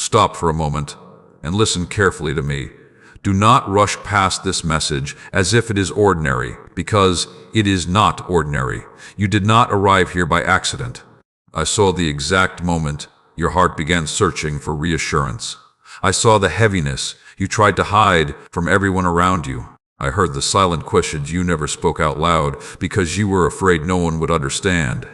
Stop for a moment and listen carefully to me. Do not rush past this message as if it is ordinary, because it is not ordinary. You did not arrive here by accident. I saw the exact moment your heart began searching for reassurance. I saw the heaviness you tried to hide from everyone around you. I heard the silent questions you never spoke out loud because you were afraid no one would understand.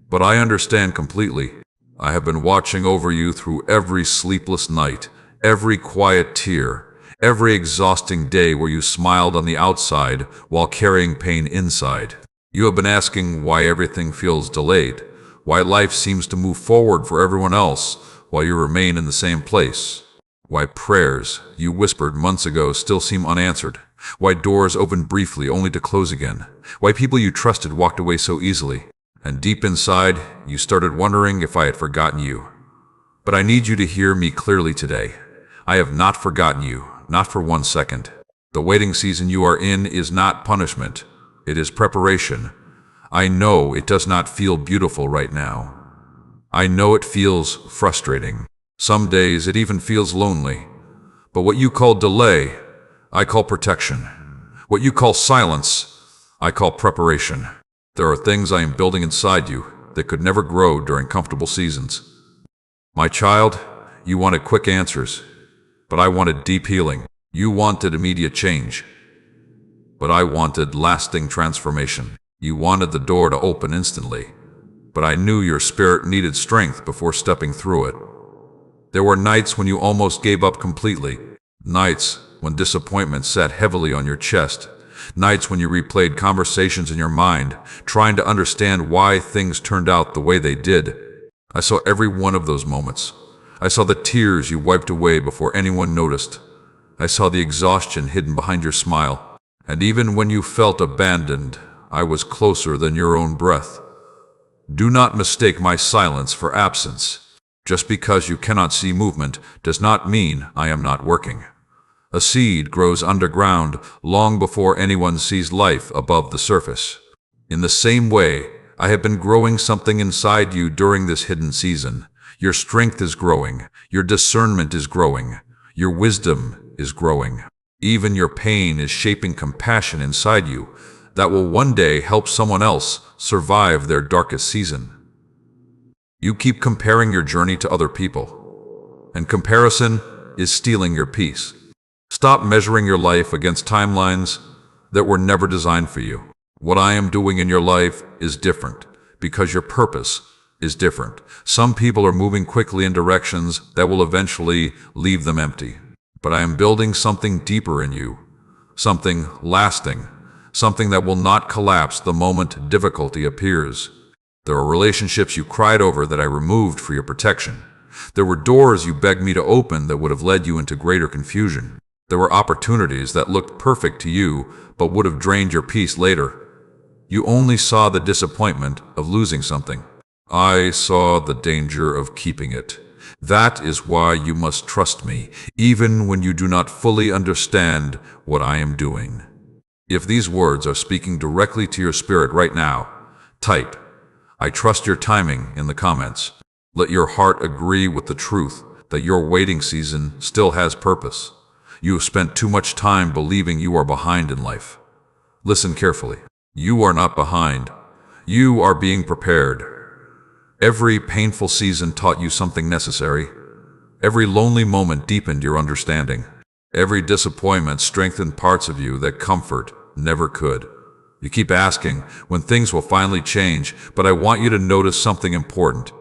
But I understand completely. I have been watching over you through every sleepless night, every quiet tear, every exhausting day where you smiled on the outside while carrying pain inside. You have been asking why everything feels delayed, why life seems to move forward for everyone else while you remain in the same place, why prayers you whispered months ago still seem unanswered, why doors opened briefly only to close again, why people you trusted walked away so easily, and deep inside you started wondering if I had forgotten you. But I need you to hear me clearly today. I have not forgotten you. Not for 1 second. The waiting season you are in is not punishment. It is preparation. I know it does not feel beautiful right now. I know it feels frustrating. Some days it even feels lonely. But what you call delay, I call protection. What you call silence, I call preparation. There are things I am building inside you that could never grow during comfortable seasons. My child, you wanted quick answers. But I wanted deep healing. You wanted immediate change. But I wanted lasting transformation. You wanted the door to open instantly. But I knew your spirit needed strength before stepping through it. There were nights when you almost gave up completely. Nights when disappointment sat heavily on your chest. Nights when you replayed conversations in your mind, trying to understand why things turned out the way they did. I saw every one of those moments. I saw the tears you wiped away before anyone noticed. I saw the exhaustion hidden behind your smile. And even when you felt abandoned, I was closer than your own breath. Do not mistake my silence for absence. Just because you cannot see movement does not mean I am not working. A seed grows underground long before anyone sees life above the surface. In the same way, I have been growing something inside you during this hidden season. Your strength is growing, your discernment is growing, your wisdom is growing. Even your pain is shaping compassion inside you that will one day help someone else survive their darkest season. You keep comparing your journey to other people, and comparison is stealing your peace. Stop measuring your life against timelines that were never designed for you. What I am doing in your life is different because your purpose is different. Some people are moving quickly in directions that will eventually leave them empty. But I am building something deeper in you, something lasting, something that will not collapse the moment difficulty appears. There are relationships you cried over that I removed for your protection. There were doors you begged me to open that would have led you into greater confusion. There were opportunities that looked perfect to you but would have drained your peace later. You only saw the disappointment of losing something. I saw the danger of keeping it. That is why you must trust me, even when you do not fully understand what I am doing. If these words are speaking directly to your spirit right now, type, "I trust your timing" in the comments. Let your heart agree with the truth that your waiting season still has purpose. You have spent too much time believing you are behind in life. Listen carefully. You are not behind. You are being prepared. Every painful season taught you something necessary. Every lonely moment deepened your understanding. Every disappointment strengthened parts of you that comfort never could. You keep asking when things will finally change, but I want you to notice something important.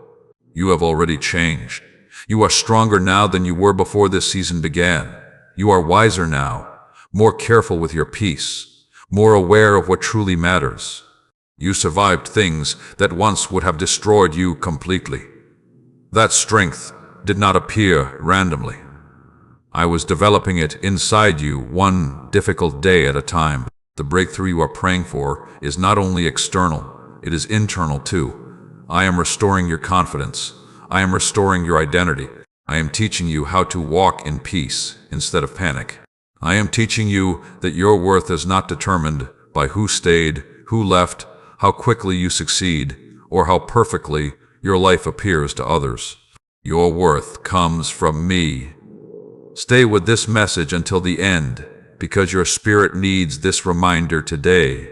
You have already changed. You are stronger now than you were before this season began. You are wiser now, more careful with your peace, more aware of what truly matters. You survived things that once would have destroyed you completely. That strength did not appear randomly. I was developing it inside you one difficult day at a time. The breakthrough you are praying for is not only external, it is internal too. I am restoring your confidence. I am restoring your identity. I am teaching you how to walk in peace instead of panic. I am teaching you that your worth is not determined by who stayed, who left, how quickly you succeed, or how perfectly your life appears to others. Your worth comes from me. Stay with this message until the end, because your spirit needs this reminder today.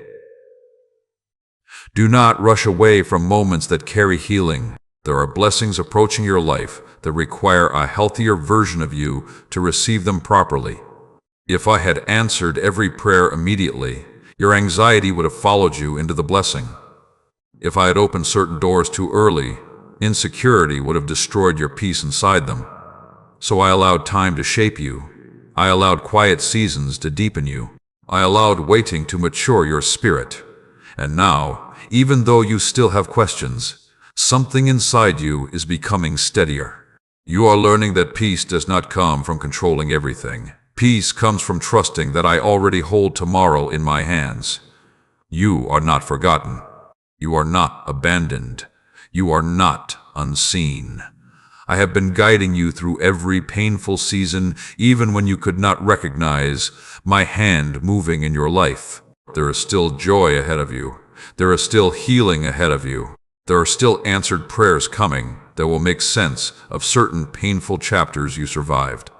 Do not rush away from moments that carry healing. There are blessings approaching your life that require a healthier version of you to receive them properly. If I had answered every prayer immediately, your anxiety would have followed you into the blessing. If I had opened certain doors too early, insecurity would have destroyed your peace inside them. So I allowed time to shape you. I allowed quiet seasons to deepen you. I allowed waiting to mature your spirit. And now, even though you still have questions, something inside you is becoming steadier. You are learning that peace does not come from controlling everything. Peace comes from trusting that I already hold tomorrow in my hands. You are not forgotten. You are not abandoned. You are not unseen. I have been guiding you through every painful season, even when you could not recognize my hand moving in your life. There is still joy ahead of you. There is still healing ahead of you. There are still answered prayers coming that will make sense of certain painful chapters you survived.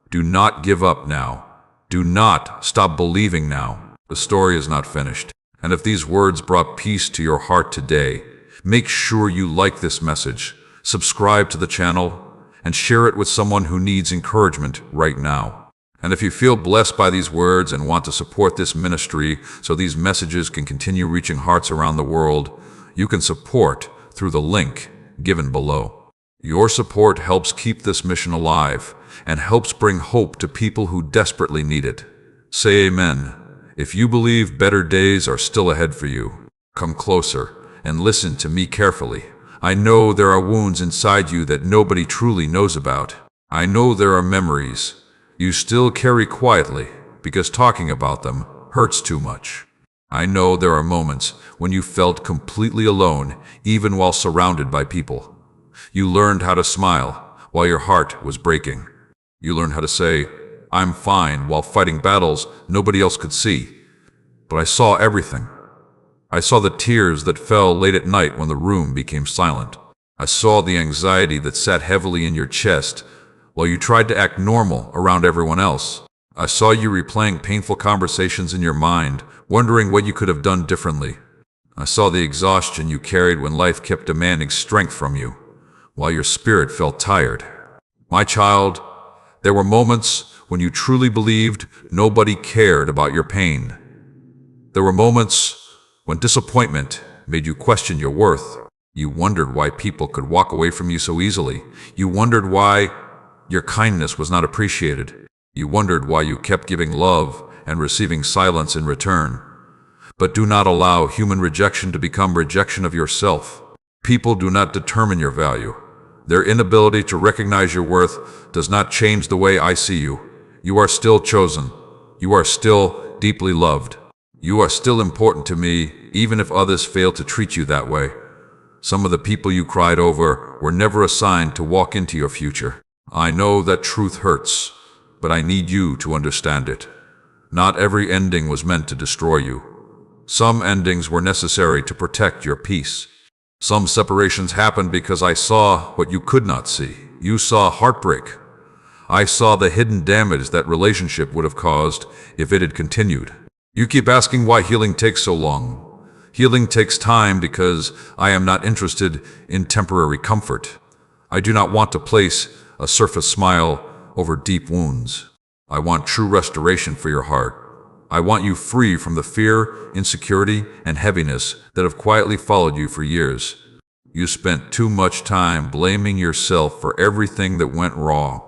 Do not give up now. Do not stop believing now. The story is not finished. And if these words brought peace to your heart today, make sure you like this message, subscribe to the channel, and share it with someone who needs encouragement right now. And if you feel blessed by these words and want to support this ministry so these messages can continue reaching hearts around the world, you can support through the link given below. Your support helps keep this mission alive and helps bring hope to people who desperately need it. Say amen if you believe better days are still ahead for you. Come closer and listen to me carefully. I know there are wounds inside you that nobody truly knows about. I know there are memories you still carry quietly because talking about them hurts too much. I know there are moments when you felt completely alone, even while surrounded by people. You learned how to smile while your heart was breaking. You learned how to say, "I'm fine," while fighting battles nobody else could see. But I saw everything. I saw the tears that fell late at night when the room became silent. I saw the anxiety that sat heavily in your chest while you tried to act normal around everyone else. I saw you replaying painful conversations in your mind, wondering what you could have done differently. I saw the exhaustion you carried when life kept demanding strength from you, while your spirit felt tired. My child, there were moments when you truly believed nobody cared about your pain. There were moments when disappointment made you question your worth. You wondered why people could walk away from you so easily. You wondered why your kindness was not appreciated. You wondered why you kept giving love and receiving silence in return. But do not allow human rejection to become rejection of yourself. People do not determine your value. Their inability to recognize your worth does not change the way I see you. You are still chosen. You are still deeply loved. You are still important to me, even if others fail to treat you that way. Some of the people you cried over were never assigned to walk into your future. I know that truth hurts, but I need you to understand it. Not every ending was meant to destroy you. Some endings were necessary to protect your peace. Some separations happened because I saw what you could not see. You saw heartbreak. I saw the hidden damage that relationship would have caused if it had continued. You keep asking why healing takes so long. Healing takes time because I am not interested in temporary comfort. I do not want to place a surface smile over deep wounds. I want true restoration for your heart. I want you free from the fear, insecurity, and heaviness that have quietly followed you for years. You spent too much time blaming yourself for everything that went wrong.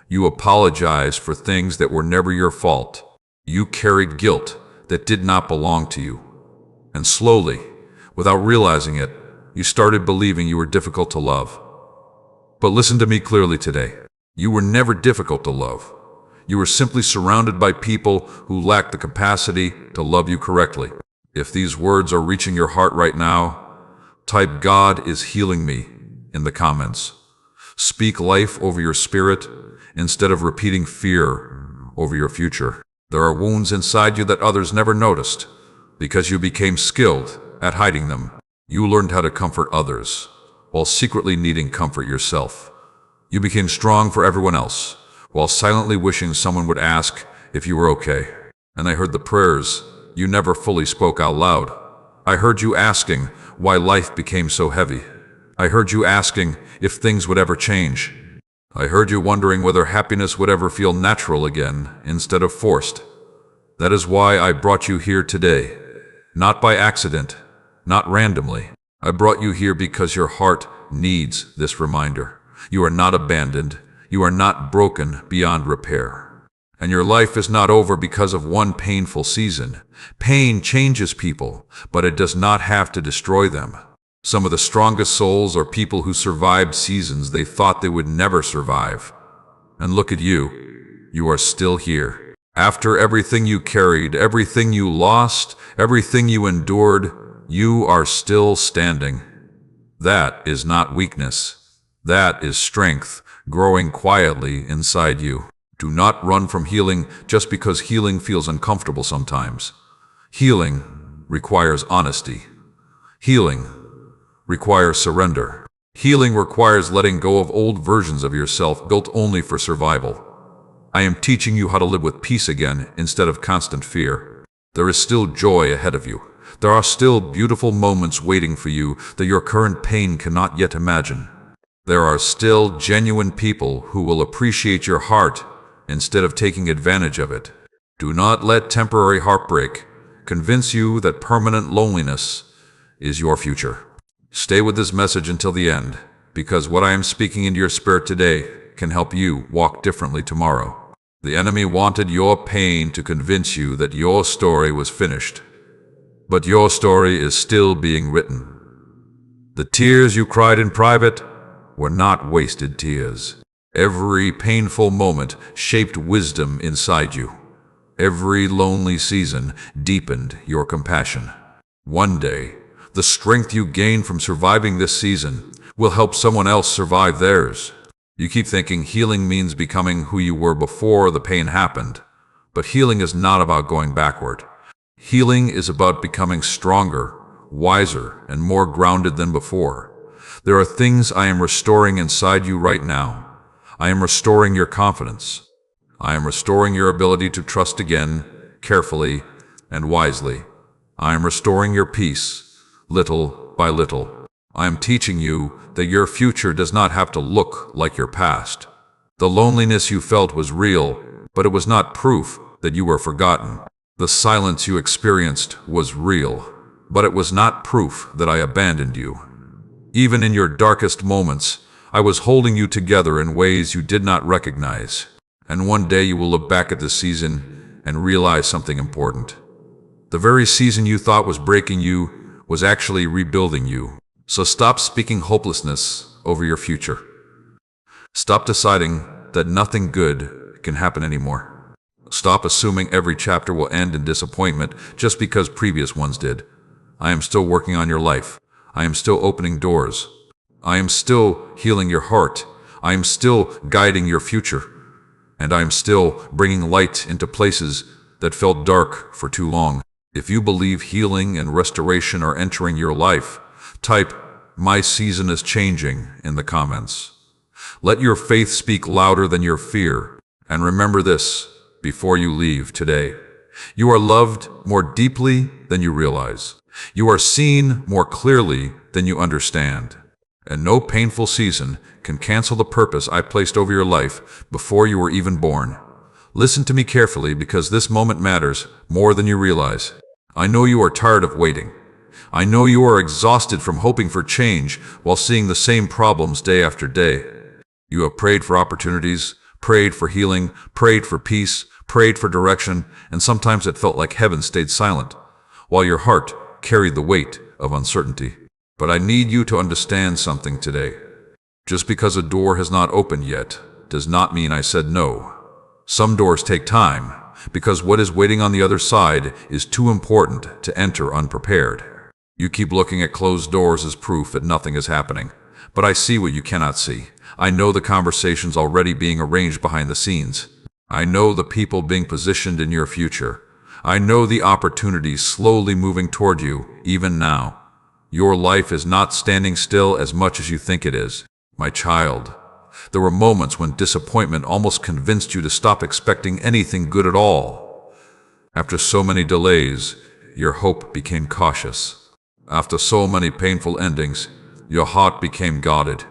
You apologized for things that were never your fault. You carried guilt that did not belong to you. And slowly, without realizing it, you started believing you were difficult to love. But listen to me clearly today. You were never difficult to love. You were simply surrounded by people who lacked the capacity to love you correctly. If these words are reaching your heart right now, type "God is healing me" in the comments. Speak life over your spirit instead of repeating fear over your future. There are wounds inside you that others never noticed because you became skilled at hiding them. You learned how to comfort others while secretly needing comfort yourself. You became strong for everyone else, while silently wishing someone would ask if you were okay. And I heard the prayers you never fully spoke out loud. I heard you asking why life became so heavy. I heard you asking if things would ever change. I heard you wondering whether happiness would ever feel natural again instead of forced. That is why I brought you here today. Not by accident, not randomly. I brought you here because your heart needs this reminder. You are not abandoned. You are not broken beyond repair. And your life is not over because of one painful season. Pain changes people, but it does not have to destroy them. Some of the strongest souls are people who survived seasons they thought they would never survive. And look at you. You are still here. After everything you carried, everything you lost, everything you endured, you are still standing. That is not weakness. That is strength, growing quietly inside you. Do not run from healing just because healing feels uncomfortable sometimes. Healing requires honesty. Healing requires surrender. Healing requires letting go of old versions of yourself built only for survival. I am teaching you how to live with peace again instead of constant fear. There is still joy ahead of you. There are still beautiful moments waiting for you that your current pain cannot yet imagine. There are still genuine people who will appreciate your heart instead of taking advantage of it. Do not let temporary heartbreak convince you that permanent loneliness is your future. Stay with this message until the end, because what I am speaking into your spirit today can help you walk differently tomorrow. The enemy wanted your pain to convince you that your story was finished. But your story is still being written. The tears you cried in private were not wasted tears. Every painful moment shaped wisdom inside you. Every lonely season deepened your compassion. One day, the strength you gain from surviving this season will help someone else survive theirs. You keep thinking healing means becoming who you were before the pain happened. But healing is not about going backward. Healing is about becoming stronger, wiser, and more grounded than before. There are things I am restoring inside you right now. I am restoring your confidence. I am restoring your ability to trust again, carefully and wisely. I am restoring your peace, little by little. I am teaching you that your future does not have to look like your past. The loneliness you felt was real, but it was not proof that you were forgotten. The silence you experienced was real, but it was not proof that I abandoned you. Even in your darkest moments, I was holding you together in ways you did not recognize. And one day you will look back at this season and realize something important. The very season you thought was breaking you was actually rebuilding you. So stop speaking hopelessness over your future. Stop deciding that nothing good can happen anymore. Stop assuming every chapter will end in disappointment just because previous ones did. I am still working on your life. I am still opening doors. I am still healing your heart. I am still guiding your future. And I am still bringing light into places that felt dark for too long. If you believe healing and restoration are entering your life, type, "My season is changing" in the comments. Let your faith speak louder than your fear. And remember this before you leave today. You are loved more deeply than you realize. You are seen more clearly than you understand. And no painful season can cancel the purpose I placed over your life before you were even born. Listen to me carefully because this moment matters more than you realize. I know you are tired of waiting. I know you are exhausted from hoping for change while seeing the same problems day after day. You have prayed for opportunities, prayed for healing, prayed for peace, prayed for direction, and sometimes it felt like heaven stayed silent, while your heart carried the weight of uncertainty. But I need you to understand something today. Just because a door has not opened yet does not mean I said no. Some doors take time, because what is waiting on the other side is too important to enter unprepared. You keep looking at closed doors as proof that nothing is happening. But I see what you cannot see. I know the conversations already being arranged behind the scenes. I know the people being positioned in your future. I know the opportunities slowly moving toward you, even now. Your life is not standing still as much as you think it is. My child, There were moments when disappointment almost convinced you to stop expecting anything good at all. After so many delays, your hope became cautious. After so many painful endings, your heart became guarded.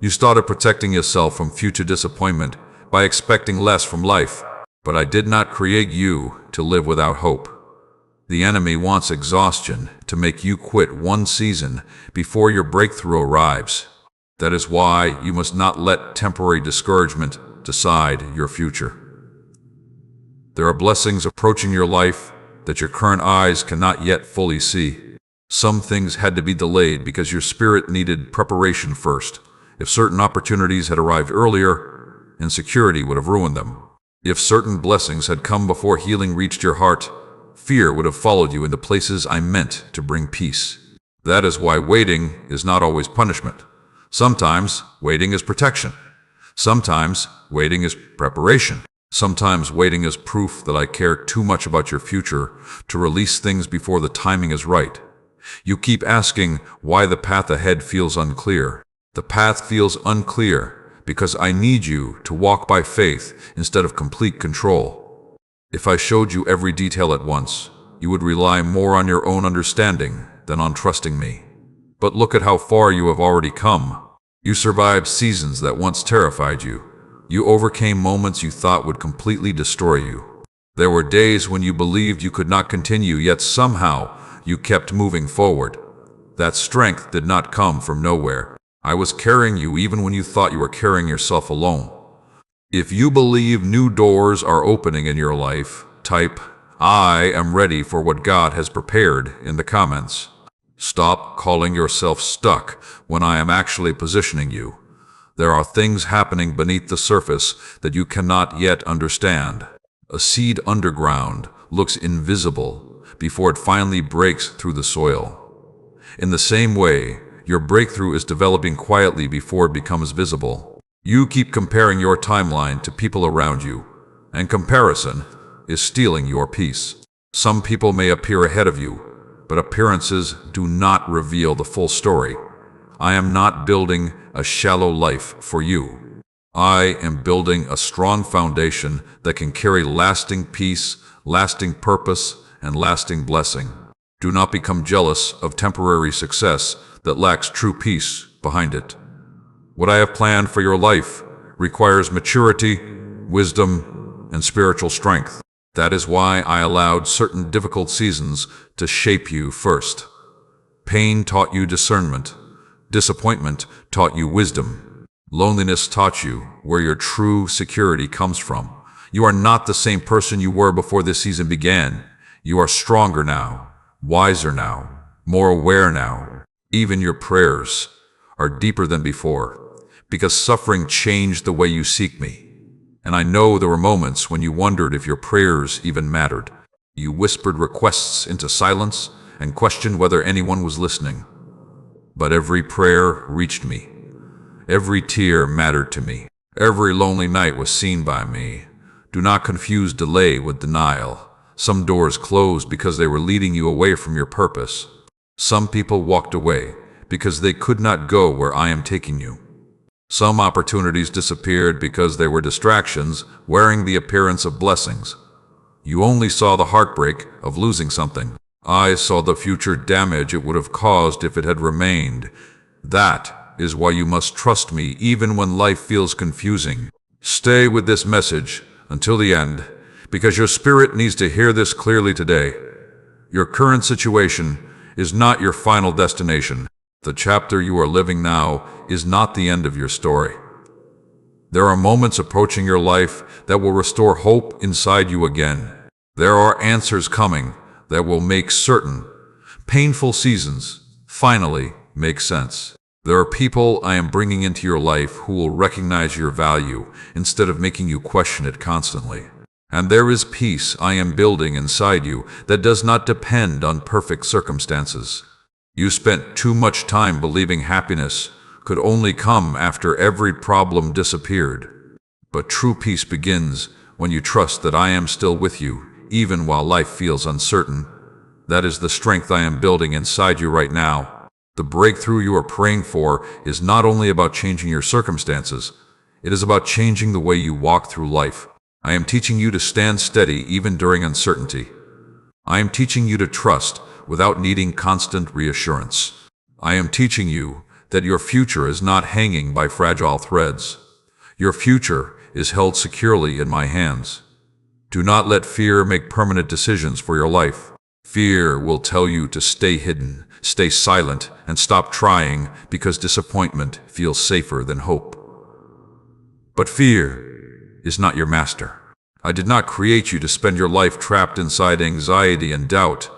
You started protecting yourself from future disappointment by expecting less from life. But I did not create you to live without hope. The enemy wants exhaustion to make you quit one season before your breakthrough arrives. That is why you must not let temporary discouragement decide your future. There are blessings approaching your life that your current eyes cannot yet fully see. Some things had to be delayed because your spirit needed preparation first. If certain opportunities had arrived earlier, insecurity would have ruined them. If certain blessings had come before healing reached your heart, fear would have followed you into places I meant to bring peace. That is why waiting is not always punishment. Sometimes waiting is protection. Sometimes waiting is preparation. Sometimes waiting is proof that I care too much about your future to release things before the timing is right. You keep asking why the path ahead feels unclear. The path feels unclear because I need you to walk by faith instead of complete control. If I showed you every detail at once, you would rely more on your own understanding than on trusting me. But look at how far you have already come. You survived seasons that once terrified you. You overcame moments you thought would completely destroy you. There were days when you believed you could not continue, yet somehow you kept moving forward. That strength did not come from nowhere. I was carrying you even when you thought you were carrying yourself alone. If you believe new doors are opening in your life, type, "I am ready for what God has prepared" in the comments. Stop calling yourself stuck when I am actually positioning you. There are things happening beneath the surface that you cannot yet understand. A seed underground looks invisible before it finally breaks through the soil. In the same way, your breakthrough is developing quietly before it becomes visible. You keep comparing your timeline to people around you, and comparison is stealing your peace. Some people may appear ahead of you, but appearances do not reveal the full story. I am not building a shallow life for you. I am building a strong foundation that can carry lasting peace, lasting purpose, and lasting blessing. Do not become jealous of temporary success that lacks true peace behind it. What I have planned for your life requires maturity, wisdom, and spiritual strength. That is why I allowed certain difficult seasons to shape you first. Pain taught you discernment. Disappointment taught you wisdom. Loneliness taught you where your true security comes from. You are not the same person you were before this season began. You are stronger now, wiser now, more aware now. Even your prayers are deeper than before, because suffering changed the way you seek me. And I know there were moments when you wondered if your prayers even mattered. You whispered requests into silence and questioned whether anyone was listening. But every prayer reached me. Every tear mattered to me. Every lonely night was seen by me. Do not confuse delay with denial. Some doors closed because they were leading you away from your purpose. Some people walked away because they could not go where I am taking you. Some opportunities disappeared because they were distractions wearing the appearance of blessings. You only saw the heartbreak of losing something. I saw the future damage it would have caused if it had remained. That is why you must trust me even when life feels confusing. Stay with this message until the end, because your spirit needs to hear this clearly today. Your current situation is not your final destination. The chapter you are living now is not the end of your story. There are moments approaching your life that will restore hope inside you again. There are answers coming that will make certain painful seasons finally make sense. There are people I am bringing into your life who will recognize your value instead of making you question it constantly. And there is peace I am building inside you that does not depend on perfect circumstances. You spent too much time believing happiness could only come after every problem disappeared. But true peace begins when you trust that I am still with you, even while life feels uncertain. That is the strength I am building inside you right now. The breakthrough you are praying for is not only about changing your circumstances, It is about changing the way you walk through life. I am teaching you to stand steady even during uncertainty. I am teaching you to trust without needing constant reassurance. I am teaching you that your future is not hanging by fragile threads. Your future is held securely in my hands. Do not let fear make permanent decisions for your life. Fear will tell you to stay hidden, stay silent, and stop trying because disappointment feels safer than hope. But fear is not your master. I did not create you to spend your life trapped inside anxiety and doubt.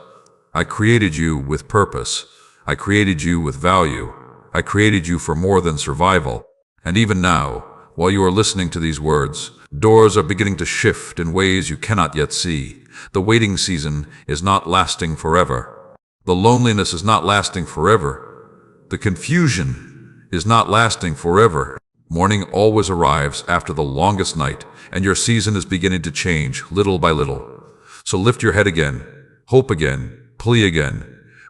I created you with purpose. I created you with value. I created you for more than survival. And even now, while you are listening to these words, doors are beginning to shift in ways you cannot yet see. The waiting season is not lasting forever. The loneliness is not lasting forever. The confusion is not lasting forever. Morning always arrives after the longest night, and your season is beginning to change little by little. So lift your head again, hope again, plea again,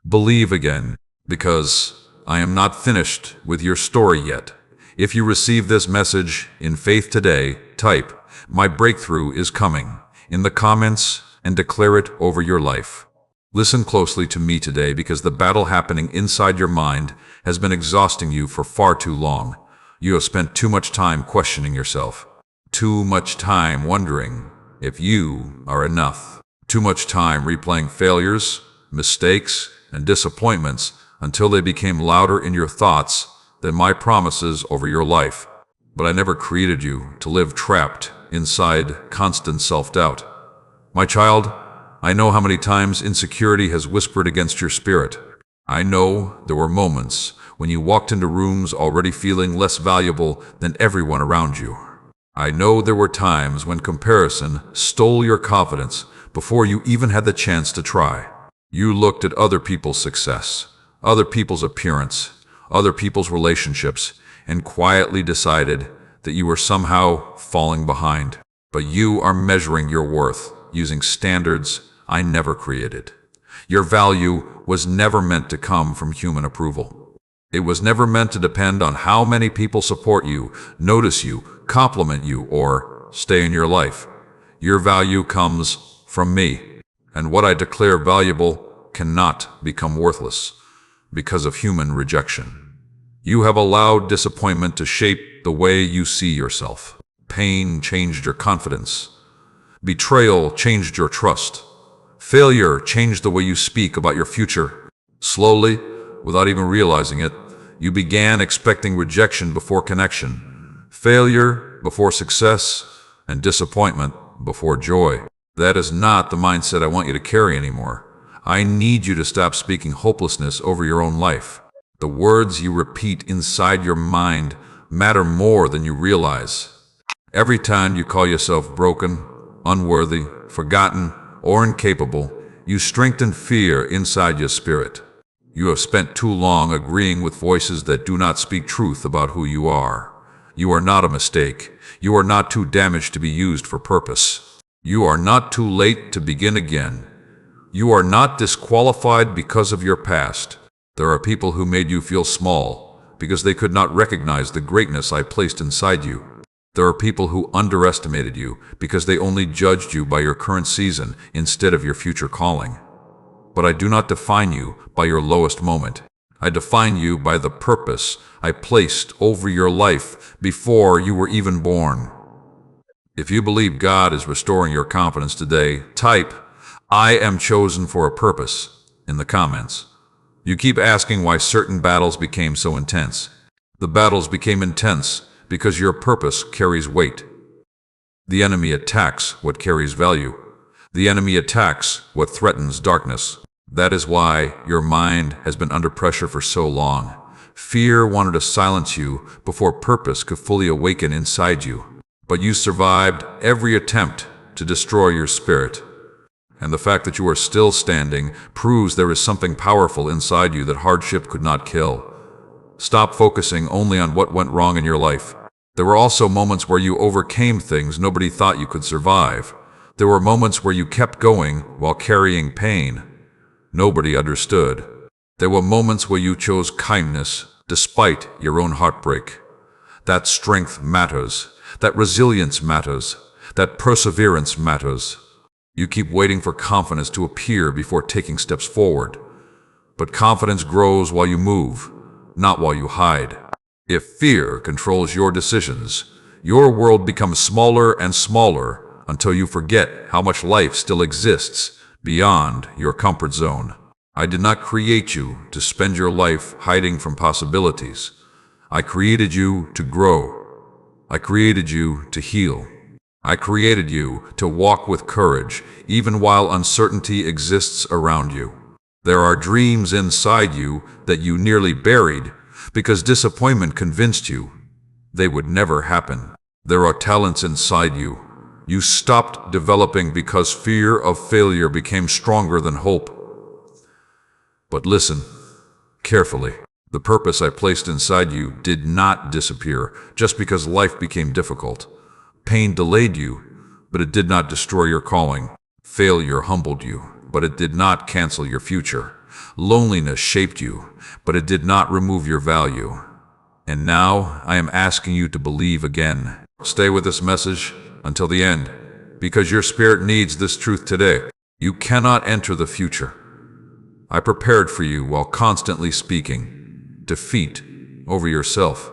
believe again, because I am not finished with your story yet. If you receive this message in faith today, type, "My breakthrough is coming," in the comments and declare it over your life. Listen closely to me today because the battle happening inside your mind has been exhausting you for far too long. You have spent too much time questioning yourself, too much time wondering if you are enough, too much time replaying failures, mistakes, and disappointments until they became louder in your thoughts than my promises over your life. But I never created you to live trapped inside constant self-doubt. My child, I know how many times insecurity has whispered against your spirit. I know there were moments when you walked into rooms already feeling less valuable than everyone around you. I know there were times when comparison stole your confidence before you even had the chance to try. You looked at other people's success, other people's appearance, other people's relationships, and quietly decided that you were somehow falling behind. But you are measuring your worth using standards I never created. Your value was never meant to come from human approval. It was never meant to depend on how many people support you, notice you, compliment you, or stay in your life. Your value comes from me, and what I declare valuable cannot become worthless because of human rejection. You have allowed disappointment to shape the way you see yourself. Pain changed your confidence. Betrayal changed your trust. Failure changed the way you speak about your future. Slowly, without even realizing it, you began expecting rejection before connection, failure before success, and disappointment before joy. That is not the mindset I want you to carry anymore. I need you to stop speaking hopelessness over your own life. The words you repeat inside your mind matter more than you realize. Every time you call yourself broken, unworthy, forgotten, or incapable, you strengthen fear inside your spirit. You have spent too long agreeing with voices that do not speak truth about who you are. You are not a mistake. You are not too damaged to be used for purpose. You are not too late to begin again. You are not disqualified because of your past. There are people who made you feel small because they could not recognize the greatness I placed inside you. There are people who underestimated you because they only judged you by your current season instead of your future calling. But I do not define you by your lowest moment. I define you by the purpose I placed over your life before you were even born. If you believe God is restoring your confidence today, type, "I am chosen for a purpose," in the comments. You keep asking why certain battles became so intense. The battles became intense because your purpose carries weight. The enemy attacks what carries value. The enemy attacks what threatens darkness. That is why your mind has been under pressure for so long. Fear wanted to silence you before purpose could fully awaken inside you. But you survived every attempt to destroy your spirit. And the fact that you are still standing proves there is something powerful inside you that hardship could not kill. Stop focusing only on what went wrong in your life. There were also moments where you overcame things nobody thought you could survive. There were moments where you kept going while carrying pain nobody understood. There were moments where you chose kindness despite your own heartbreak. That strength matters. That resilience matters. That perseverance matters. You keep waiting for confidence to appear before taking steps forward. But confidence grows while you move, not while you hide. If fear controls your decisions, your world becomes smaller and smaller until you forget how much life still exists beyond your comfort zone. I did not create you to spend your life hiding from possibilities. I created you to grow. I created you to heal. I created you to walk with courage, even while uncertainty exists around you. There are dreams inside you that you nearly buried because disappointment convinced you they would never happen. There are talents inside you you stopped developing because fear of failure became stronger than hope. But listen carefully. The purpose I placed inside you did not disappear just because life became difficult. Pain delayed you, but it did not destroy your calling. Failure humbled you, but it did not cancel your future. Loneliness shaped you, but it did not remove your value. And now I am asking you to believe again. Stay with this message until the end, because your spirit needs this truth today. You cannot enter the future I prepared for you while constantly speaking defeat over yourself.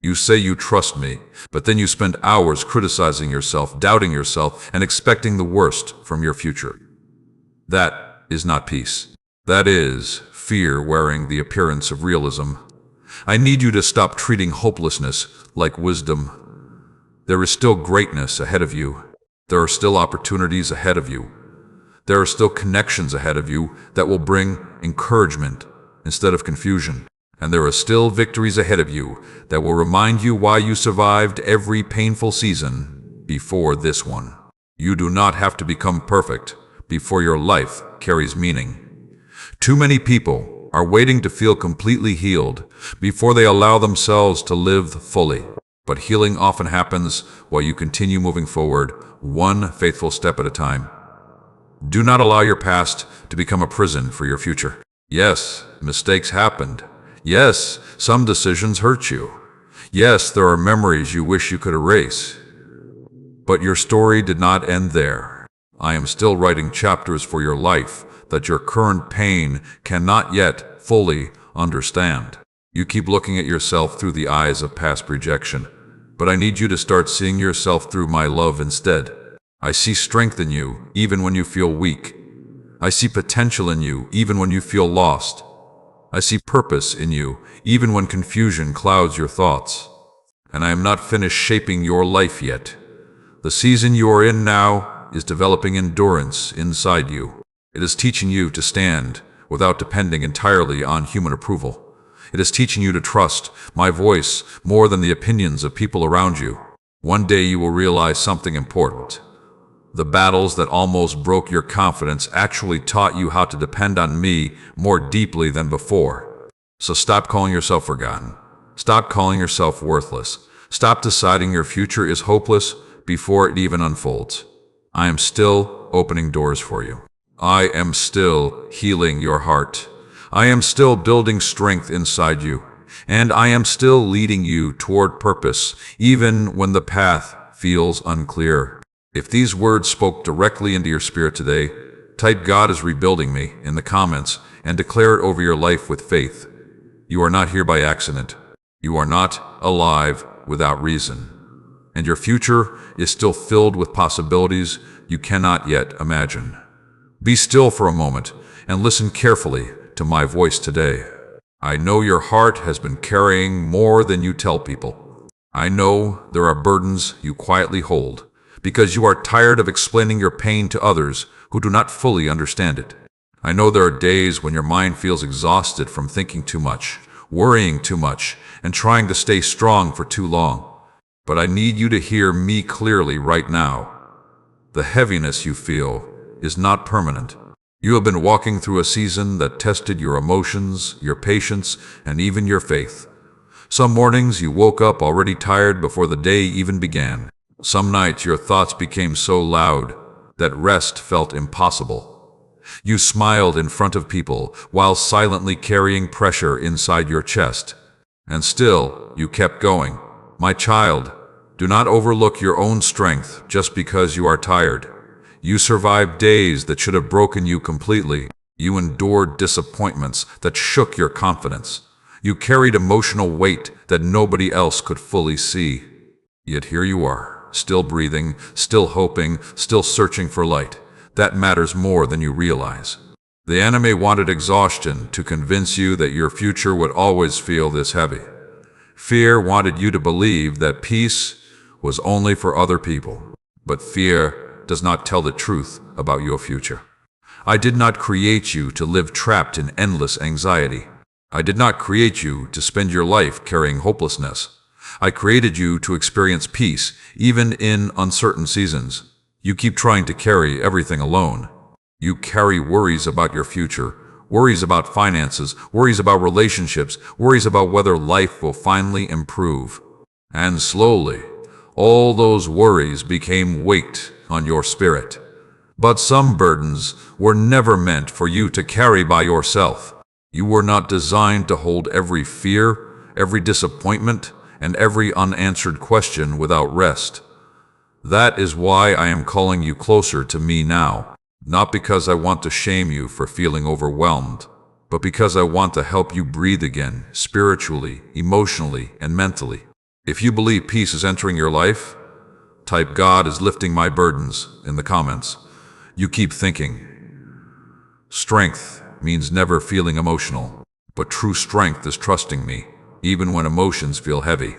You say you trust me, but then you spend hours criticizing yourself, doubting yourself, and expecting the worst from your future. That is not peace. That is fear wearing the appearance of realism. I need you to stop treating hopelessness like wisdom. There is still greatness ahead of you. There are still opportunities ahead of you. There are still connections ahead of you that will bring encouragement instead of confusion. And there are still victories ahead of you that will remind you why you survived every painful season before this one. You do not have to become perfect before your life carries meaning. Too many people are waiting to feel completely healed before they allow themselves to live fully. But healing often happens while you continue moving forward, one faithful step at a time. Do not allow your past to become a prison for your future. Yes, mistakes happened. Yes, some decisions hurt you. Yes, there are memories you wish you could erase. But your story did not end there. I am still writing chapters for your life that your current pain cannot yet fully understand. You keep looking at yourself through the eyes of past rejection, but I need you to start seeing yourself through my love instead. I see strength in you even when you feel weak. I see potential in you even when you feel lost. I see purpose in you even when confusion clouds your thoughts. And I am not finished shaping your life yet. The season you are in now is developing endurance inside you. It is teaching you to stand without depending entirely on human approval. It is teaching you to trust my voice more than the opinions of people around you. One day you will realize something important. The battles that almost broke your confidence actually taught you how to depend on me more deeply than before. So stop calling yourself forgotten. Stop calling yourself worthless. Stop deciding your future is hopeless before it even unfolds. I am still opening doors for you. I am still healing your heart. I am still building strength inside you. And I am still leading you toward purpose, even when the path feels unclear. If these words spoke directly into your spirit today, type "God is rebuilding me" in the comments and declare it over your life with faith. You are not here by accident. You are not alive without reason. And your future is still filled with possibilities you cannot yet imagine. Be still for a moment and listen carefully to my voice today. I know your heart has been carrying more than you tell people. I know there are burdens you quietly hold, because you are tired of explaining your pain to others who do not fully understand it. I know there are days when your mind feels exhausted from thinking too much, worrying too much, and trying to stay strong for too long. But I need you to hear me clearly right now. The heaviness you feel is not permanent. You have been walking through a season that tested your emotions, your patience, and even your faith. Some mornings you woke up already tired before the day even began. Some nights your thoughts became so loud that rest felt impossible. You smiled in front of people while silently carrying pressure inside your chest. And still, you kept going. My child, do not overlook your own strength just because you are tired. You survived days that should have broken you completely. You endured disappointments that shook your confidence. You carried emotional weight that nobody else could fully see. Yet here you are, still breathing, still hoping, still searching for light. That matters more than you realize. The enemy wanted exhaustion to convince you that your future would always feel this heavy. Fear wanted you to believe that peace was only for other people. But fear does not tell the truth about your future. I did not create you to live trapped in endless anxiety. I did not create you to spend your life carrying hopelessness. I created you to experience peace, even in uncertain seasons. You keep trying to carry everything alone. You carry worries about your future, worries about finances, worries about relationships, worries about whether life will finally improve. And slowly, all those worries became weight on your spirit. But some burdens were never meant for you to carry by yourself. You were not designed to hold every fear, every disappointment, and every unanswered question without rest. That is why I am calling you closer to me now. Not because I want to shame you for feeling overwhelmed, but because I want to help you breathe again, spiritually, emotionally, and mentally. If you believe peace is entering your life, type "God is lifting my burdens" in the comments. You keep thinking. Strength means never feeling emotional, but true strength is trusting me, even when emotions feel heavy.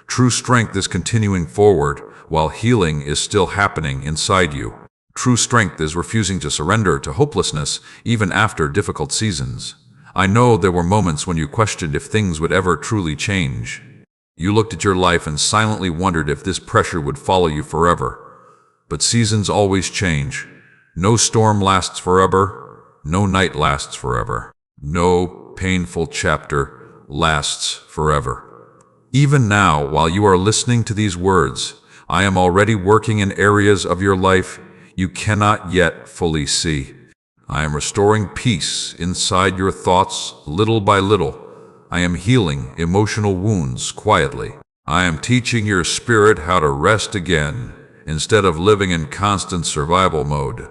True strength is continuing forward while healing is still happening inside you. True strength is refusing to surrender to hopelessness even after difficult seasons. I know there were moments when you questioned if things would ever truly change. You looked at your life and silently wondered if this pressure would follow you forever. But seasons always change. No storm lasts forever. No night lasts forever. No painful chapter lasts forever. Even now, while you are listening to these words, I am already working in areas of your life you cannot yet fully see. I am restoring peace inside your thoughts little by little. I am healing emotional wounds quietly. I am teaching your spirit how to rest again instead of living in constant survival mode.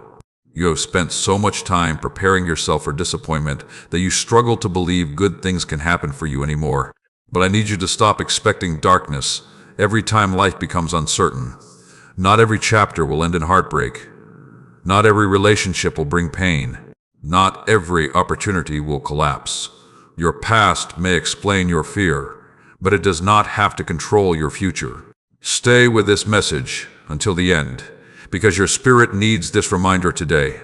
You have spent so much time preparing yourself for disappointment that you struggle to believe good things can happen for you anymore. But I need you to stop expecting darkness every time life becomes uncertain. Not every chapter will end in heartbreak. Not every relationship will bring pain. Not every opportunity will collapse. Your past may explain your fear, but it does not have to control your future. Stay with this message until the end, because your spirit needs this reminder today.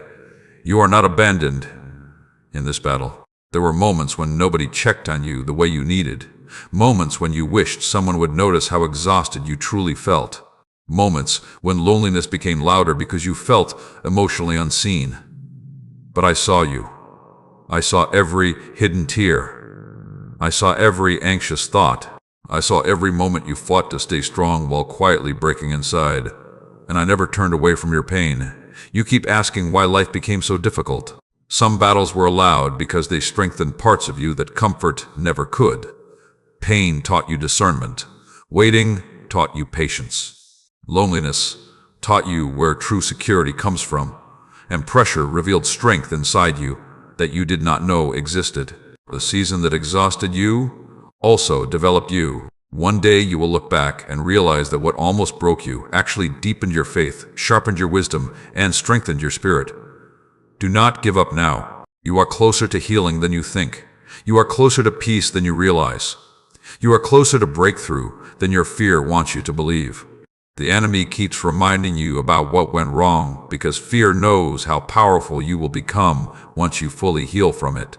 You are not abandoned in this battle. There were moments when nobody checked on you the way you needed. Moments when you wished someone would notice how exhausted you truly felt. Moments when loneliness became louder because you felt emotionally unseen. But I saw you. I saw every hidden tear. I saw every anxious thought. I saw every moment you fought to stay strong while quietly breaking inside. And I never turned away from your pain. You keep asking why life became so difficult. Some battles were allowed because they strengthened parts of you that comfort never could. Pain taught you discernment. Waiting taught you patience. Loneliness taught you where true security comes from, and pressure revealed strength inside you that you did not know existed. The season that exhausted you also developed you. One day you will look back and realize that what almost broke you actually deepened your faith, sharpened your wisdom, and strengthened your spirit. Do not give up now. You are closer to healing than you think. You are closer to peace than you realize. You are closer to breakthrough than your fear wants you to believe. The enemy keeps reminding you about what went wrong because fear knows how powerful you will become once you fully heal from it.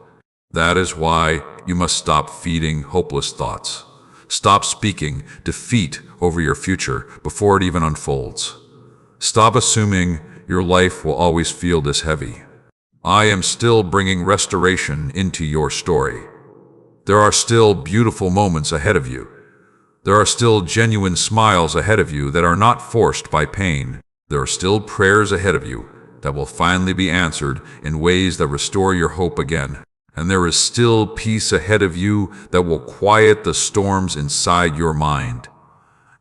That is why you must stop feeding hopeless thoughts. Stop speaking defeat over your future before it even unfolds. Stop assuming your life will always feel this heavy. I am still bringing restoration into your story. There are still beautiful moments ahead of you. There are still genuine smiles ahead of you that are not forced by pain. There are still prayers ahead of you that will finally be answered in ways that restore your hope again. And there is still peace ahead of you that will quiet the storms inside your mind.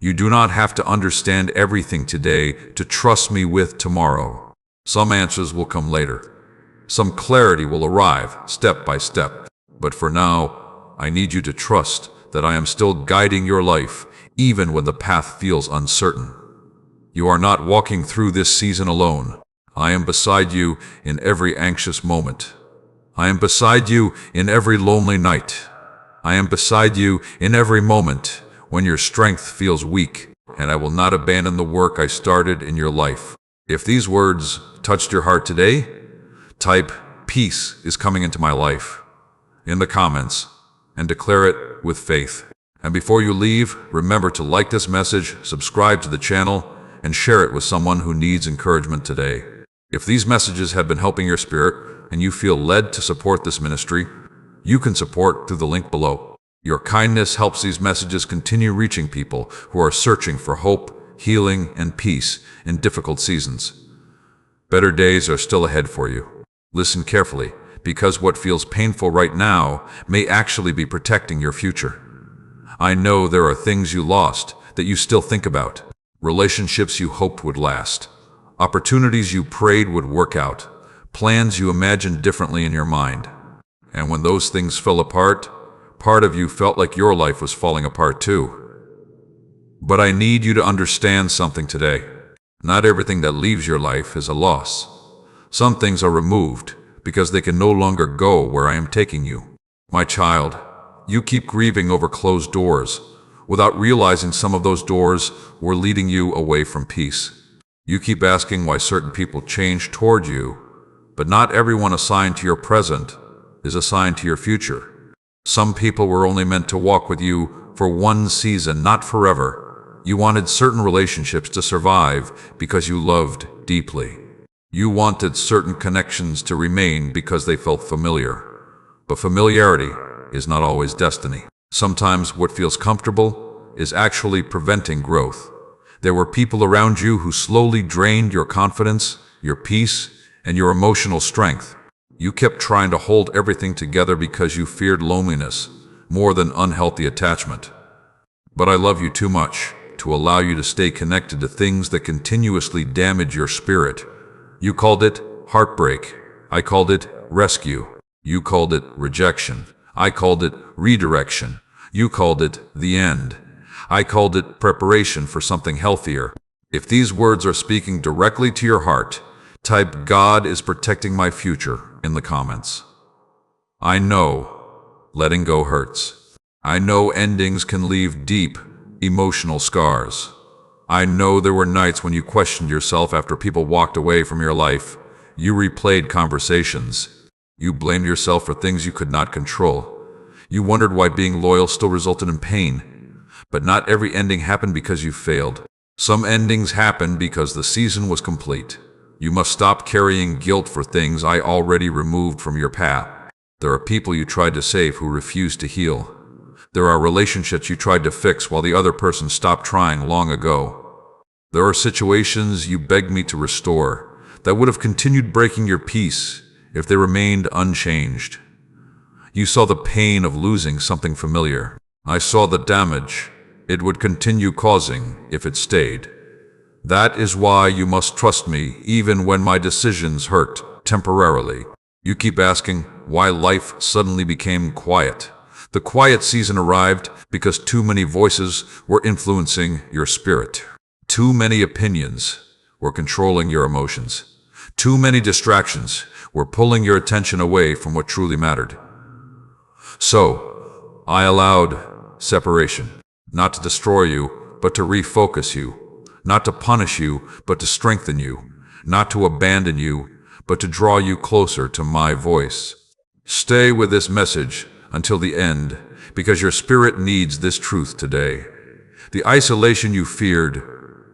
You do not have to understand everything today to trust me with tomorrow. Some answers will come later. Some clarity will arrive step by step. But for now, I need you to trust that I am still guiding your life, even when the path feels uncertain. You are not walking through this season alone. I am beside you in every anxious moment. I am beside you in every lonely night. I am beside you in every moment when your strength feels weak, and I will not abandon the work I started in your life. If these words touched your heart today, type "Peace is coming into my life" in the comments and declare it with faith. And before you leave, remember to like this message, subscribe to the channel, and share it with someone who needs encouragement today. If these messages have been helping your spirit and you feel led to support this ministry, you can support through the link below. Your kindness helps these messages continue reaching people who are searching for hope, healing, and peace in difficult seasons. Better days are still ahead for you. Listen carefully, because what feels painful right now may actually be protecting your future. I know there are things you lost that you still think about, relationships you hoped would last, opportunities you prayed would work out, plans you imagined differently in your mind. And when those things fell apart, part of you felt like your life was falling apart too. But I need you to understand something today. Not everything that leaves your life is a loss. Some things are removed because they can no longer go where I am taking you. My child, you keep grieving over closed doors without realizing some of those doors were leading you away from peace. You keep asking why certain people change toward you, but not everyone assigned to your present is assigned to your future. Some people were only meant to walk with you for one season, not forever. You wanted certain relationships to survive because you loved deeply. You wanted certain connections to remain because they felt familiar. But familiarity is not always destiny. Sometimes what feels comfortable is actually preventing growth. There were people around you who slowly drained your confidence, your peace, and your emotional strength. You kept trying to hold everything together because you feared loneliness more than unhealthy attachment. But I love you too much to allow you to stay connected to things that continuously damage your spirit. You called it heartbreak. I called it rescue. You called it rejection. I called it redirection. You called it the end. I called it preparation for something healthier. If these words are speaking directly to your heart, type "God is protecting my future" in the comments. I know letting go hurts. I know endings can leave deep, emotional scars. I know there were nights when you questioned yourself after people walked away from your life. You replayed conversations. You blamed yourself for things you could not control. You wondered why being loyal still resulted in pain. But not every ending happened because you failed. Some endings happened because the season was complete. You must stop carrying guilt for things I already removed from your path. There are people you tried to save who refused to heal. There are relationships you tried to fix while the other person stopped trying long ago. There are situations you begged me to restore that would have continued breaking your peace if they remained unchanged. You saw the pain of losing something familiar. I saw the damage it would continue causing if it stayed. That is why you must trust me even when my decisions hurt temporarily. You keep asking why life suddenly became quiet. The quiet season arrived because too many voices were influencing your spirit. Too many opinions were controlling your emotions. Too many distractions were pulling your attention away from what truly mattered. So, I allowed separation, not to destroy you, but to refocus you, not to punish you, but to strengthen you, not to abandon you, but to draw you closer to my voice. Stay with this message until the end, because your spirit needs this truth today. The isolation you feared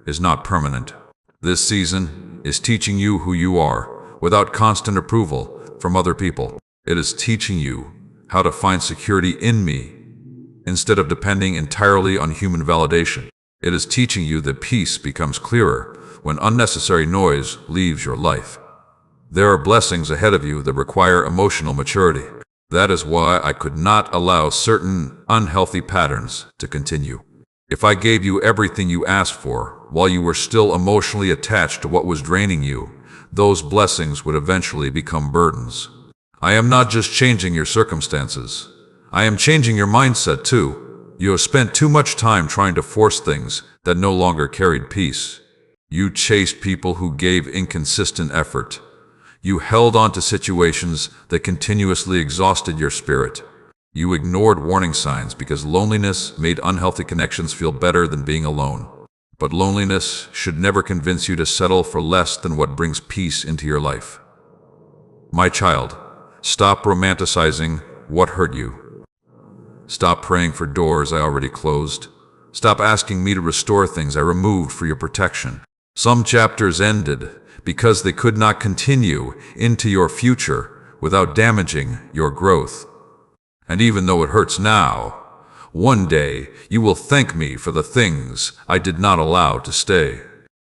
is not permanent. This season is teaching you who you are without constant approval from other people. It is teaching you how to find security in me instead of depending entirely on human validation. It is teaching you that peace becomes clearer when unnecessary noise leaves your life. There are blessings ahead of you that require emotional maturity. That is why I could not allow certain unhealthy patterns to continue. If I gave you everything you asked for, while you were still emotionally attached to what was draining you, those blessings would eventually become burdens. I am not just changing your circumstances. I am changing your mindset too. You have spent too much time trying to force things that no longer carried peace. You chased people who gave inconsistent effort. You held on to situations that continuously exhausted your spirit. You ignored warning signs because loneliness made unhealthy connections feel better than being alone. But loneliness should never convince you to settle for less than what brings peace into your life. My child, stop romanticizing what hurt you. Stop praying for doors I already closed. Stop asking me to restore things I removed for your protection. Some chapters ended because they could not continue into your future without damaging your growth. And even though it hurts now, one day you will thank me for the things I did not allow to stay.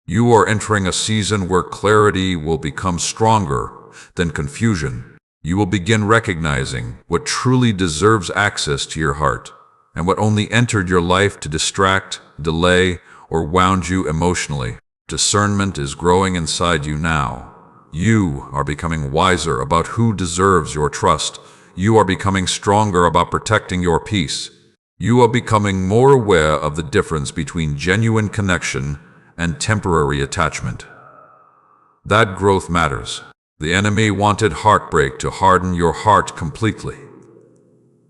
You are entering a season where clarity will become stronger than confusion. You will begin recognizing what truly deserves access to your heart, and what only entered your life to distract, delay, or wound you emotionally. Discernment is growing inside you now. You are becoming wiser about who deserves your trust. You are becoming stronger about protecting your peace. You are becoming more aware of the difference between genuine connection and temporary attachment. That growth matters. The enemy wanted heartbreak to harden your heart completely.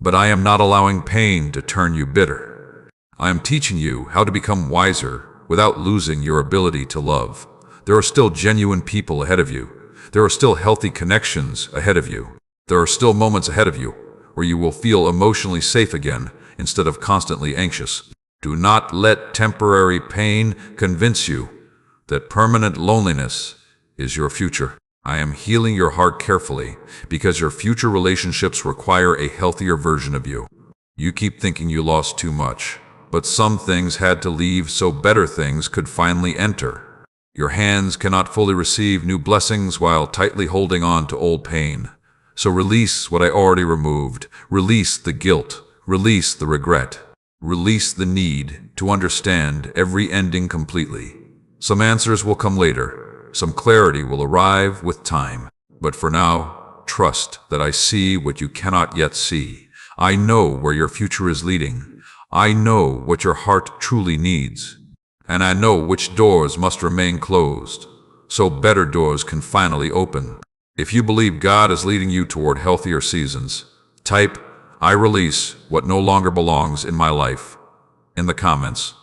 But I am not allowing pain to turn you bitter. I am teaching you how to become wiser without losing your ability to love. There are still genuine people ahead of you. There are still healthy connections ahead of you. There are still moments ahead of you where you will feel emotionally safe again instead of constantly anxious. Do not let temporary pain convince you that permanent loneliness is your future. I am healing your heart carefully because your future relationships require a healthier version of you. You keep thinking you lost too much, but some things had to leave so better things could finally enter. Your hands cannot fully receive new blessings while tightly holding on to old pain. So release what I already removed. Release the guilt. Release the regret. Release the need to understand every ending completely. Some answers will come later. Some clarity will arrive with time. But for now, trust that I see what you cannot yet see. I know where your future is leading. I know what your heart truly needs. And I know which doors must remain closed, so better doors can finally open. If you believe God is leading you toward healthier seasons, type, "I release what no longer belongs in my life," in the comments.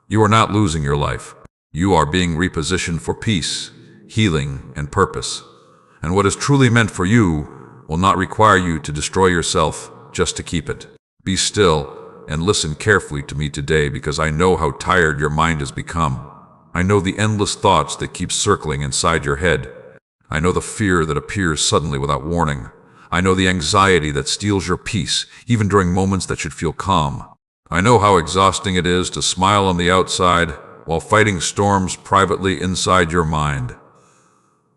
You are not losing your life. You are being repositioned for peace, healing, and purpose. And what is truly meant for you will not require you to destroy yourself just to keep it. Be still and listen carefully to me today, because I know how tired your mind has become. I know the endless thoughts that keep circling inside your head. I know the fear that appears suddenly without warning. I know the anxiety that steals your peace, even during moments that should feel calm. I know how exhausting it is to smile on the outside while fighting storms privately inside your mind.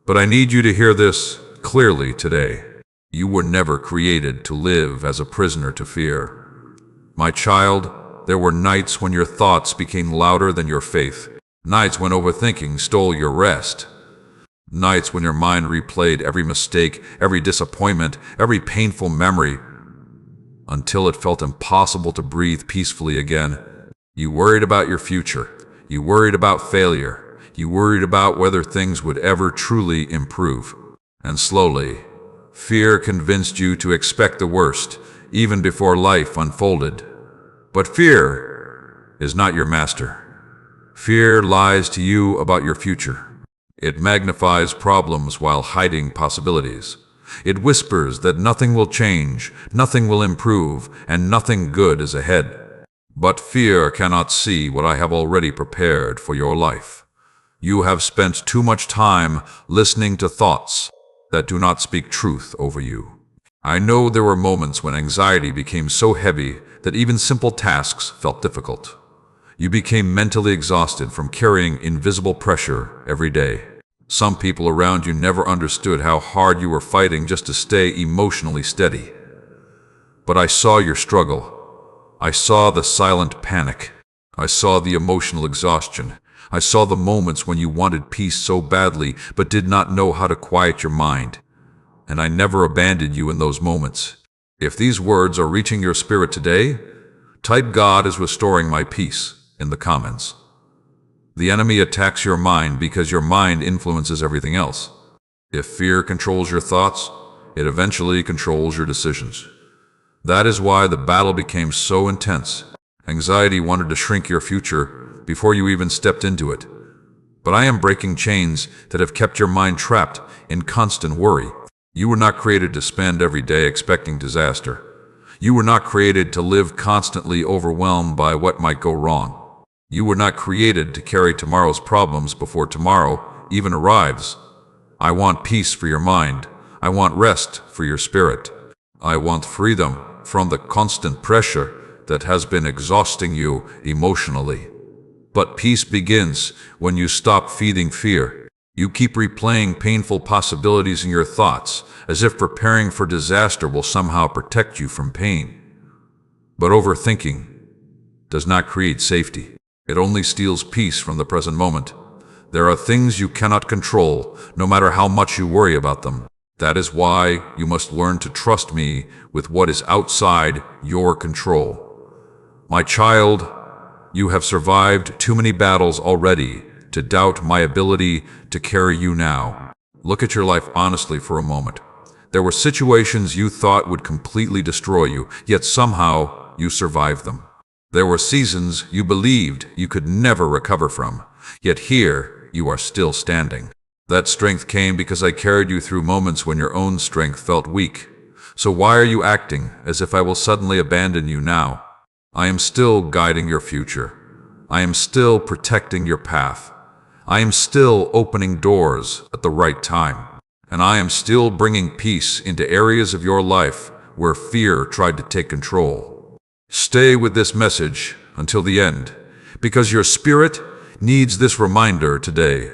But I need you to hear this clearly today. You were never created to live as a prisoner to fear. My child, there were nights when your thoughts became louder than your faith. Nights when overthinking stole your rest. Nights when your mind replayed every mistake, every disappointment, every painful memory, until it felt impossible to breathe peacefully again. You worried about your future. You worried about failure. You worried about whether things would ever truly improve. And slowly, fear convinced you to expect the worst, even before life unfolded. But fear is not your master. Fear lies to you about your future. It magnifies problems while hiding possibilities. It whispers that nothing will change, nothing will improve, and nothing good is ahead. But fear cannot see what I have already prepared for your life. You have spent too much time listening to thoughts that do not speak truth over you. I know there were moments when anxiety became so heavy that even simple tasks felt difficult. You became mentally exhausted from carrying invisible pressure every day. Some people around you never understood how hard you were fighting just to stay emotionally steady. But I saw your struggle. I saw the silent panic. I saw the emotional exhaustion. I saw the moments when you wanted peace so badly but did not know how to quiet your mind. And I never abandoned you in those moments. If these words are reaching your spirit today, type "God is restoring my peace" in the comments. The enemy attacks your mind because your mind influences everything else. If fear controls your thoughts, it eventually controls your decisions. That is why the battle became so intense. Anxiety wanted to shrink your future before you even stepped into it. But I am breaking chains that have kept your mind trapped in constant worry. You were not created to spend every day expecting disaster. You were not created to live constantly overwhelmed by what might go wrong. You were not created to carry tomorrow's problems before tomorrow even arrives. I want peace for your mind. I want rest for your spirit. I want freedom from the constant pressure that has been exhausting you emotionally. But peace begins when you stop feeding fear. You keep replaying painful possibilities in your thoughts, as if preparing for disaster will somehow protect you from pain. But overthinking does not create safety. It only steals peace from the present moment. There are things you cannot control, no matter how much you worry about them. That is why you must learn to trust me with what is outside your control. My child, you have survived too many battles already to doubt my ability to carry you now. Look at your life honestly for a moment. There were situations you thought would completely destroy you, yet somehow you survived them. There were seasons you believed you could never recover from, yet here you are still standing. That strength came because I carried you through moments when your own strength felt weak. So why are you acting as if I will suddenly abandon you now? I am still guiding your future. I am still protecting your path. I am still opening doors at the right time. And I am still bringing peace into areas of your life where fear tried to take control. Stay with this message until the end, because your spirit needs this reminder today.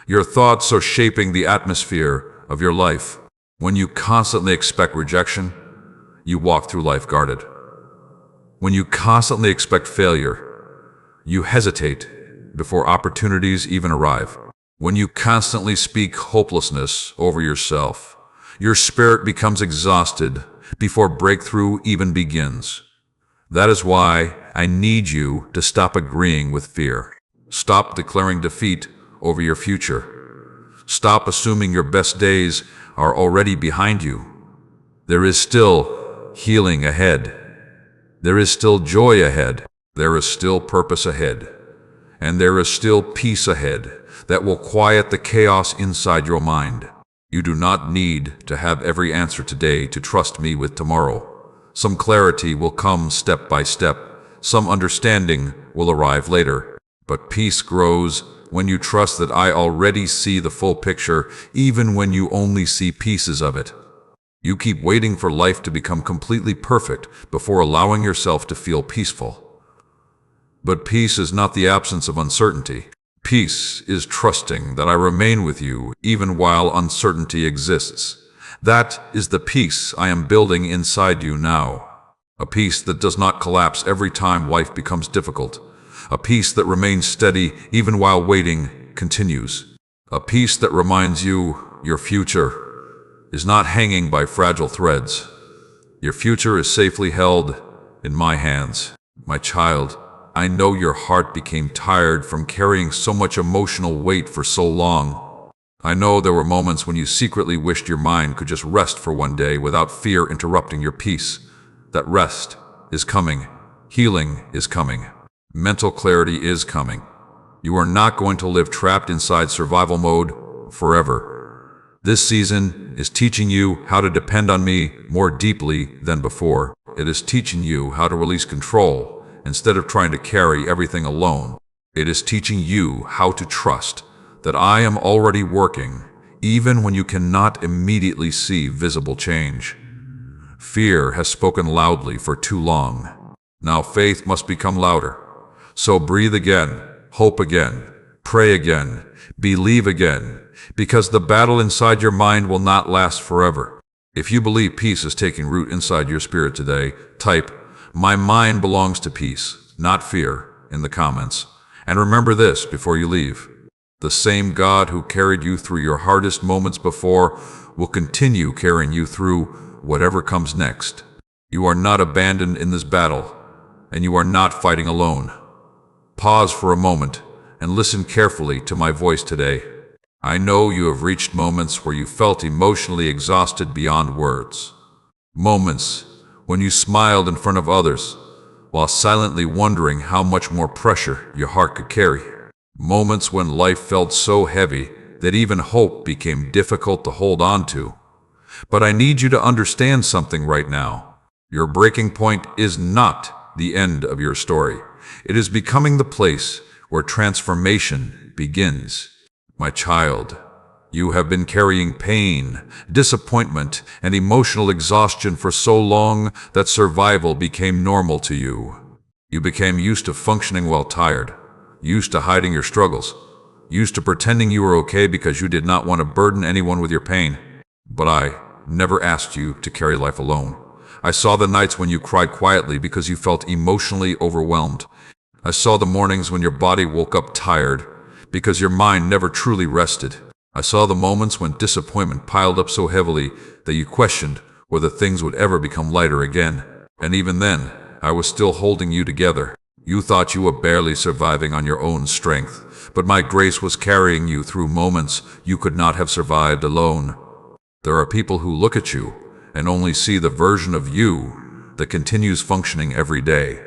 Your thoughts are shaping the atmosphere of your life. When you constantly expect rejection, you walk through life guarded. When you constantly expect failure, you hesitate before opportunities even arrive. When you constantly speak hopelessness over yourself, your spirit becomes exhausted before breakthrough even begins. That is why I need you to stop agreeing with fear. Stop declaring defeat over your future. Stop assuming your best days are already behind you. There is still healing ahead. There is still joy ahead. There is still purpose ahead. And there is still peace ahead that will quiet the chaos inside your mind. You do not need to have every answer today to trust me with tomorrow. Some clarity will come step by step. Some understanding will arrive later. But peace grows when you trust that I already see the full picture, even when you only see pieces of it. You keep waiting for life to become completely perfect before allowing yourself to feel peaceful. But peace is not the absence of uncertainty. Peace is trusting that I remain with you even while uncertainty exists. That is the peace I am building inside you now. A peace that does not collapse every time life becomes difficult. A peace that remains steady even while waiting continues. A peace that reminds you your future is not hanging by fragile threads. Your future is safely held in my hands. My child, I know your heart became tired from carrying so much emotional weight for so long. I know there were moments when you secretly wished your mind could just rest for one day without fear interrupting your peace. That rest is coming. Healing is coming. Mental clarity is coming. You are not going to live trapped inside survival mode forever. This season is teaching you how to depend on me more deeply than before. It is teaching you how to release control instead of trying to carry everything alone. It is teaching you how to trust that I am already working, even when you cannot immediately see visible change. Fear has spoken loudly for too long. Now faith must become louder. So breathe again, hope again, pray again, believe again, because the battle inside your mind will not last forever. If you believe peace is taking root inside your spirit today, type, "My mind belongs to peace." not fear, in the comments. And remember this before you leave. The same God who carried you through your hardest moments before will continue carrying you through whatever comes next. You are not abandoned in this battle, and you are not fighting alone. Pause for a moment and listen carefully to my voice today. I know you have reached moments where you felt emotionally exhausted beyond words. Moments when you smiled in front of others while silently wondering how much more pressure your heart could carry. Moments when life felt so heavy that even hope became difficult to hold on to. But I need you to understand something right now. Your breaking point is not the end of your story. It is becoming the place where transformation begins. My child, you have been carrying pain, disappointment, and emotional exhaustion for so long that survival became normal to you. You became used to functioning while tired, used to hiding your struggles, used to pretending you were okay because you did not want to burden anyone with your pain. But I never asked you to carry life alone. I saw the nights when you cried quietly because you felt emotionally overwhelmed. I saw the mornings when your body woke up tired because your mind never truly rested. I saw the moments when disappointment piled up so heavily that you questioned whether things would ever become lighter again. And even then, I was still holding you together. You thought you were barely surviving on your own strength, but my grace was carrying you through moments you could not have survived alone. There are people who look at you and only see the version of you that continues functioning every day.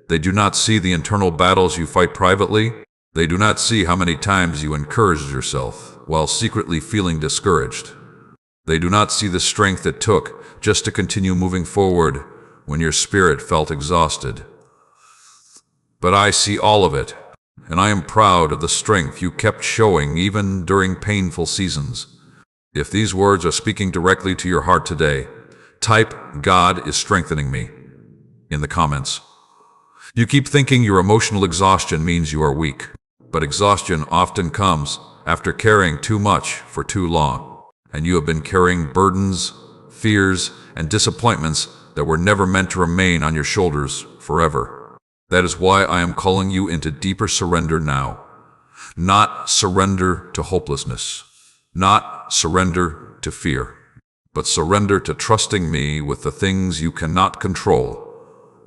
They do not see the internal battles you fight privately. They do not see how many times you encouraged yourself while secretly feeling discouraged. They do not see the strength it took just to continue moving forward when your spirit felt exhausted. But I see all of it, and I am proud of the strength you kept showing even during painful seasons. If these words are speaking directly to your heart today, type "God is strengthening me" in the comments. You keep thinking your emotional exhaustion means you are weak, but exhaustion often comes after carrying too much for too long, and you have been carrying burdens, fears, and disappointments that were never meant to remain on your shoulders forever. That is why I am calling you into deeper surrender now. Not surrender to hopelessness, not surrender to fear, but surrender to trusting me with the things you cannot control.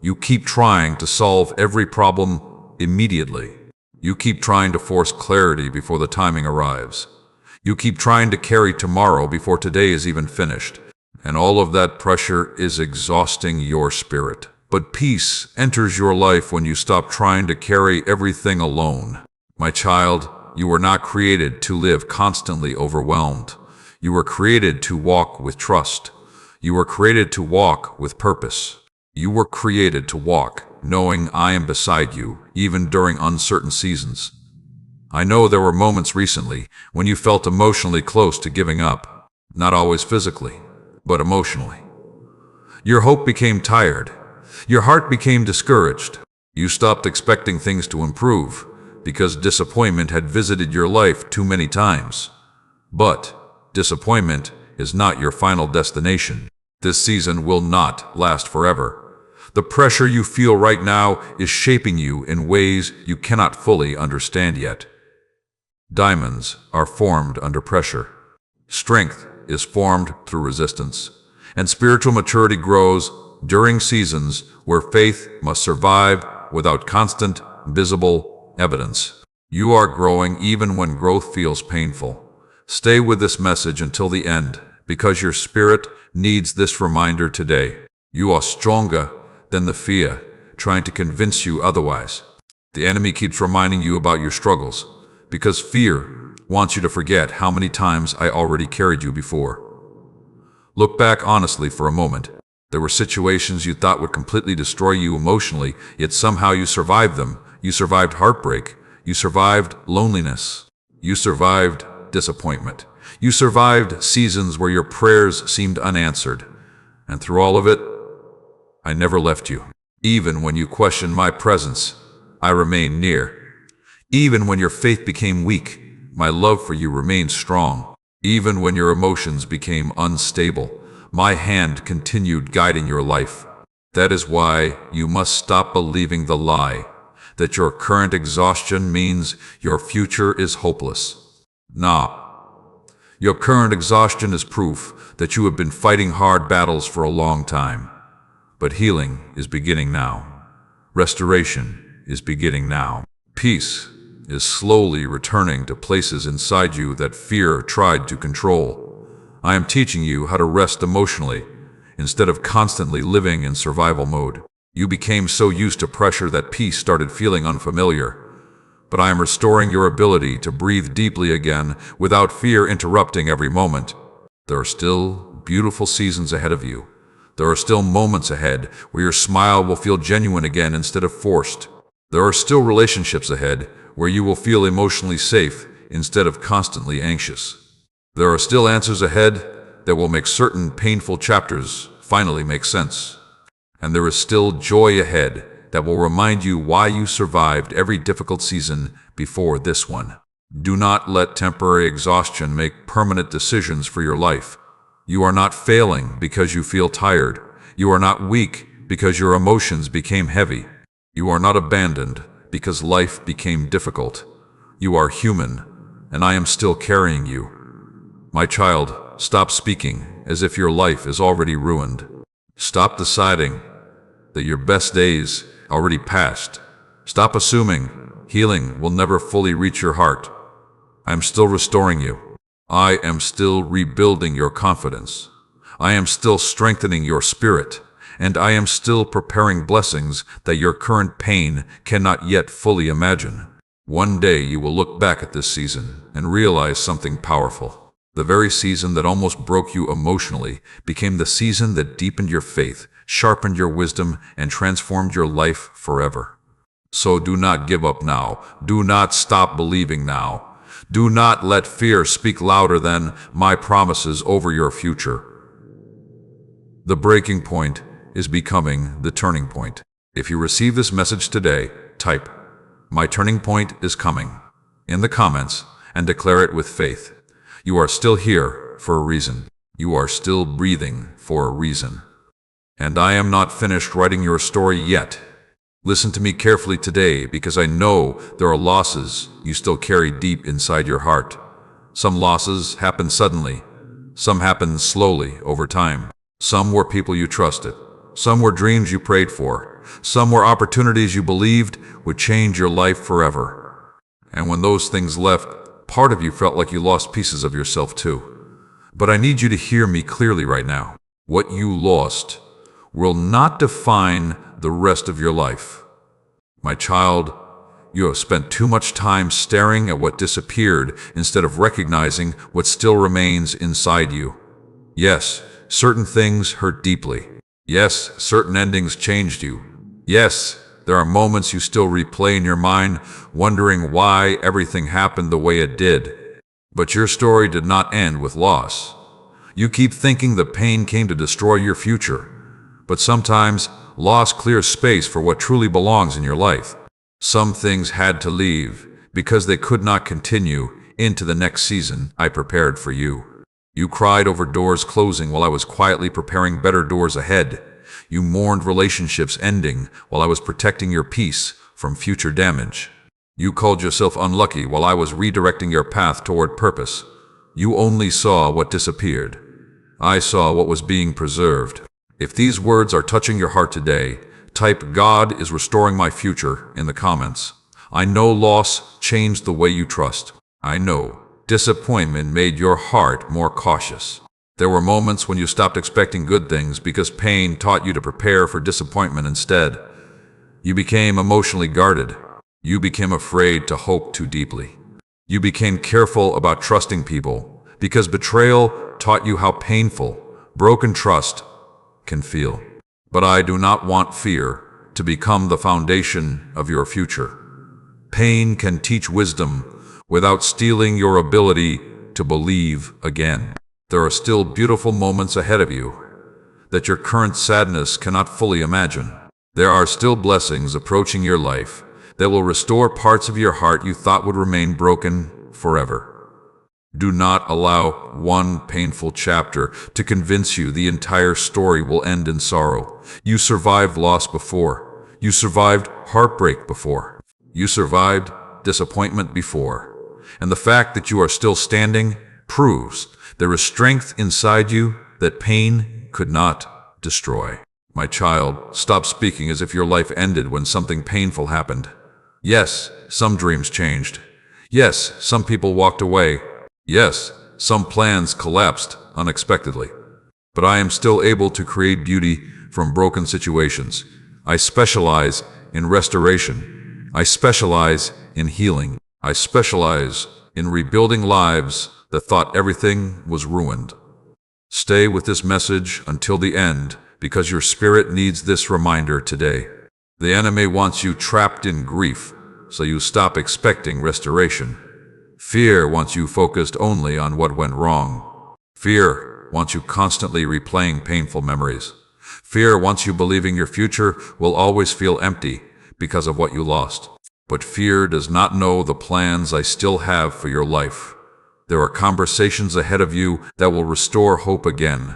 You keep trying to solve every problem immediately. You keep trying to force clarity before the timing arrives. You keep trying to carry tomorrow before today is even finished. And all of that pressure is exhausting your spirit. But peace enters your life when you stop trying to carry everything alone. My child, you were not created to live constantly overwhelmed. You were created to walk with trust. You were created to walk with purpose. You were created to walk knowing I am beside you, even during uncertain seasons. I know there were moments recently when you felt emotionally close to giving up, not always physically, but emotionally. Your hope became tired. Your heart became discouraged. You stopped expecting things to improve because disappointment had visited your life too many times. But disappointment is not your final destination. This season will not last forever. The pressure you feel right now is shaping you in ways you cannot fully understand yet. Diamonds are formed under pressure. Strength is formed through resistance. And spiritual maturity grows during seasons where faith must survive without constant, visible evidence. You are growing even when growth feels painful. Stay with this message until the end, because your spirit needs this reminder today. You are stronger than the fear trying to convince you otherwise. The enemy keeps reminding you about your struggles because fear wants you to forget how many times I already carried you before. Look back honestly for a moment. There were situations you thought would completely destroy you emotionally, yet somehow you survived them. You survived heartbreak. You survived loneliness. You survived disappointment. You survived seasons where your prayers seemed unanswered. And through all of it, I never left you. Even when you questioned my presence, I remained near. Even when your faith became weak, my love for you remained strong. Even when your emotions became unstable, my hand continued guiding your life. That is why you must stop believing the lie that your current exhaustion means your future is hopeless. Nah. Your current exhaustion is proof that you have been fighting hard battles for a long time. But healing is beginning now. Restoration is beginning now. Peace is slowly returning to places inside you that fear tried to control. I am teaching you how to rest emotionally instead of constantly living in survival mode. You became so used to pressure that peace started feeling unfamiliar. But I am restoring your ability to breathe deeply again without fear interrupting every moment. There are still beautiful seasons ahead of you. There are still moments ahead where your smile will feel genuine again instead of forced. There are still relationships ahead where you will feel emotionally safe instead of constantly anxious. There are still answers ahead that will make certain painful chapters finally make sense. And there is still joy ahead that will remind you why you survived every difficult season before this one. Do not let temporary exhaustion make permanent decisions for your life. You are not failing because you feel tired. You are not weak because your emotions became heavy. You are not abandoned because life became difficult. You are human, and I am still carrying you. My child, stop speaking as if your life is already ruined. Stop deciding that your best days already passed. Stop assuming healing will never fully reach your heart. I am still restoring you. I am still rebuilding your confidence. I am still strengthening your spirit, and I am still preparing blessings that your current pain cannot yet fully imagine. One day you will look back at this season and realize something powerful. The very season that almost broke you emotionally became the season that deepened your faith, sharpened your wisdom, and transformed your life forever. So do not give up now. Do not stop believing now. Do not let fear speak louder than my promises over your future. The breaking point is becoming the turning point. If you receive this message today, type, "My turning point is coming," in the comments and declare it with faith. You are still here for a reason. You are still breathing for a reason. And I am not finished writing your story yet. Listen to me carefully today, because I know there are losses you still carry deep inside your heart. Some losses happen suddenly. Some happen slowly over time. Some were people you trusted. Some were dreams you prayed for. Some were opportunities you believed would change your life forever. And when those things left, part of you felt like you lost pieces of yourself too. But I need you to hear me clearly right now. What you lost will not define the rest of your life. My child, you have spent too much time staring at what disappeared instead of recognizing what still remains inside you. Yes, certain things hurt deeply. Yes, certain endings changed you. Yes, there are moments you still replay in your mind, wondering why everything happened the way it did. But your story did not end with loss. You keep thinking the pain came to destroy your future. But sometimes, loss clears space for what truly belongs in your life. Some things had to leave because they could not continue into the next season I prepared for you. You cried over doors closing while I was quietly preparing better doors ahead. You mourned relationships ending while I was protecting your peace from future damage. You called yourself unlucky while I was redirecting your path toward purpose. You only saw what disappeared. I saw what was being preserved. If these words are touching your heart today, type "God is restoring my future" in the comments. I know loss changed the way you trust. I know disappointment made your heart more cautious. There were moments when you stopped expecting good things because pain taught you to prepare for disappointment instead. You became emotionally guarded. You became afraid to hope too deeply. You became careful about trusting people because betrayal taught you how painful broken trust can feel. But I do not want fear to become the foundation of your future. Pain can teach wisdom without stealing your ability to believe again. There are still beautiful moments ahead of you that your current sadness cannot fully imagine. There are still blessings approaching your life that will restore parts of your heart you thought would remain broken forever. Do not allow one painful chapter to convince you the entire story will end in sorrow. You survived loss before. You survived heartbreak before. You survived disappointment before. And the fact that you are still standing proves there is strength inside you that pain could not destroy. My child, stop speaking as if your life ended when something painful happened. Yes, some dreams changed. Yes, some people walked away. Yes, some plans collapsed unexpectedly. But I am still able to create beauty from broken situations. I specialize in restoration. I specialize in healing. I specialize in rebuilding lives that thought everything was ruined. Stay with this message until the end, because your spirit needs this reminder today. The enemy wants you trapped in grief, so you stop expecting restoration. Fear wants you focused only on what went wrong. Fear wants you constantly replaying painful memories. Fear wants you believing your future will always feel empty because of what you lost. But fear does not know the plans I still have for your life. There are conversations ahead of you that will restore hope again.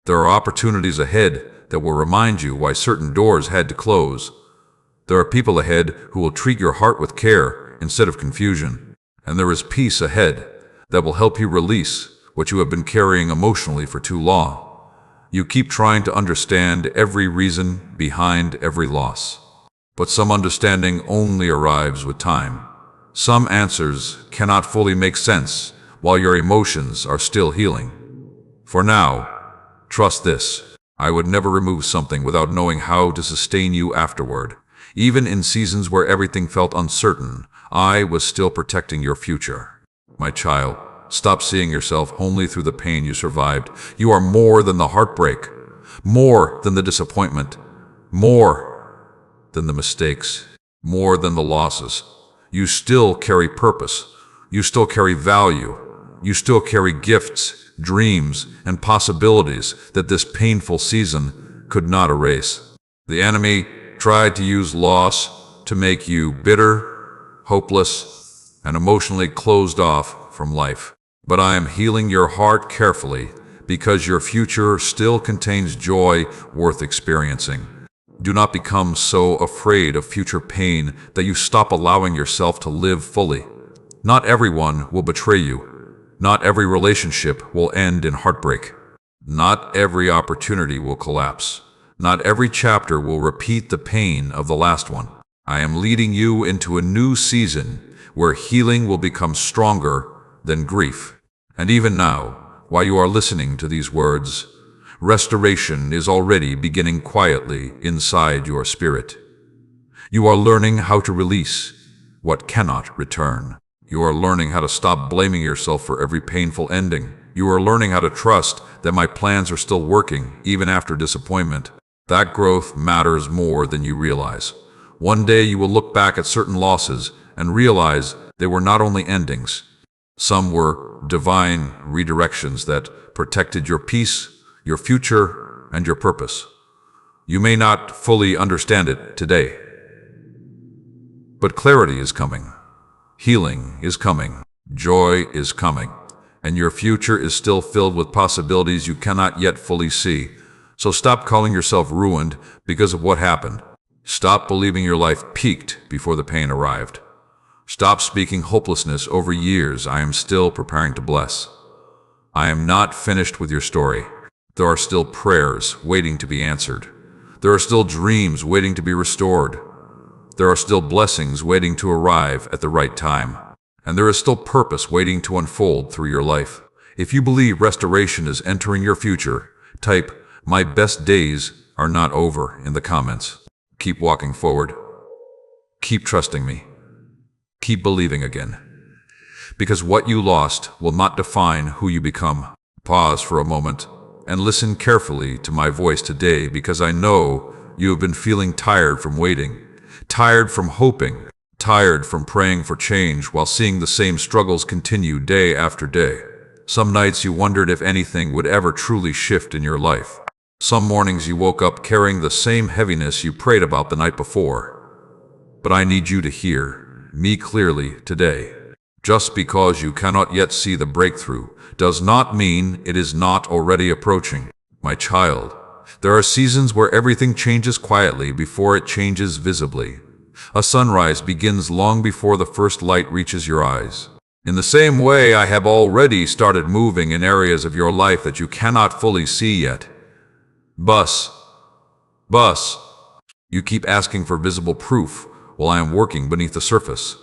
There are opportunities ahead that will remind you why certain doors had to close. There are people ahead who will treat your heart with care instead of confusion. And there is peace ahead that will help you release what you have been carrying emotionally for too long. You keep trying to understand every reason behind every loss. But some understanding only arrives with time. Some answers cannot fully make sense while your emotions are still healing. For now, trust this. I would never remove something without knowing how to sustain you afterward. Even in seasons where everything felt uncertain, I was still protecting your future. My child, stop seeing yourself only through the pain you survived. You are more than the heartbreak, more than the disappointment, more than the mistakes, more than the losses. You still carry purpose. You still carry value. You still carry gifts, dreams, and possibilities that this painful season could not erase. The enemy tried to use loss to make you bitter, hopeless, and emotionally closed off from life. But I am healing your heart carefully because your future still contains joy worth experiencing. Do not become so afraid of future pain that you stop allowing yourself to live fully. Not everyone will betray you. Not every relationship will end in heartbreak. Not every opportunity will collapse. Not every chapter will repeat the pain of the last one. I am leading you into a new season where healing will become stronger than grief. And even now, while you are listening to these words, restoration is already beginning quietly inside your spirit. You are learning how to release what cannot return. You are learning how to stop blaming yourself for every painful ending. You are learning how to trust that my plans are still working, even after disappointment. That growth matters more than you realize. One day you will look back at certain losses and realize they were not only endings. Some were divine redirections that protected your peace, your future, and your purpose. You may not fully understand it today, but clarity is coming. Healing is coming. Joy is coming. And your future is still filled with possibilities you cannot yet fully see. So stop calling yourself ruined because of what happened. Stop believing your life peaked before the pain arrived. Stop speaking hopelessness over years I am still preparing to bless. I am not finished with your story. There are still prayers waiting to be answered. There are still dreams waiting to be restored. There are still blessings waiting to arrive at the right time. And there is still purpose waiting to unfold through your life. If you believe restoration is entering your future, type, "My best days are not over" in the comments. Keep walking forward. Keep trusting me. Keep believing again. Because what you lost will not define who you become. Pause for a moment and listen carefully to my voice today, because I know you have been feeling tired from waiting, tired from hoping, tired from praying for change while seeing the same struggles continue day after day. Some nights you wondered if anything would ever truly shift in your life. Some mornings you woke up carrying the same heaviness you prayed about the night before. But I need you to hear me clearly today. Just because you cannot yet see the breakthrough does not mean it is not already approaching. My child, there are seasons where everything changes quietly before it changes visibly. A sunrise begins long before the first light reaches your eyes. In the same way, I have already started moving in areas of your life that you cannot fully see yet. Bus. You keep asking for visible proof while I am working beneath the surface.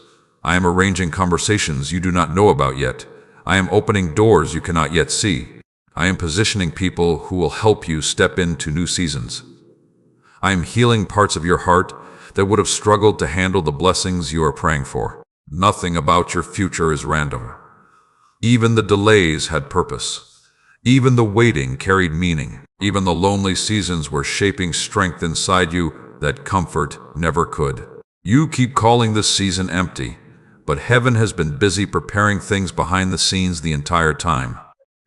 I am arranging conversations you do not know about yet. I am opening doors you cannot yet see. I am positioning people who will help you step into new seasons. I am healing parts of your heart that would have struggled to handle the blessings you are praying for. Nothing about your future is random. Even the delays had purpose. Even the waiting carried meaning. Even the lonely seasons were shaping strength inside you that comfort never could. You keep calling this season empty, but heaven has been busy preparing things behind the scenes the entire time.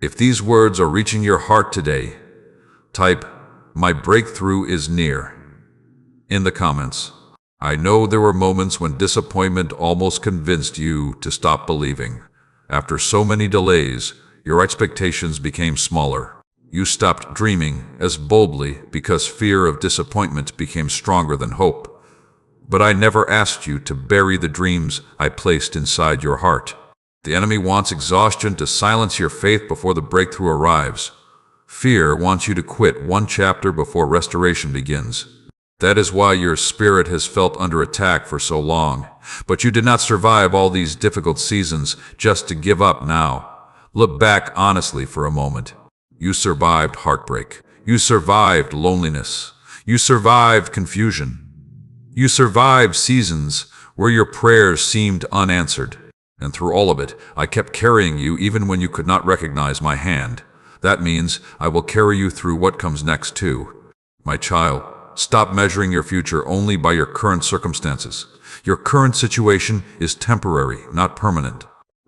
If these words are reaching your heart today, type, "My breakthrough is near," in the comments. I know there were moments when disappointment almost convinced you to stop believing. After so many delays, your expectations became smaller. You stopped dreaming as boldly because fear of disappointment became stronger than hope. But I never asked you to bury the dreams I placed inside your heart. The enemy wants exhaustion to silence your faith before the breakthrough arrives. Fear wants you to quit one chapter before restoration begins. That is why your spirit has felt under attack for so long. But you did not survive all these difficult seasons just to give up now. Look back honestly for a moment. You survived heartbreak. You survived loneliness. You survived confusion. You survived seasons where your prayers seemed unanswered. And through all of it, I kept carrying you even when you could not recognize my hand. That means I will carry you through what comes next too. My child, stop measuring your future only by your current circumstances. Your current situation is temporary, not permanent.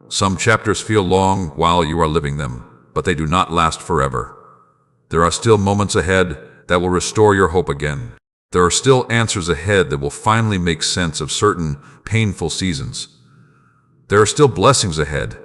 Some chapters feel long while you are living them, but they do not last forever. There are still moments ahead that will restore your hope again. There are still answers ahead that will finally make sense of certain painful seasons. There are still blessings ahead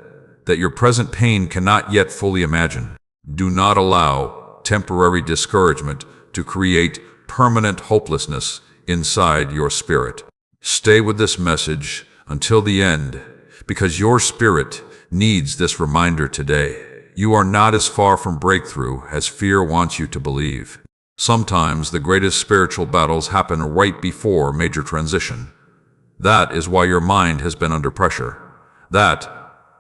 that your present pain cannot yet fully imagine. Do not allow temporary discouragement to create permanent hopelessness inside your spirit. Stay with this message until the end, because your spirit needs this reminder today. You are not as far from breakthrough as fear wants you to believe. Sometimes the greatest spiritual battles happen right before major transition. That is why your mind has been under pressure. That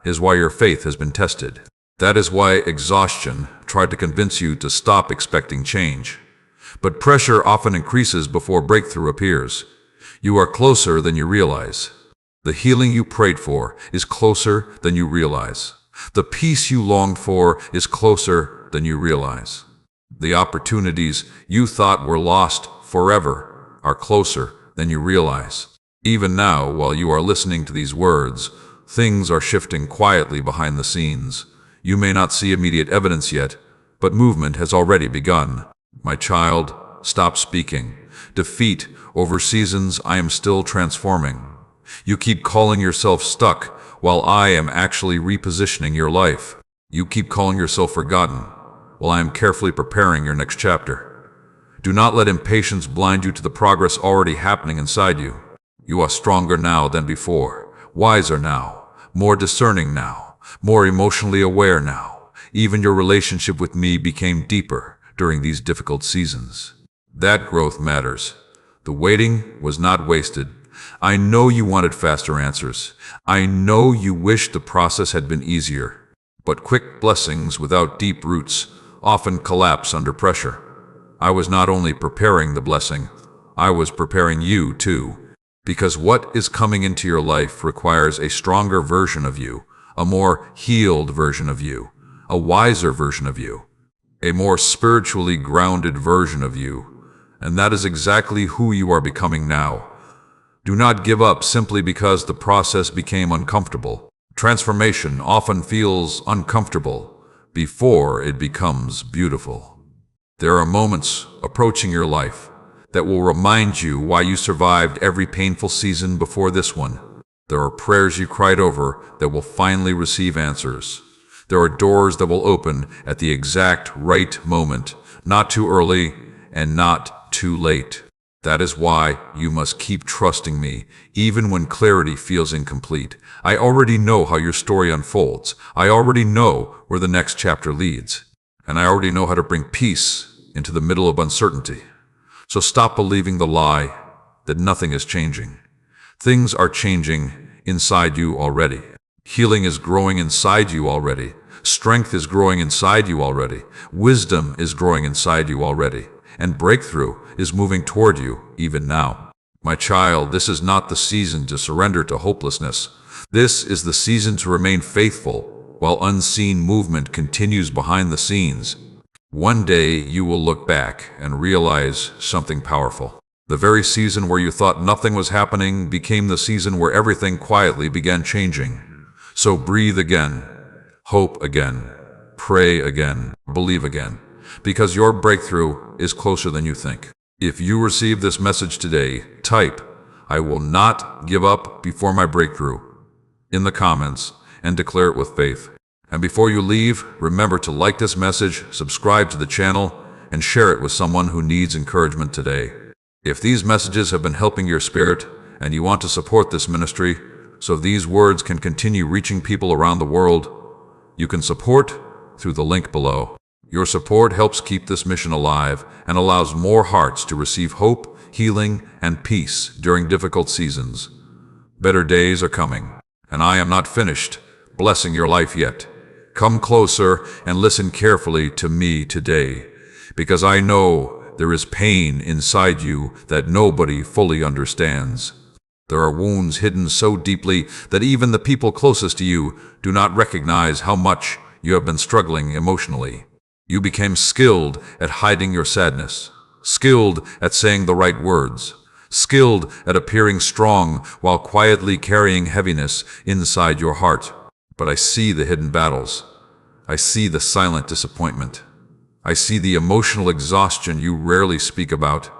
is why your faith has been tested. That is why exhaustion tried to convince you to stop expecting change. But pressure often increases before breakthrough appears. You are closer than you realize. The healing you prayed for is closer than you realize. The peace you longed for is closer than you realize. The opportunities you thought were lost forever are closer than you realize. Even now, while you are listening to these words, things are shifting quietly behind the scenes. You may not see immediate evidence yet, but movement has already begun. My child, stop speaking defeat over seasons I am still transforming. You keep calling yourself stuck while I am actually repositioning your life. You keep calling yourself forgotten while I am carefully preparing your next chapter. Do not let impatience blind you to the progress already happening inside you. You are stronger now than before, wiser now, more discerning now, more emotionally aware now. Even your relationship with me became deeper during these difficult seasons. That growth matters. The waiting was not wasted. I know you wanted faster answers. I know you wished the process had been easier. But quick blessings without deep roots often collapse under pressure. I was not only preparing the blessing, I was preparing you too. Because what is coming into your life requires a stronger version of you, a more healed version of you, a wiser version of you, a more spiritually grounded version of you. And that is exactly who you are becoming now. Do not give up simply because the process became uncomfortable. Transformation often feels uncomfortable before it becomes beautiful. There are moments approaching your life that will remind you why you survived every painful season before this one. There are prayers you cried over that will finally receive answers. There are doors that will open at the exact right moment, not too early and not too late. That is why you must keep trusting me, even when clarity feels incomplete. I already know how your story unfolds. I already know where the next chapter leads. And I already know how to bring peace into the middle of uncertainty. So stop believing the lie that nothing is changing. Things are changing inside you already. Healing is growing inside you already. Strength is growing inside you already. Wisdom is growing inside you already. And breakthrough is moving toward you even now. My child, this is not the season to surrender to hopelessness. This is the season to remain faithful while unseen movement continues behind the scenes. One day you will look back and realize something powerful. The very season where you thought nothing was happening became the season where everything quietly began changing. So breathe again, hope again, pray again, believe again, because your breakthrough is closer than you think. If you receive this message today, type, "I will not give up before my breakthrough," in the comments and declare it with faith. And before you leave, remember to like this message, subscribe to the channel, and share it with someone who needs encouragement today. If these messages have been helping your spirit and you want to support this ministry so these words can continue reaching people around the world, you can support through the link below. Your support helps keep this mission alive and allows more hearts to receive hope, healing, and peace during difficult seasons. Better days are coming, and I am not finished blessing your life yet. Come closer and listen carefully to me today, because I know there is pain inside you that nobody fully understands. There are wounds hidden so deeply that even the people closest to you do not recognize how much you have been struggling emotionally. You became skilled at hiding your sadness, skilled at saying the right words, skilled at appearing strong while quietly carrying heaviness inside your heart. But I see the hidden battles. I see the silent disappointment. I see the emotional exhaustion you rarely speak about.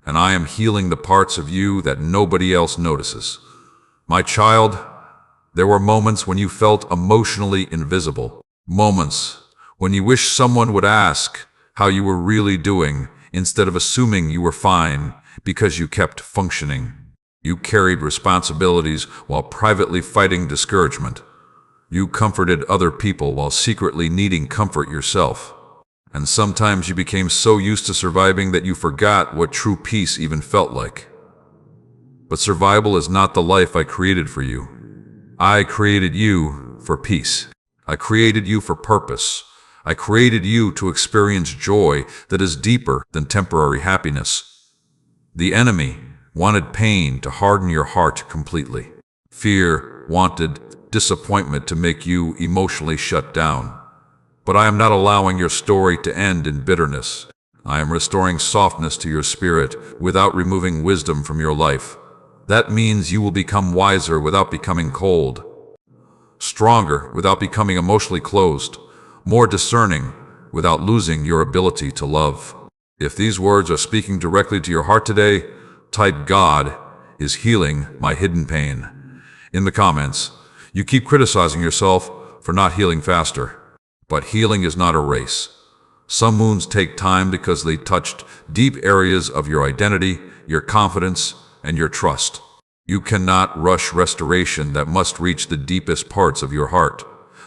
And I am healing the parts of you that nobody else notices. My child, there were moments when you felt emotionally invisible. Moments when you wished someone would ask how you were really doing instead of assuming you were fine because you kept functioning. You carried responsibilities while privately fighting discouragement. You comforted other people while secretly needing comfort yourself. And sometimes you became so used to surviving that you forgot what true peace even felt like. But survival is not the life I created for you. I created you for peace. I created you for purpose. I created you to experience joy that is deeper than temporary happiness. The enemy wanted pain to harden your heart completely. Fear wanted disappointment to make you emotionally shut down. But I am not allowing your story to end in bitterness. I am restoring softness to your spirit without removing wisdom from your life. That means you will become wiser without becoming cold, stronger without becoming emotionally closed, more discerning without losing your ability to love. If these words are speaking directly to your heart today, type "God is healing my hidden pain" in the comments. You keep criticizing yourself for not healing faster. But healing is not a race. Some wounds take time because they touched deep areas of your identity, your confidence, and your trust. You cannot rush restoration that must reach the deepest parts of your heart.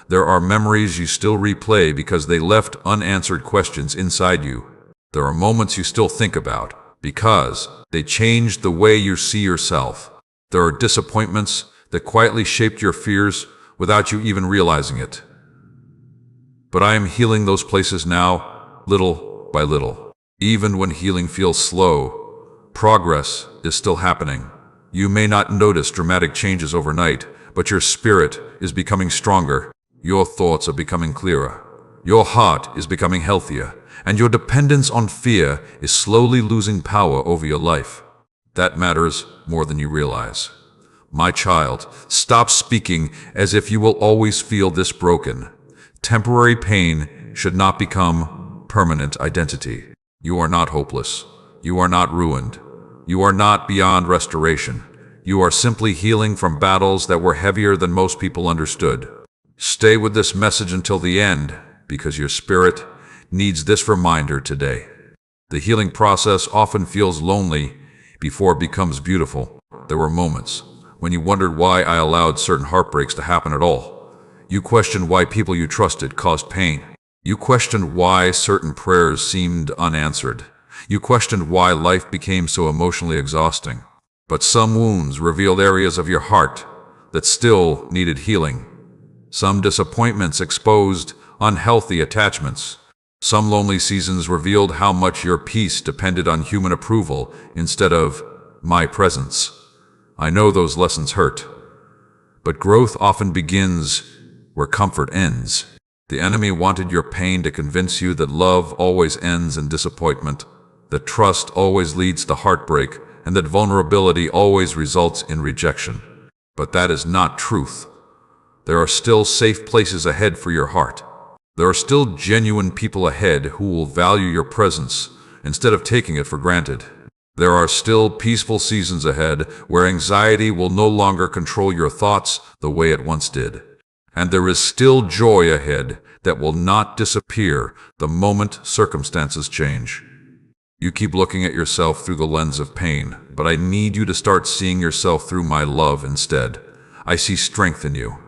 There are memories you still replay because they left unanswered questions inside you. There are moments you still think about because they changed the way you see yourself. There are disappointments that quietly shaped your fears without you even realizing it. But I am healing those places now, little by little. Even when healing feels slow, progress is still happening. You may not notice dramatic changes overnight, but your spirit is becoming stronger. Your thoughts are becoming clearer. Your heart is becoming healthier, and your dependence on fear is slowly losing power over your life. That matters more than you realize. My child, stop speaking as if you will always feel this broken. Temporary pain should not become permanent identity. You are not hopeless. You are not ruined. You are not beyond restoration. You are simply healing from battles that were heavier than most people understood. Stay with this message until the end, because your spirit needs this reminder today. The healing process often feels lonely before it becomes beautiful. There were moments when you wondered why I allowed certain heartbreaks to happen at all. You questioned why people you trusted caused pain. You questioned why certain prayers seemed unanswered. You questioned why life became so emotionally exhausting. But some wounds revealed areas of your heart that still needed healing. Some disappointments exposed unhealthy attachments. Some lonely seasons revealed how much your peace depended on human approval instead of my presence. I know those lessons hurt, but growth often begins where comfort ends. The enemy wanted your pain to convince you that love always ends in disappointment, that trust always leads to heartbreak, and that vulnerability always results in rejection. But that is not truth. There are still safe places ahead for your heart. There are still genuine people ahead who will value your presence instead of taking it for granted. There are still peaceful seasons ahead where anxiety will no longer control your thoughts the way it once did. And there is still joy ahead that will not disappear the moment circumstances change. You keep looking at yourself through the lens of pain, but I need you to start seeing yourself through my love instead. I see strength in you.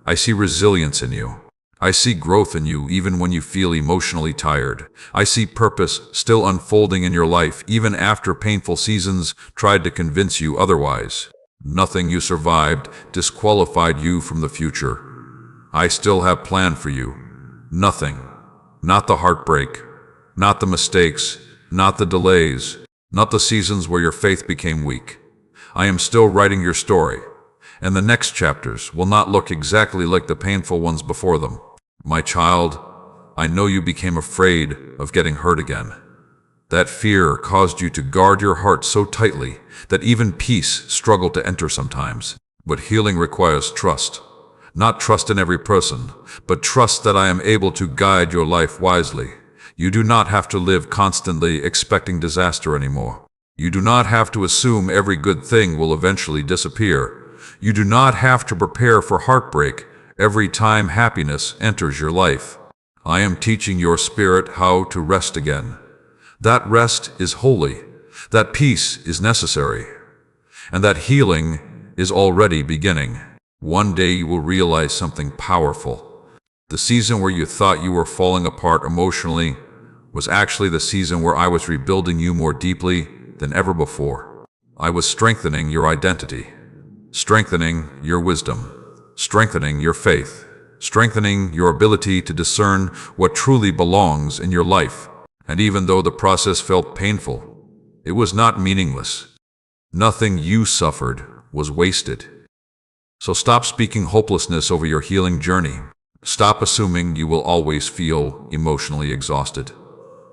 I see resilience in you. I see growth in you even when you feel emotionally tired. I see purpose still unfolding in your life even after painful seasons tried to convince you otherwise. Nothing you survived disqualified you from the future. I still have planned for you. Nothing. Not the heartbreak. Not the mistakes. Not the delays. Not the seasons where your faith became weak. I am still writing your story, and the next chapters will not look exactly like the painful ones before them. My child, I know you became afraid of getting hurt again. That fear caused you to guard your heart so tightly that even peace struggled to enter sometimes. But healing requires trust. Not trust in every person, but trust that I am able to guide your life wisely. You do not have to live constantly expecting disaster anymore. You do not have to assume every good thing will eventually disappear. You do not have to prepare for heartbreak every time happiness enters your life. I am teaching your spirit how to rest again. That rest is holy. That peace is necessary. And that healing is already beginning. One day you will realize something powerful. The season where you thought you were falling apart emotionally was actually the season where I was rebuilding you more deeply than ever before. I was strengthening your identity, strengthening your wisdom, strengthening your faith, strengthening your ability to discern what truly belongs in your life. And even though the process felt painful, it was not meaningless. Nothing you suffered was wasted. So stop speaking hopelessness over your healing journey. Stop assuming you will always feel emotionally exhausted.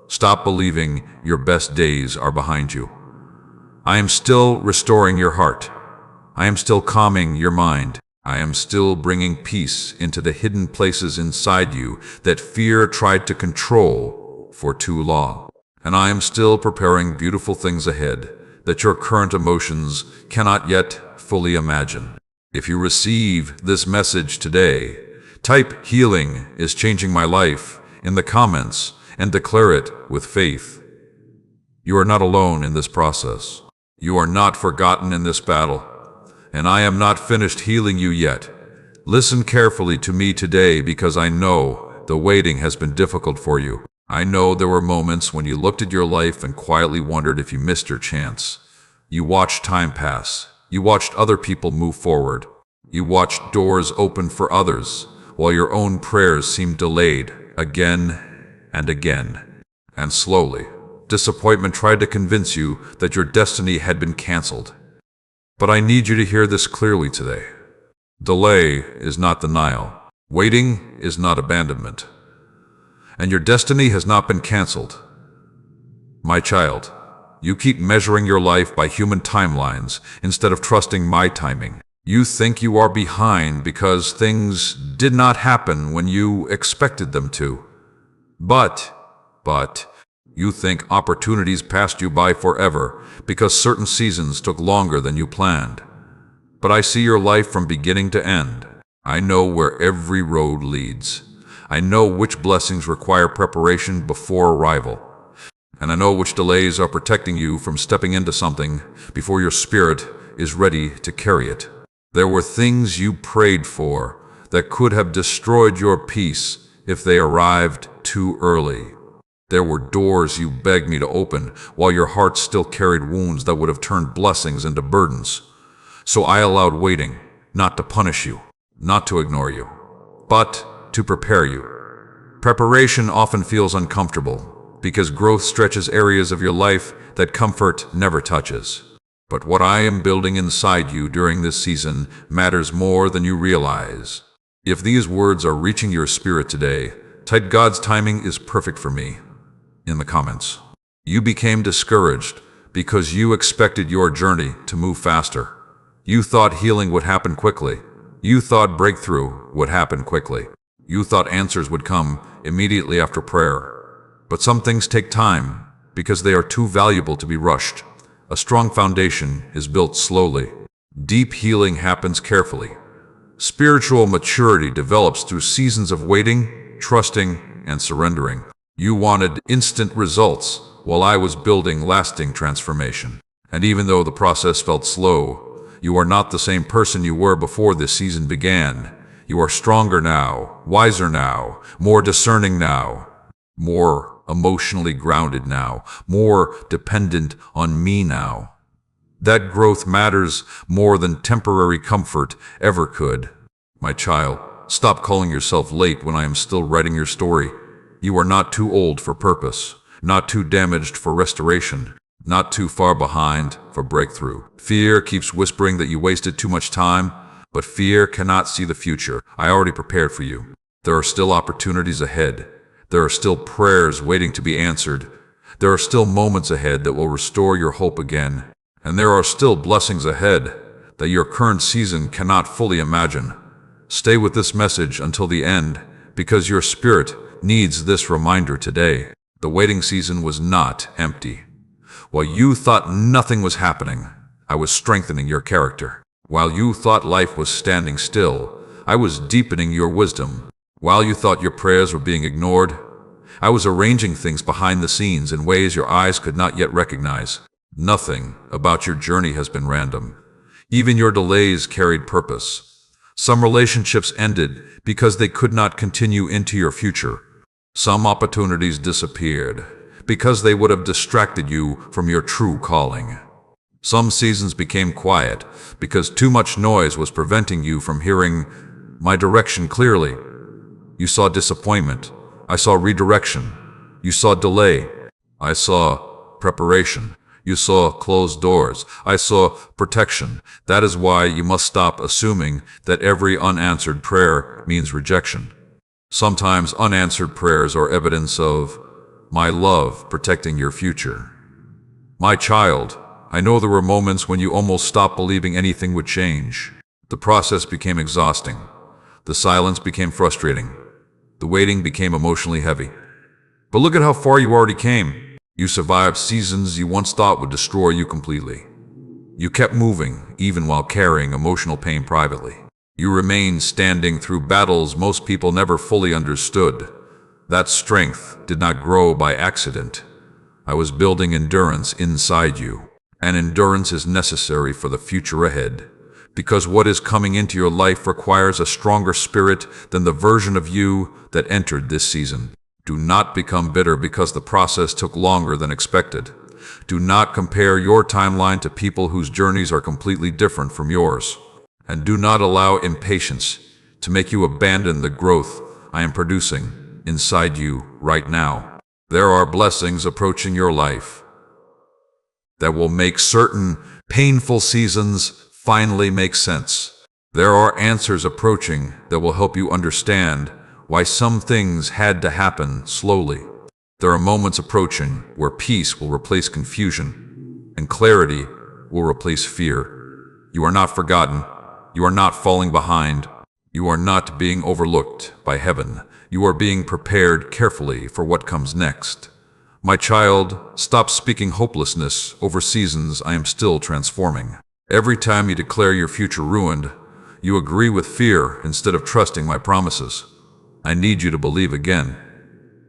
Stop believing your best days are behind you. I am still restoring your heart. I am still calming your mind. I am still bringing peace into the hidden places inside you that fear tried to control for too long. And I am still preparing beautiful things ahead that your current emotions cannot yet fully imagine. If you receive this message today, type "Healing is changing my life" in the comments and declare it with faith. You are not alone in this process. You are not forgotten in this battle. And I am not finished healing you yet. Listen carefully to me today because I know the waiting has been difficult for you. I know there were moments when you looked at your life and quietly wondered if you missed your chance. You watched time pass. You watched other people move forward. You watched doors open for others, while your own prayers seemed delayed again and again. And slowly, disappointment tried to convince you that your destiny had been canceled. But I need you to hear this clearly today. Delay is not denial. Waiting is not abandonment. And your destiny has not been canceled. My child, you keep measuring your life by human timelines instead of trusting my timing. You think you are behind because things did not happen when you expected them to. But you think opportunities passed you by forever because certain seasons took longer than you planned. but I see your life from beginning to end. I know where every road leads. I know which blessings require preparation before arrival. And I know which delays are protecting you from stepping into something before your spirit is ready to carry it. There were things you prayed for that could have destroyed your peace if they arrived too early. There were doors you begged me to open while your heart still carried wounds that would have turned blessings into burdens. So I allowed waiting, not to punish you, not to ignore you, but to prepare you. Preparation often feels uncomfortable because growth stretches areas of your life that comfort never touches. But what I am building inside you during this season matters more than you realize. If these words are reaching your spirit today, type "God's timing is perfect for me" in the comments. You became discouraged because you expected your journey to move faster. You thought healing would happen quickly. You thought breakthrough would happen quickly. You thought answers would come immediately after prayer. But some things take time because they are too valuable to be rushed. A strong foundation is built slowly. Deep healing happens carefully. Spiritual maturity develops through seasons of waiting, trusting, and surrendering. You wanted instant results while I was building lasting transformation. And even though the process felt slow, you are not the same person you were before this season began. You are stronger now, wiser now, more discerning now, more emotionally grounded now, more dependent on me now. That growth matters more than temporary comfort ever could. My child, stop calling yourself late when I am still writing your story. You are not too old for purpose, not too damaged for restoration, not too far behind for breakthrough. Fear keeps whispering that you wasted too much time, but fear cannot see the future. I already prepared for you. There are still opportunities ahead. There are still prayers waiting to be answered. There are still moments ahead that will restore your hope again. And there are still blessings ahead that your current season cannot fully imagine. Stay with this message until the end, because your spirit needs this reminder today. The waiting season was not empty. While you thought nothing was happening, I was strengthening your character. While you thought life was standing still, I was deepening your wisdom. While you thought your prayers were being ignored, I was arranging things behind the scenes in ways your eyes could not yet recognize. Nothing about your journey has been random. Even your delays carried purpose. Some relationships ended because they could not continue into your future. Some opportunities disappeared because they would have distracted you from your true calling. Some seasons became quiet because too much noise was preventing you from hearing my direction clearly. You saw disappointment. I saw redirection. You saw delay. I saw preparation. You saw closed doors. I saw protection. That is why you must stop assuming that every unanswered prayer means rejection. Sometimes unanswered prayers are evidence of my love protecting your future. My child, I know there were moments when you almost stopped believing anything would change. The process became exhausting. The silence became frustrating. The waiting became emotionally heavy. But look at how far you already came. You survived seasons you once thought would destroy you completely. You kept moving, even while carrying emotional pain privately. You remained standing through battles most people never fully understood. That strength did not grow by accident. I was building endurance inside you. And endurance is necessary for the future ahead. Because what is coming into your life requires a stronger spirit than the version of you that entered this season. Do not become bitter because the process took longer than expected. Do not compare your timeline to people whose journeys are completely different from yours. And do not allow impatience to make you abandon the growth I am producing inside you right now. There are blessings approaching your life that will make certain painful seasons finally make sense. There are answers approaching that will help you understand why some things had to happen slowly. There are moments approaching where peace will replace confusion and clarity will replace fear. You are not forgotten. You are not falling behind. You are not being overlooked by heaven. You are being prepared carefully for what comes next. My child, stop speaking hopelessness over seasons I am still transforming. Every time you declare your future ruined, you agree with fear instead of trusting my promises. I need you to believe again.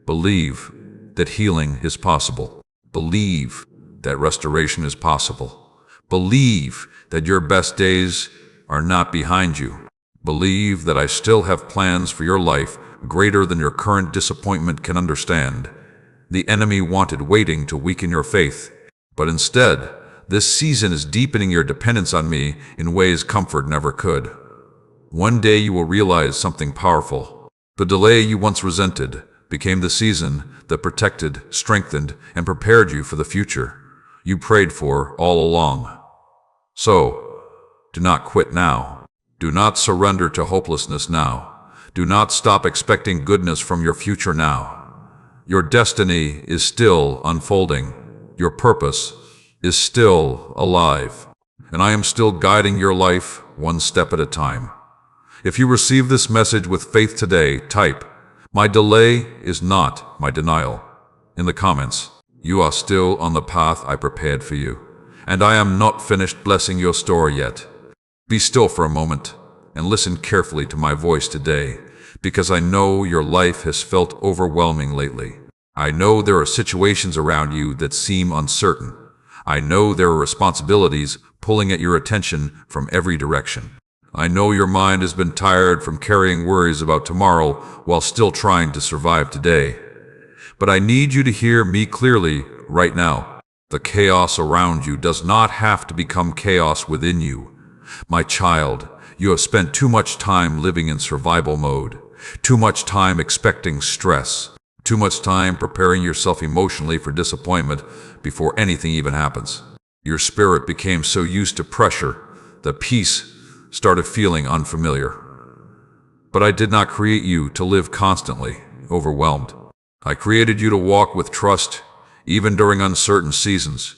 Believe that healing is possible. Believe that restoration is possible. Believe that your best days are not behind you. Believe that I still have plans for your life greater than your current disappointment can understand. The enemy wanted waiting to weaken your faith, but instead, this season is deepening your dependence on me in ways comfort never could. One day you will realize something powerful. The delay you once resented became the season that protected, strengthened, and prepared you for the future you prayed for all along. So, do not quit now. Do not surrender to hopelessness now. Do not stop expecting goodness from your future now. Your destiny is still unfolding. Your purpose is still alive. And I am still guiding your life one step at a time. If you receive this message with faith today, type, "My delay is not my denial," in the comments. You are still on the path I prepared for you, and I am not finished blessing your story yet. Be still for a moment and listen carefully to my voice today, because I know your life has felt overwhelming lately. I know there are situations around you that seem uncertain. I know there are responsibilities pulling at your attention from every direction. I know your mind has been tired from carrying worries about tomorrow while still trying to survive today. But I need you to hear me clearly right now. The chaos around you does not have to become chaos within you. My child, you have spent too much time living in survival mode, too much time expecting stress, too much time preparing yourself emotionally for disappointment before anything even happens. Your spirit became so used to pressure that peace started feeling unfamiliar. But I did not create you to live constantly overwhelmed. I created you to walk with trust, even during uncertain seasons.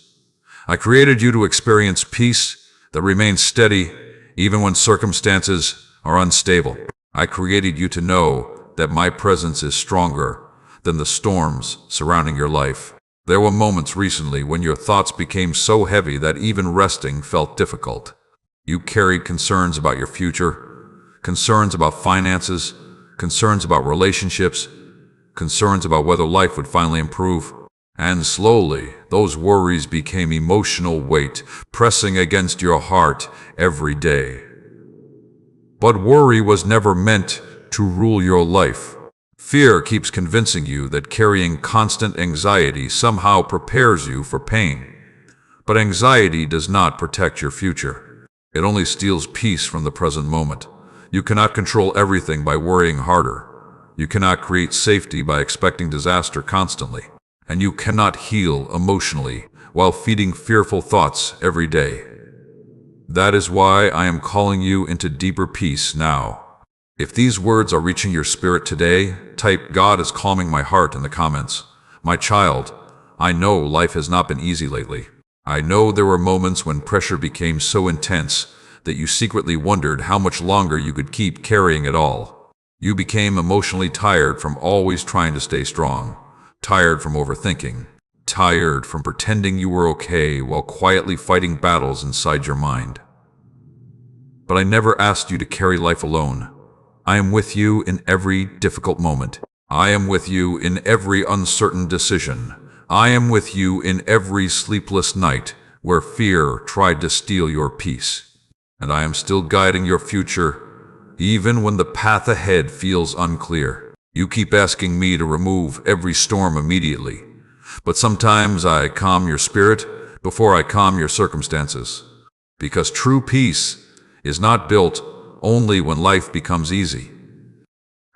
I created you to experience peace that remains steady, even when circumstances are unstable. I created you to know that my presence is stronger than the storms surrounding your life. There were moments recently when your thoughts became so heavy that even resting felt difficult. You carried concerns about your future, concerns about finances, concerns about relationships, concerns about whether life would finally improve. And slowly, those worries became emotional weight, pressing against your heart every day. But worry was never meant to rule your life. Fear keeps convincing you that carrying constant anxiety somehow prepares you for pain. But anxiety does not protect your future. It only steals peace from the present moment. You cannot control everything by worrying harder. You cannot create safety by expecting disaster constantly. And you cannot heal emotionally while feeding fearful thoughts every day. That is why I am calling you into deeper peace now. If these words are reaching your spirit today, type "God is calming my heart" in the comments. My child, I know life has not been easy lately. I know there were moments when pressure became so intense that you secretly wondered how much longer you could keep carrying it all. You became emotionally tired from always trying to stay strong, tired from overthinking, tired from pretending you were okay while quietly fighting battles inside your mind. But I never asked you to carry life alone. I am with you in every difficult moment. I am with you in every uncertain decision. I am with you in every sleepless night where fear tried to steal your peace. And I am still guiding your future, even when the path ahead feels unclear. You keep asking me to remove every storm immediately, but sometimes I calm your spirit before I calm your circumstances. Because true peace is not built only when life becomes easy.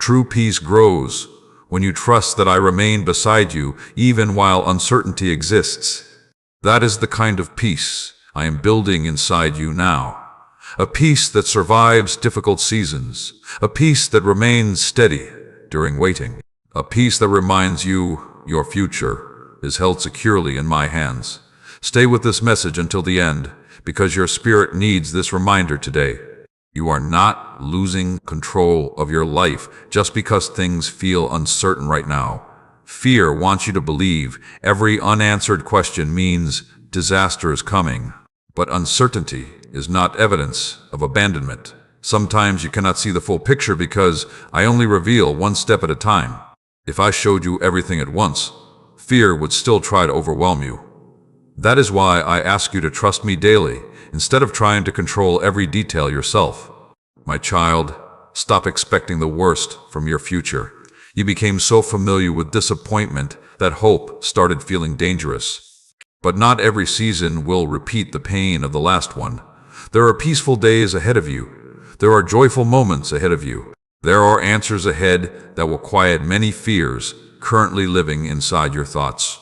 True peace grows when you trust that I remain beside you even while uncertainty exists. That is the kind of peace I am building inside you now. A peace that survives difficult seasons. A peace that remains steady during waiting. A peace that reminds you your future is held securely in my hands. Stay with this message until the end, because your spirit needs this reminder today. You are not losing control of your life just because things feel uncertain right now. Fear wants you to believe every unanswered question means disaster is coming. But uncertainty is not evidence of abandonment. Sometimes you cannot see the full picture because I only reveal one step at a time. If I showed you everything at once, fear would still try to overwhelm you. That is why I ask you to trust me daily, instead of trying to control every detail yourself. My child, stop expecting the worst from your future. You became so familiar with disappointment that hope started feeling dangerous. But not every season will repeat the pain of the last one. There are peaceful days ahead of you. There are joyful moments ahead of you. There are answers ahead that will quiet many fears currently living inside your thoughts.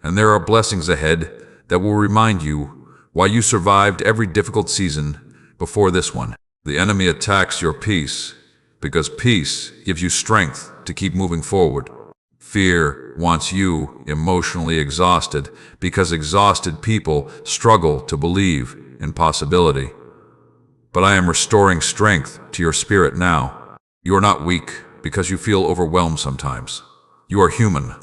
And there are blessings ahead that will remind you why you survived every difficult season before this one. The enemy attacks your peace because peace gives you strength to keep moving forward. Fear wants you emotionally exhausted because exhausted people struggle to believe in possibility. But I am restoring strength to your spirit now. You are not weak because you feel overwhelmed sometimes. You are human,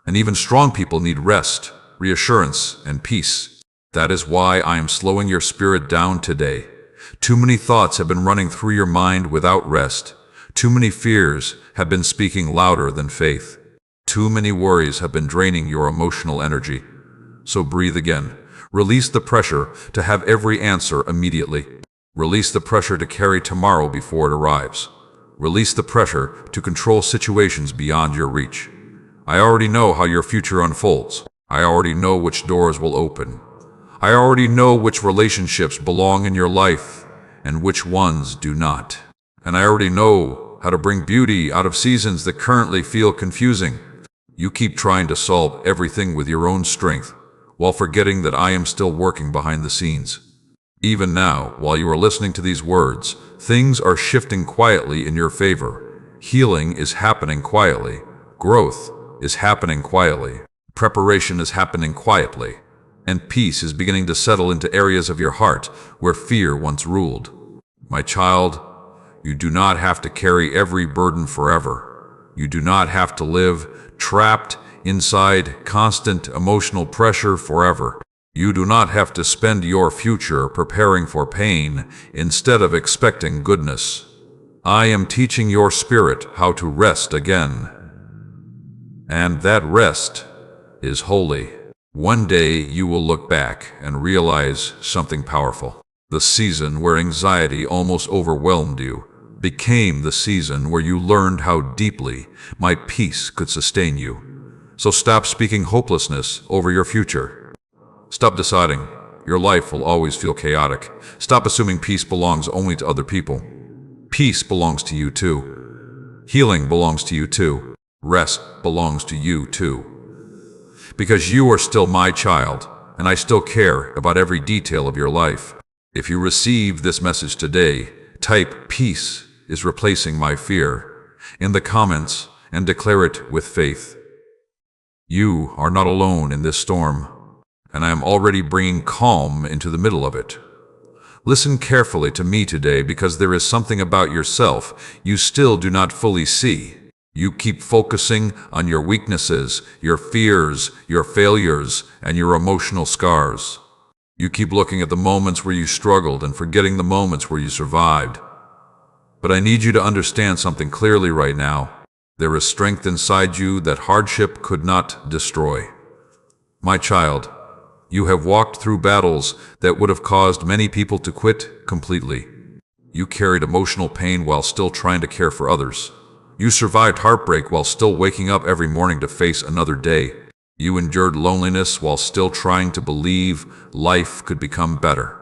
and even strong people need rest, reassurance, and peace. That is why I am slowing your spirit down today. Too many thoughts have been running through your mind without rest. Too many fears have been speaking louder than faith. Too many worries have been draining your emotional energy. So breathe again. Release the pressure to have every answer immediately. Release the pressure to carry tomorrow before it arrives. Release the pressure to control situations beyond your reach. I already know how your future unfolds. I already know which doors will open. I already know which relationships belong in your life and which ones do not. And I already know how to bring beauty out of seasons that currently feel confusing. You keep trying to solve everything with your own strength, while forgetting that I am still working behind the scenes. Even now, while you are listening to these words, things are shifting quietly in your favor. Healing is happening quietly. Growth is happening quietly. Preparation is happening quietly. And peace is beginning to settle into areas of your heart where fear once ruled. My child, you do not have to carry every burden forever. You do not have to live trapped inside constant emotional pressure forever. You do not have to spend your future preparing for pain instead of expecting goodness. I am teaching your spirit how to rest again. And that rest is holy. One day you will look back and realize something powerful. The season where anxiety almost overwhelmed you became the season where you learned how deeply my peace could sustain you. So stop speaking hopelessness over your future. Stop deciding your life will always feel chaotic. Stop assuming peace belongs only to other people. Peace belongs to you too. Healing belongs to you too. Rest belongs to you too. Because you are still my child, and I still care about every detail of your life. If you receive this message today, type "peace is replacing my fear" in the comments and declare it with faith. You are not alone in this storm, and I am already bringing calm into the middle of it. Listen carefully to me today because there is something about yourself you still do not fully see. You keep focusing on your weaknesses, your fears, your failures, and your emotional scars. You keep looking at the moments where you struggled and forgetting the moments where you survived. But I need you to understand something clearly right now. There is strength inside you that hardship could not destroy. My child, you have walked through battles that would have caused many people to quit completely. You carried emotional pain while still trying to care for others. You survived heartbreak while still waking up every morning to face another day. You endured loneliness while still trying to believe life could become better.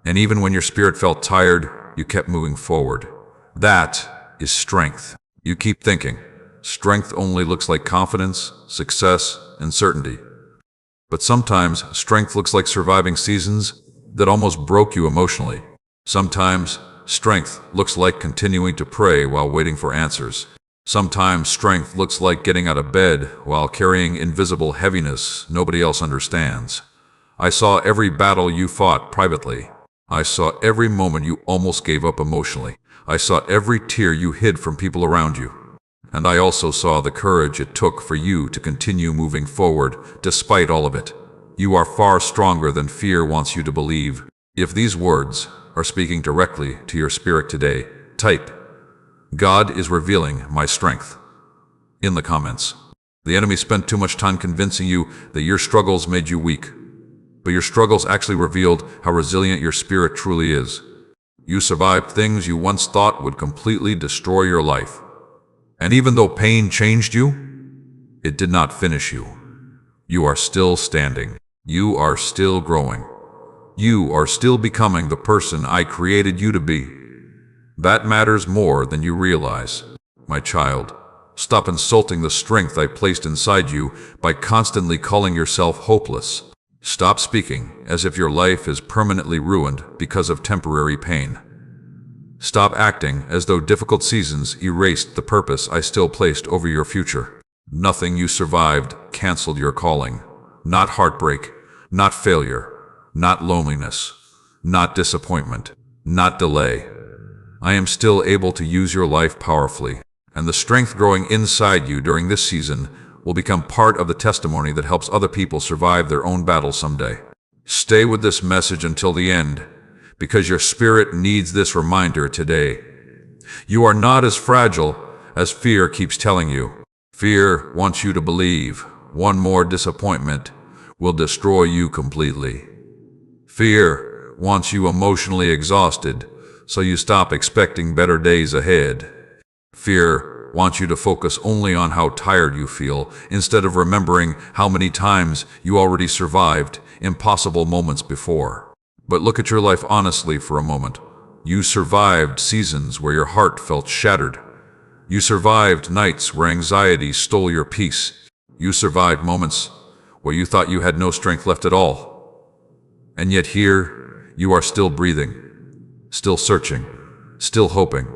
And even when your spirit felt tired, you kept moving forward. That is strength. You keep thinking, strength only looks like confidence, success, and certainty. But sometimes strength looks like surviving seasons that almost broke you emotionally. Sometimes strength looks like continuing to pray while waiting for answers. Sometimes strength looks like getting out of bed while carrying invisible heaviness nobody else understands. I saw every battle you fought privately. I saw every moment you almost gave up emotionally. I saw every tear you hid from people around you. And I also saw the courage it took for you to continue moving forward despite all of it. You are far stronger than fear wants you to believe. If these words are speaking directly to your spirit today, type, "God is revealing my strength," in the comments. The enemy spent too much time convincing you that your struggles made you weak, but your struggles actually revealed how resilient your spirit truly is. You survived things you once thought would completely destroy your life. And even though pain changed you, it did not finish you. You are still standing. You are still growing. You are still becoming the person I created you to be. That matters more than you realize. My child, stop insulting the strength I placed inside you by constantly calling yourself hopeless. Stop speaking as if your life is permanently ruined because of temporary pain. Stop acting as though difficult seasons erased the purpose I still placed over your future. Nothing you survived canceled your calling. Not heartbreak, not failure, not loneliness, not disappointment, not delay. I am still able to use your life powerfully, and the strength growing inside you during this season will become part of the testimony that helps other people survive their own battles someday. Stay with this message until the end, because your spirit needs this reminder today. You are not as fragile as fear keeps telling you. Fear wants you to believe one more disappointment will destroy you completely. Fear wants you emotionally exhausted, so you stop expecting better days ahead. Fear wants you to focus only on how tired you feel, instead of remembering how many times you already survived impossible moments before. But look at your life honestly for a moment. You survived seasons where your heart felt shattered. You survived nights where anxiety stole your peace. You survived moments where you thought you had no strength left at all. And yet here, you are still breathing, still searching, still hoping,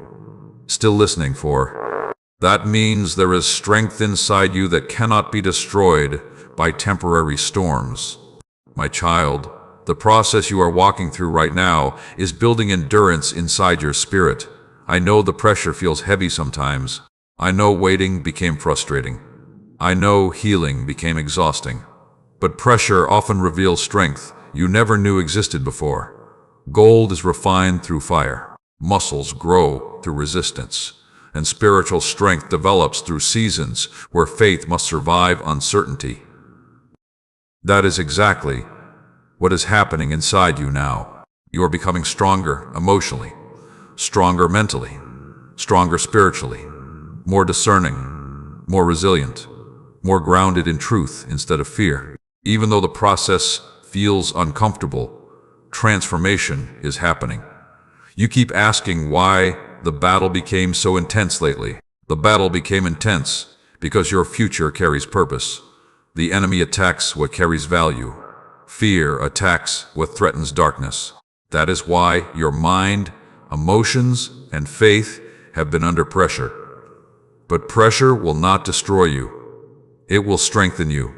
still listening for. That means there is strength inside you that cannot be destroyed by temporary storms. My child, the process you are walking through right now is building endurance inside your spirit. I know the pressure feels heavy sometimes. I know waiting became frustrating. I know healing became exhausting. But pressure often reveals strength you never knew existed before. Gold is refined through fire. Muscles grow through resistance. And spiritual strength develops through seasons where faith must survive uncertainty. That is exactly what is happening inside you now. You are becoming stronger emotionally, stronger mentally, stronger spiritually, more discerning, more resilient, more grounded in truth instead of fear. Even though the process feels uncomfortable, transformation is happening. You keep asking why the battle became so intense lately. The battle became intense because your future carries purpose. The enemy attacks what carries value. Fear attacks what threatens darkness. That is why your mind, emotions, and faith have been under pressure. But pressure will not destroy you. It will strengthen you.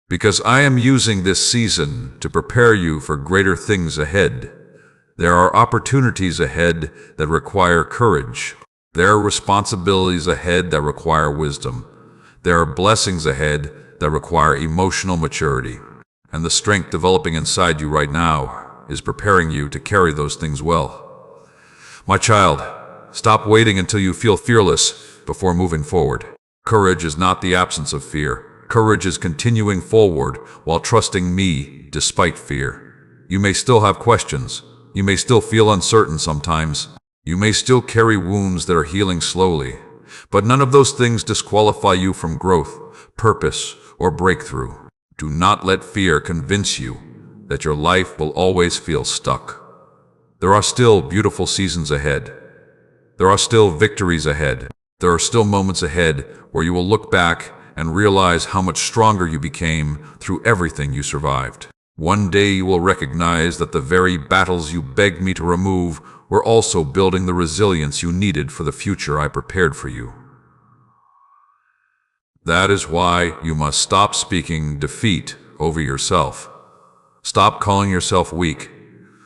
Because I am using this season to prepare you for greater things ahead. There are opportunities ahead that require courage. There are responsibilities ahead that require wisdom. There are blessings ahead that require emotional maturity. And the strength developing inside you right now is preparing you to carry those things well. My child, stop waiting until you feel fearless before moving forward. Courage is not the absence of fear. Courage is continuing forward while trusting me despite fear. You may still have questions. You may still feel uncertain sometimes. You may still carry wounds that are healing slowly. But none of those things disqualify you from growth, purpose, or breakthrough. Do not let fear convince you that your life will always feel stuck. There are still beautiful seasons ahead. There are still victories ahead. There are still moments ahead where you will look back and realize how much stronger you became through everything you survived. One day you will recognize that the very battles you begged me to remove were also building the resilience you needed for the future I prepared for you. That is why you must stop speaking defeat over yourself. Stop calling yourself weak.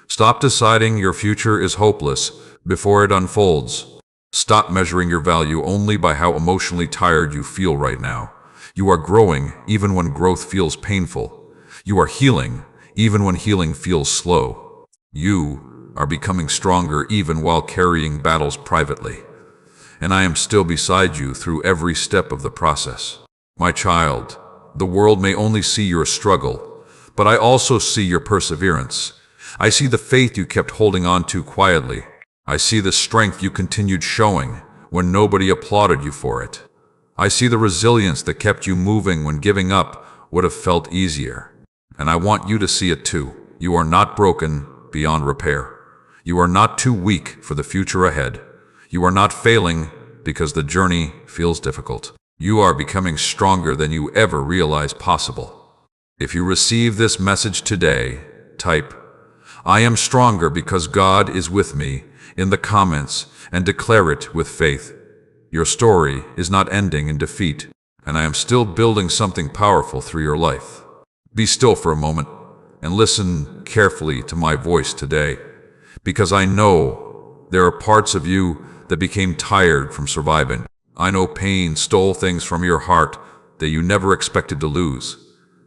Stop deciding your future is hopeless before it unfolds. Stop measuring your value only by how emotionally tired you feel right now. You are growing even when growth feels painful. You are healing, even when healing feels slow. You are becoming stronger even while carrying battles privately. And I am still beside you through every step of the process. My child, the world may only see your struggle, but I also see your perseverance. I see the faith you kept holding on to quietly. I see the strength you continued showing when nobody applauded you for it. I see the resilience that kept you moving when giving up would have felt easier. And I want you to see it too. You are not broken beyond repair. You are not too weak for the future ahead. You are not failing because the journey feels difficult. You are becoming stronger than you ever realized possible. If you receive this message today, type, "I am stronger because God is with me," in the comments and declare it with faith. Your story is not ending in defeat, and I am still building something powerful through your life. Be still for a moment and listen carefully to my voice today, because I know there are parts of you that became tired from surviving. I know pain stole things from your heart that you never expected to lose.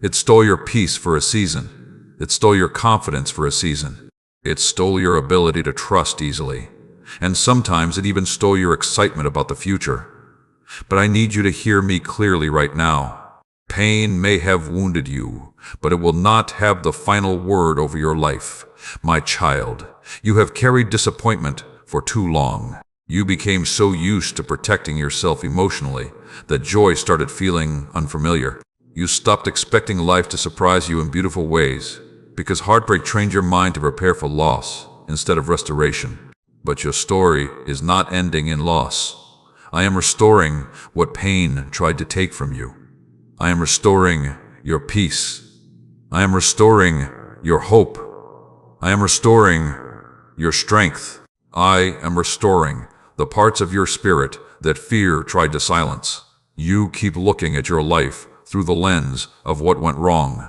It stole your peace for a season. It stole your confidence for a season. It stole your ability to trust easily. And sometimes it even stole your excitement about the future. But I need you to hear me clearly right now. Pain may have wounded you, but it will not have the final word over your life. My child, you have carried disappointment for too long. You became so used to protecting yourself emotionally that joy started feeling unfamiliar. You stopped expecting life to surprise you in beautiful ways because heartbreak trained your mind to prepare for loss instead of restoration. But your story is not ending in loss. I am restoring what pain tried to take from you. I am restoring your peace. I am restoring your hope. I am restoring your strength. I am restoring the parts of your spirit that fear tried to silence. You keep looking at your life through the lens of what went wrong.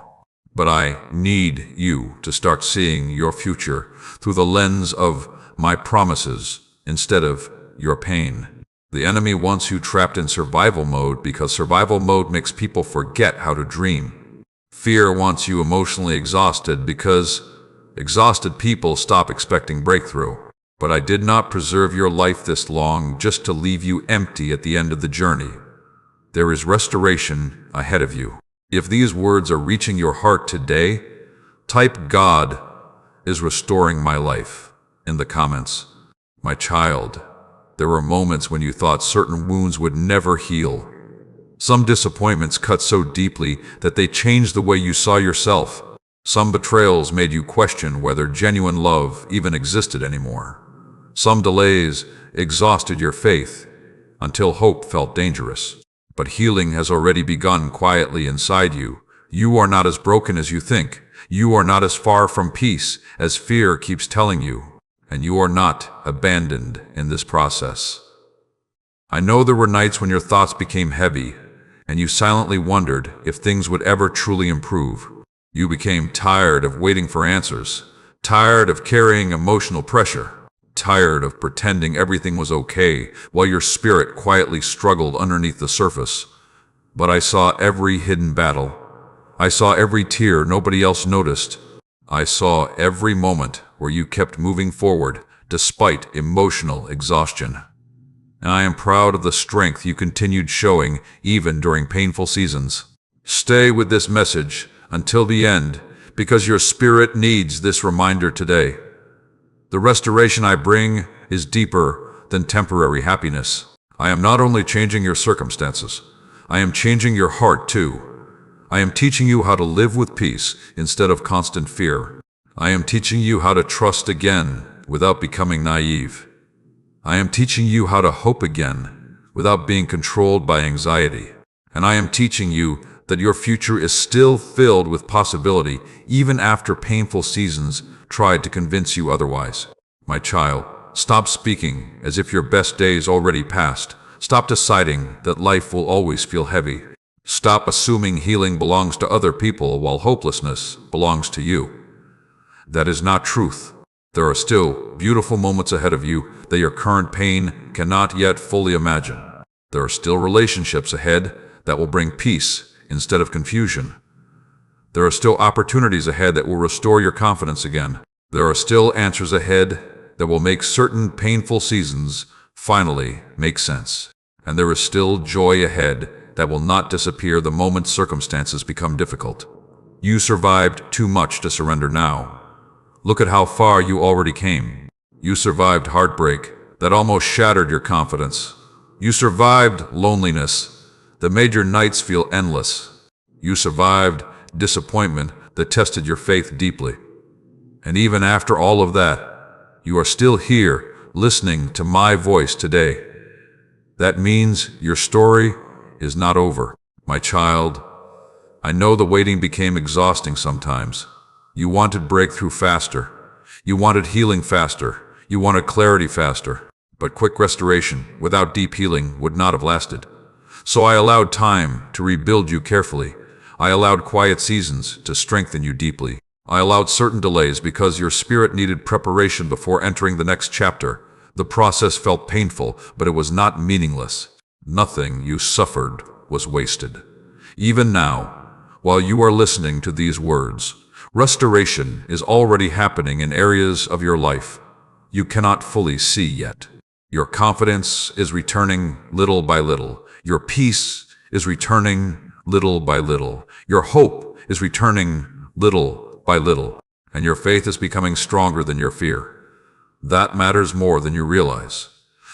But I need you to start seeing your future through the lens of my promises instead of your pain. The enemy wants you trapped in survival mode because survival mode makes people forget how to dream. Fear wants you emotionally exhausted because exhausted people stop expecting breakthrough. But I did not preserve your life this long just to leave you empty at the end of the journey. There is restoration ahead of you. If these words are reaching your heart today, type "God is restoring my life" in the comments. My child, there were moments when you thought certain wounds would never heal. Some disappointments cut so deeply that they changed the way you saw yourself. Some betrayals made you question whether genuine love even existed anymore. Some delays exhausted your faith until hope felt dangerous. But healing has already begun quietly inside you. You are not as broken as you think. You are not as far from peace as fear keeps telling you. And you are not abandoned in this process. I know there were nights when your thoughts became heavy, and you silently wondered if things would ever truly improve. You became tired of waiting for answers, tired of carrying emotional pressure, tired of pretending everything was okay while your spirit quietly struggled underneath the surface. But I saw every hidden battle. I saw every tear nobody else noticed. I saw every moment where you kept moving forward despite emotional exhaustion. And I am proud of the strength you continued showing even during painful seasons. Stay with this message until the end because your spirit needs this reminder today. The restoration I bring is deeper than temporary happiness. I am not only changing your circumstances, I am changing your heart too. I am teaching you how to live with peace instead of constant fear. I am teaching you how to trust again without becoming naive. I am teaching you how to hope again without being controlled by anxiety. And I am teaching you that your future is still filled with possibility even after painful seasons tried to convince you otherwise. My child, stop speaking as if your best days already passed. Stop deciding that life will always feel heavy. Stop assuming healing belongs to other people while hopelessness belongs to you. That is not truth. There are still beautiful moments ahead of you that your current pain cannot yet fully imagine. There are still relationships ahead that will bring peace instead of confusion. There are still opportunities ahead that will restore your confidence again. There are still answers ahead that will make certain painful seasons finally make sense. And there is still joy ahead that will not disappear the moment circumstances become difficult. You survived too much to surrender now. Look at how far you already came. You survived heartbreak that almost shattered your confidence. You survived loneliness that made your nights feel endless. You survived disappointment that tested your faith deeply. And even after all of that, you are still here listening to my voice today. That means your story is not over. My child, I know the waiting became exhausting sometimes. You wanted breakthrough faster. You wanted healing faster. You wanted clarity faster. But quick restoration without deep healing would not have lasted. So I allowed time to rebuild you carefully. I allowed quiet seasons to strengthen you deeply. I allowed certain delays because your spirit needed preparation before entering the next chapter. The process felt painful, but it was not meaningless. Nothing you suffered was wasted. Even now, while you are listening to these words, restoration is already happening in areas of your life you cannot fully see yet. Your confidence is returning little by little. Your peace is returning little by little. Your hope is returning little by little. And your faith is becoming stronger than your fear. That matters more than you realize.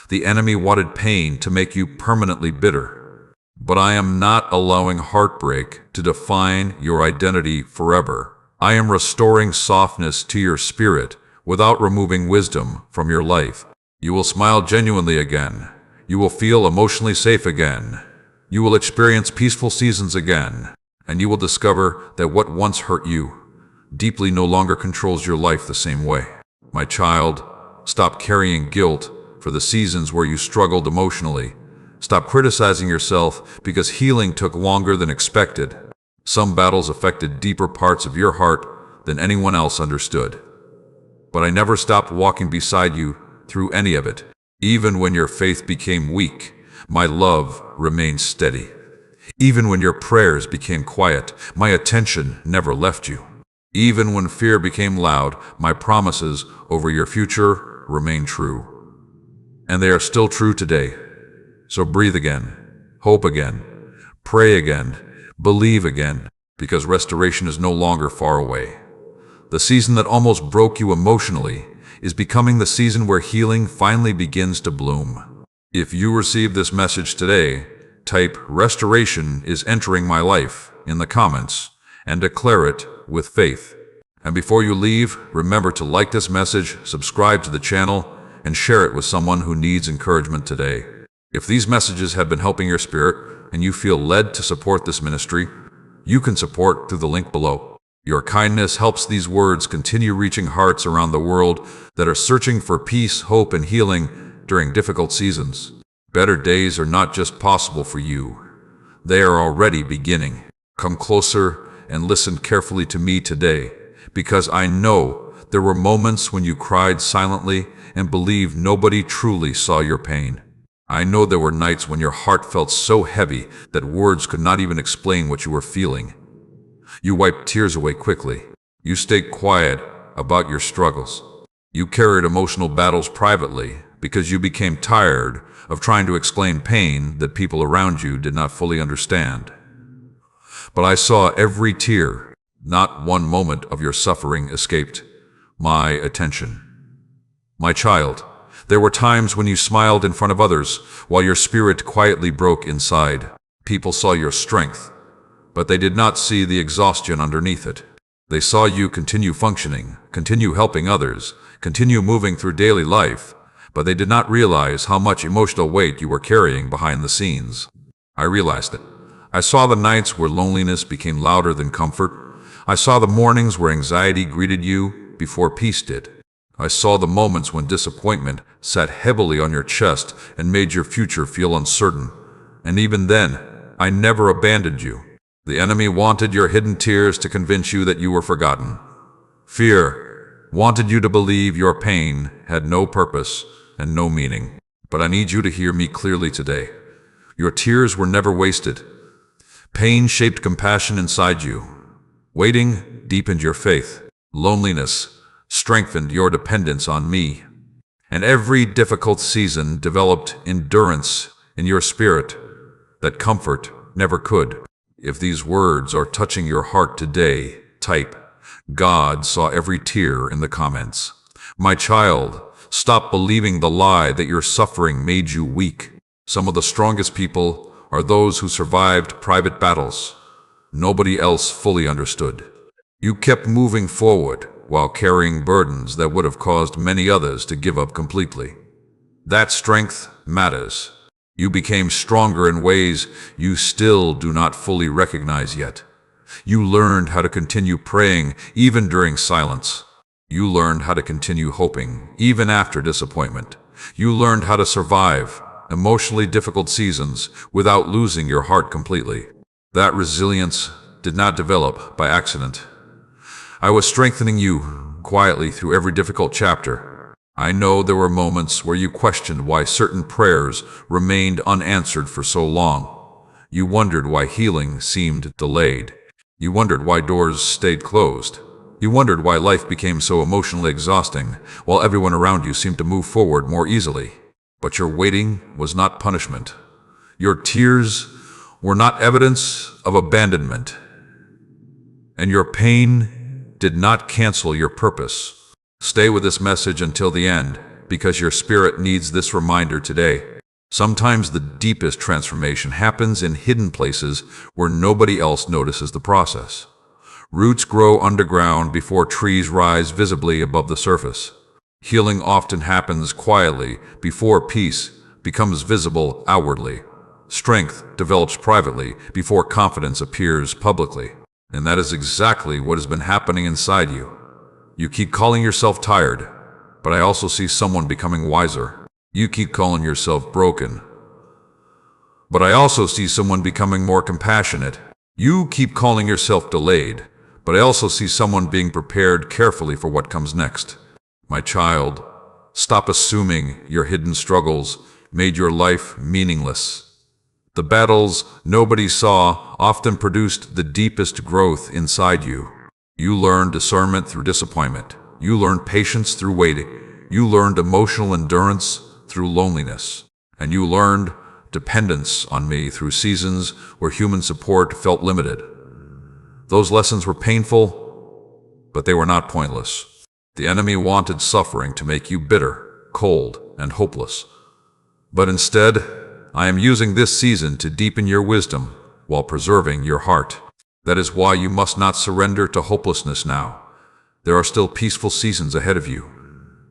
The enemy wanted pain to make you permanently bitter. But I am not allowing heartbreak to define your identity forever. I am restoring softness to your spirit without removing wisdom from your life. You will smile genuinely again. You will feel emotionally safe again. You will experience peaceful seasons again. And you will discover that what once hurt you deeply no longer controls your life the same way. My child, stop carrying guilt for the seasons where you struggled emotionally. Stop criticizing yourself because healing took longer than expected. Some battles affected deeper parts of your heart than anyone else understood. But I never stopped walking beside you through any of it. Even when your faith became weak, my love remained steady. Even when your prayers became quiet, my attention never left you. Even when fear became loud, my promises over your future remain true. And they are still true today. So breathe again, hope again, pray again, believe again, because restoration is no longer far away. The season that almost broke you emotionally is becoming the season where healing finally begins to bloom. If you receive this message today, type "Restoration is entering my life" in the comments and declare it with faith. And before you leave, remember to like this message, subscribe to the channel, and share it with someone who needs encouragement today. If these messages have been helping your spirit and you feel led to support this ministry, you can support through the link below. Your kindness helps these words continue reaching hearts around the world that are searching for peace, hope, and healing during difficult seasons. Better days are not just possible for you. They are already beginning. Come closer and listen carefully to me today, because I know there were moments when you cried silently and believed nobody truly saw your pain. I know there were nights when your heart felt so heavy that words could not even explain what you were feeling. You wiped tears away quickly. You stayed quiet about your struggles. You carried emotional battles privately because you became tired of trying to explain pain that people around you did not fully understand. But I saw every tear. Not one moment of your suffering escaped my attention. My child, there were times when you smiled in front of others while your spirit quietly broke inside. People saw your strength, but they did not see the exhaustion underneath it. They saw you continue functioning, continue helping others, continue moving through daily life, but they did not realize how much emotional weight you were carrying behind the scenes. I realized it. I saw the nights where loneliness became louder than comfort. I saw the mornings where anxiety greeted you before peace did. I saw the moments when disappointment sat heavily on your chest and made your future feel uncertain. And even then, I never abandoned you. The enemy wanted your hidden tears to convince you that you were forgotten. Fear wanted you to believe your pain had no purpose and no meaning. But I need you to hear me clearly today. Your tears were never wasted. Pain shaped compassion inside you. Waiting deepened your faith. Loneliness strengthened your dependence on me. And every difficult season developed endurance in your spirit that comfort never could. If these words are touching your heart today, type, "God saw every tear" in the comments. My child, stop believing the lie that your suffering made you weak. Some of the strongest people are those who survived private battles nobody else fully understood. You kept moving forward while carrying burdens that would have caused many others to give up completely. That strength matters. You became stronger in ways you still do not fully recognize yet. You learned how to continue praying even during silence. You learned how to continue hoping even after disappointment. You learned how to survive emotionally difficult seasons without losing your heart completely. That resilience did not develop by accident. I was strengthening you quietly through every difficult chapter. I know there were moments where you questioned why certain prayers remained unanswered for so long. You wondered why healing seemed delayed. You wondered why doors stayed closed. You wondered why life became so emotionally exhausting, while everyone around you seemed to move forward more easily. But your waiting was not punishment. Your tears were not evidence of abandonment. And your pain did not cancel your purpose. Stay with this message until the end, because your spirit needs this reminder today. Sometimes the deepest transformation happens in hidden places where nobody else notices the process. Roots grow underground before trees rise visibly above the surface. Healing often happens quietly before peace becomes visible outwardly. Strength develops privately before confidence appears publicly. And that is exactly what has been happening inside you. You keep calling yourself tired, but I also see someone becoming wiser. You keep calling yourself broken, but I also see someone becoming more compassionate. You keep calling yourself delayed, but I also see someone being prepared carefully for what comes next. My child, stop assuming your hidden struggles made your life meaningless. The battles nobody saw often produced the deepest growth inside you. You learned discernment through disappointment. You learned patience through waiting. You learned emotional endurance through loneliness. And you learned dependence on me through seasons where human support felt limited. Those lessons were painful, but they were not pointless. The enemy wanted suffering to make you bitter, cold, and hopeless. But instead, I am using this season to deepen your wisdom while preserving your heart. That is why you must not surrender to hopelessness now. There are still peaceful seasons ahead of you.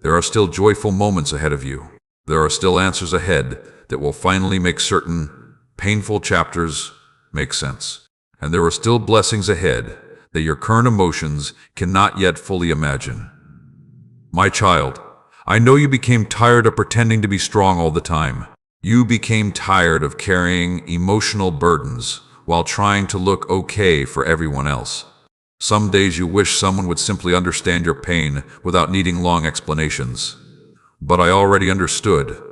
There are still joyful moments ahead of you. There are still answers ahead that will finally make certain painful chapters make sense. And there are still blessings ahead that your current emotions cannot yet fully imagine. My child, I know you became tired of pretending to be strong all the time. You became tired of carrying emotional burdens while trying to look okay for everyone else. Some days you wish someone would simply understand your pain without needing long explanations. But I already understood.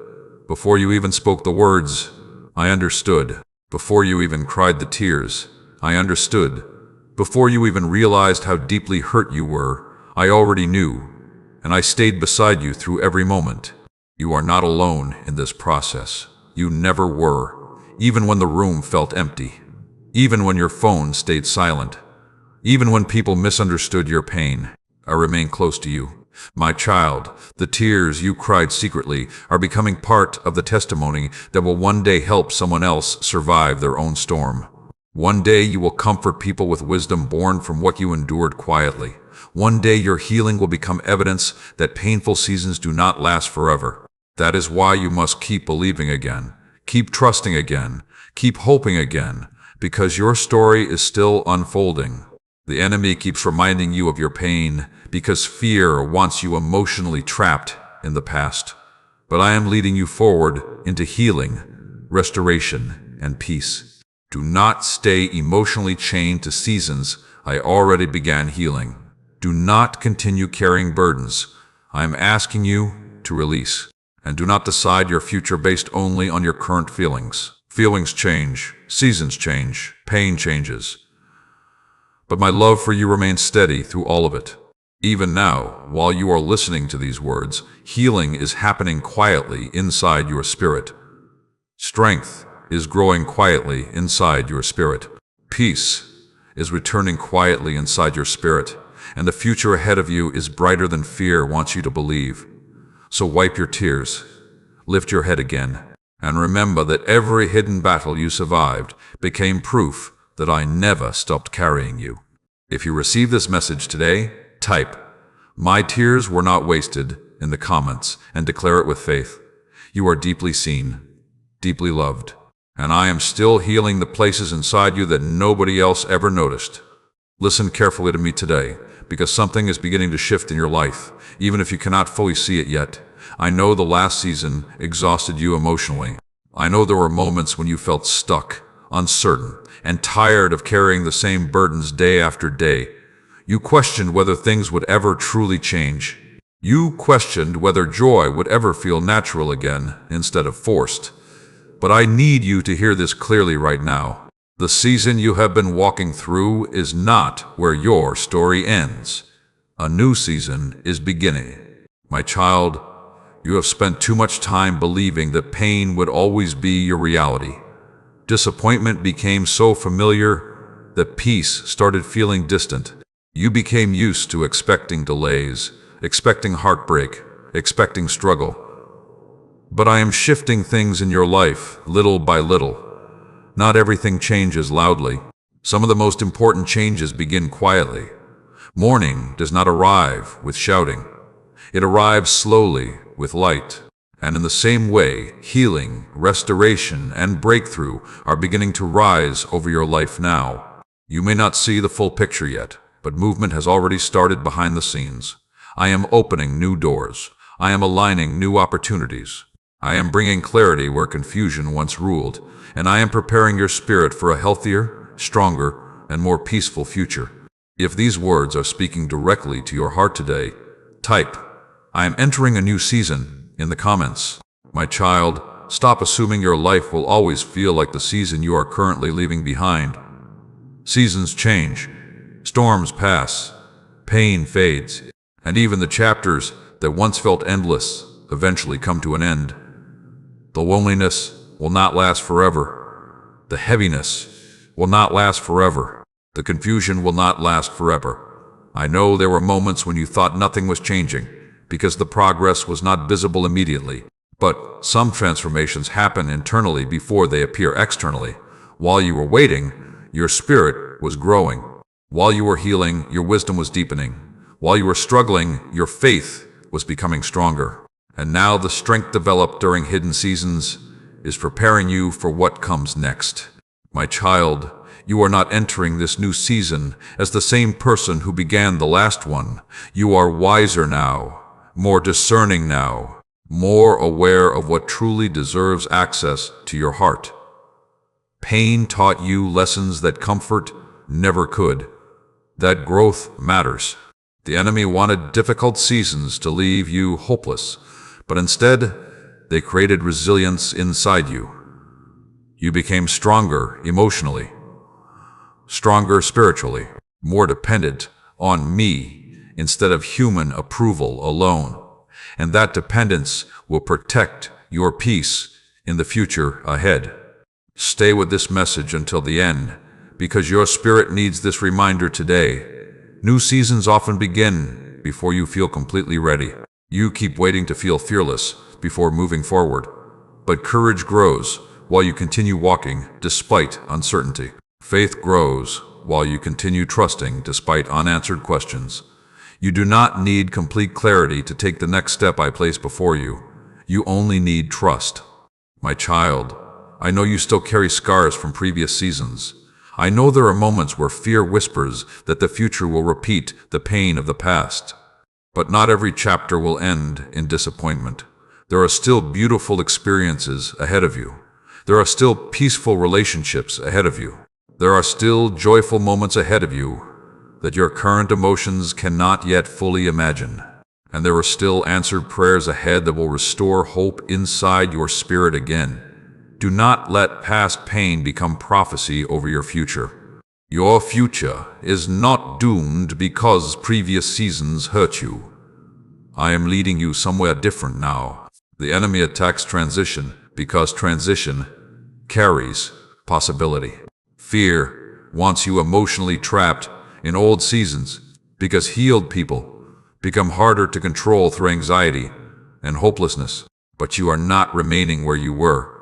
Before you even spoke the words, I understood. Before you even cried the tears, I understood. Before you even realized how deeply hurt you were, I already knew. And I stayed beside you through every moment. You are not alone in this process. You never were, even when the room felt empty. Even when your phone stayed silent. Even when people misunderstood your pain, I remain close to you. My child, the tears you cried secretly are becoming part of the testimony that will one day help someone else survive their own storm. One day you will comfort people with wisdom born from what you endured quietly. One day your healing will become evidence that painful seasons do not last forever. That is why you must keep believing again, keep trusting again, keep hoping again, because your story is still unfolding. The enemy keeps reminding you of your pain because fear wants you emotionally trapped in the past. But I am leading you forward into healing, restoration, and peace. Do not stay emotionally chained to seasons I already began healing. Do not continue carrying burdens I am asking you to release. And do not decide your future based only on your current feelings. Feelings change, seasons change, pain changes. but my love for you remains steady through all of it. Even now, while you are listening to these words, healing is happening quietly inside your spirit. Strength is growing quietly inside your spirit. Peace is returning quietly inside your spirit, and the future ahead of you is brighter than fear wants you to believe. So wipe your tears, lift your head again, and remember that every hidden battle you survived became proof that I never stopped carrying you. If you receive this message today, type, "My tears were not wasted," in the comments and declare it with faith. You are deeply seen, deeply loved, and I am still healing the places inside you that nobody else ever noticed. Listen carefully to me today, because something is beginning to shift in your life, even if you cannot fully see it yet. I know the last season exhausted you emotionally. I know there were moments when you felt stuck, uncertain, and tired of carrying the same burdens day after day. You questioned whether things would ever truly change. You questioned whether joy would ever feel natural again instead of forced. But I need you to hear this clearly right now. The season you have been walking through is not where your story ends. A new season is beginning. My child, you have spent too much time believing that pain would always be your reality. Disappointment became so familiar that peace started feeling distant. You became used to expecting delays, expecting heartbreak, expecting struggle. But I am shifting things in your life little by little. Not everything changes loudly. Some of the most important changes begin quietly. Morning does not arrive with shouting. It arrives slowly with light. And in the same way, healing, restoration, and breakthrough are beginning to rise over your life now. You may not see the full picture yet, but movement has already started behind the scenes. I am opening new doors. I am aligning new opportunities. I am bringing clarity where confusion once ruled, and I am preparing your spirit for a healthier, stronger, and more peaceful future. If these words are speaking directly to your heart today, type, "I am entering a new season," in the comments. My child, stop assuming your life will always feel like the season you are currently leaving behind. Seasons change. Storms pass, pain fades, and even the chapters that once felt endless eventually come to an end. The loneliness will not last forever. The heaviness will not last forever. The confusion will not last forever. I know there were moments when you thought nothing was changing because the progress was not visible immediately. But some transformations happen internally before they appear externally. While you were waiting, your spirit was growing. While you were healing, your wisdom was deepening. While you were struggling, your faith was becoming stronger. And now the strength developed during hidden seasons is preparing you for what comes next. My child, you are not entering this new season as the same person who began the last one. You are wiser now, more discerning now, more aware of what truly deserves access to your heart. Pain taught you lessons that comfort never could. That growth matters. The enemy wanted difficult seasons to leave you hopeless, but instead, they created resilience inside you. You became stronger emotionally, stronger spiritually, more dependent on me instead of human approval alone. And that dependence will protect your peace in the future ahead. Stay with this message until the end, because your spirit needs this reminder today. New seasons often begin before you feel completely ready. You keep waiting to feel fearless before moving forward. But courage grows while you continue walking despite uncertainty. Faith grows while you continue trusting despite unanswered questions. You do not need complete clarity to take the next step I place before you. You only need trust. My child, I know you still carry scars from previous seasons. I know there are moments where fear whispers that the future will repeat the pain of the past. But not every chapter will end in disappointment. There are still beautiful experiences ahead of you. There are still peaceful relationships ahead of you. There are still joyful moments ahead of you that your current emotions cannot yet fully imagine. And there are still answered prayers ahead that will restore hope inside your spirit again. Do not let past pain become prophecy over your future. Your future is not doomed because previous seasons hurt you. I am leading you somewhere different now. The enemy attacks transition because transition carries possibility. Fear wants you emotionally trapped in old seasons because healed people become harder to control through anxiety and hopelessness. But you are not remaining where you were.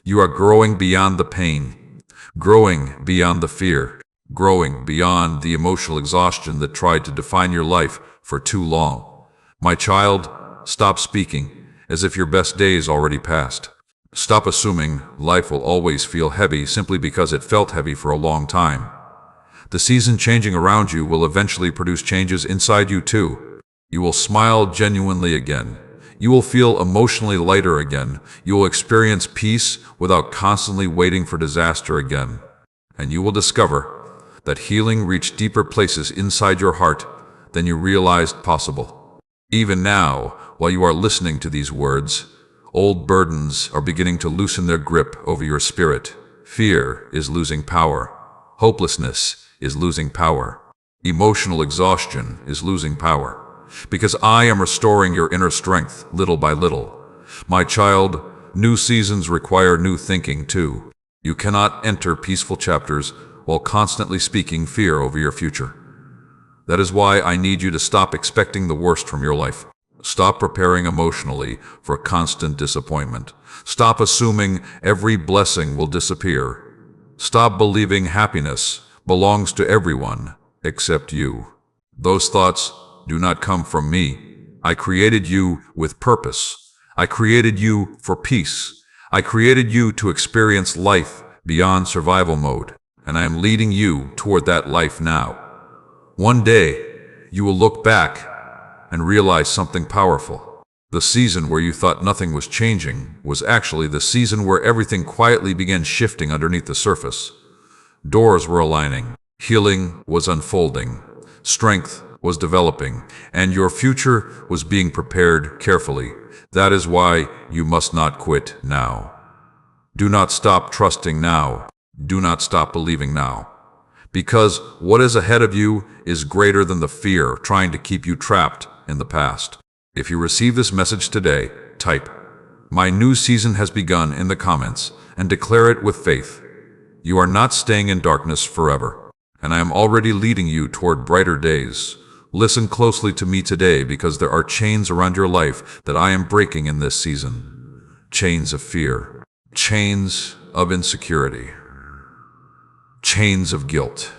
You are growing beyond the pain, growing beyond the fear, growing beyond the emotional exhaustion that tried to define your life for too long. My child, stop speaking as if your best days already passed. Stop assuming life will always feel heavy simply because it felt heavy for a long time. The season changing around you will eventually produce changes inside you too. You will smile genuinely again. You will feel emotionally lighter again. You will experience peace without constantly waiting for disaster again. And you will discover that healing reached deeper places inside your heart than you realized possible. Even now, while you are listening to these words, old burdens are beginning to loosen their grip over your spirit. Fear is losing power. Hopelessness is losing power. Emotional exhaustion is losing power. Because I am restoring your inner strength little by little. My child, new seasons require new thinking too. You cannot enter peaceful chapters while constantly speaking fear over your future. That is why I need you to stop expecting the worst from your life. Stop preparing emotionally for constant disappointment. Stop assuming every blessing will disappear. Stop believing happiness belongs to everyone except you. Those thoughts do not come from me. I created you with purpose. I created you for peace. I created you to experience life beyond survival mode, and I am leading you toward that life now. One day, you will look back and realize something powerful. The season where you thought nothing was changing was actually the season where everything quietly began shifting underneath the surface. Doors were aligning, healing was unfolding, strength was developing, and your future was being prepared carefully. That is why you must not quit now. Do not stop trusting now. Do not stop believing now. Because what is ahead of you is greater than the fear trying to keep you trapped in the past. If you receive this message today, type, "My new season has begun" in the comments and declare it with faith. You are not staying in darkness forever, and I am already leading you toward brighter days. Listen closely to me today because there are chains around your life that I am breaking in this season. Chains of fear, chains of insecurity, chains of guilt,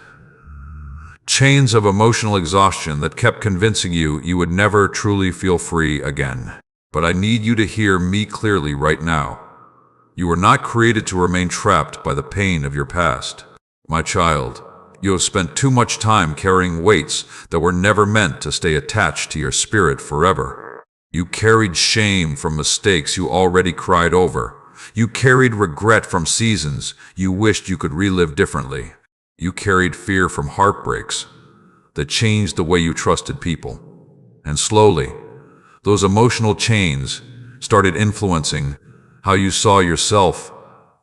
chains of emotional exhaustion that kept convincing you you would never truly feel free again. But I need you to hear me clearly right now. You were not created to remain trapped by the pain of your past. My child, you have spent too much time carrying weights that were never meant to stay attached to your spirit forever. You carried shame from mistakes you already cried over. You carried regret from seasons you wished you could relive differently. You carried fear from heartbreaks that changed the way you trusted people. And slowly, those emotional chains started influencing how you saw yourself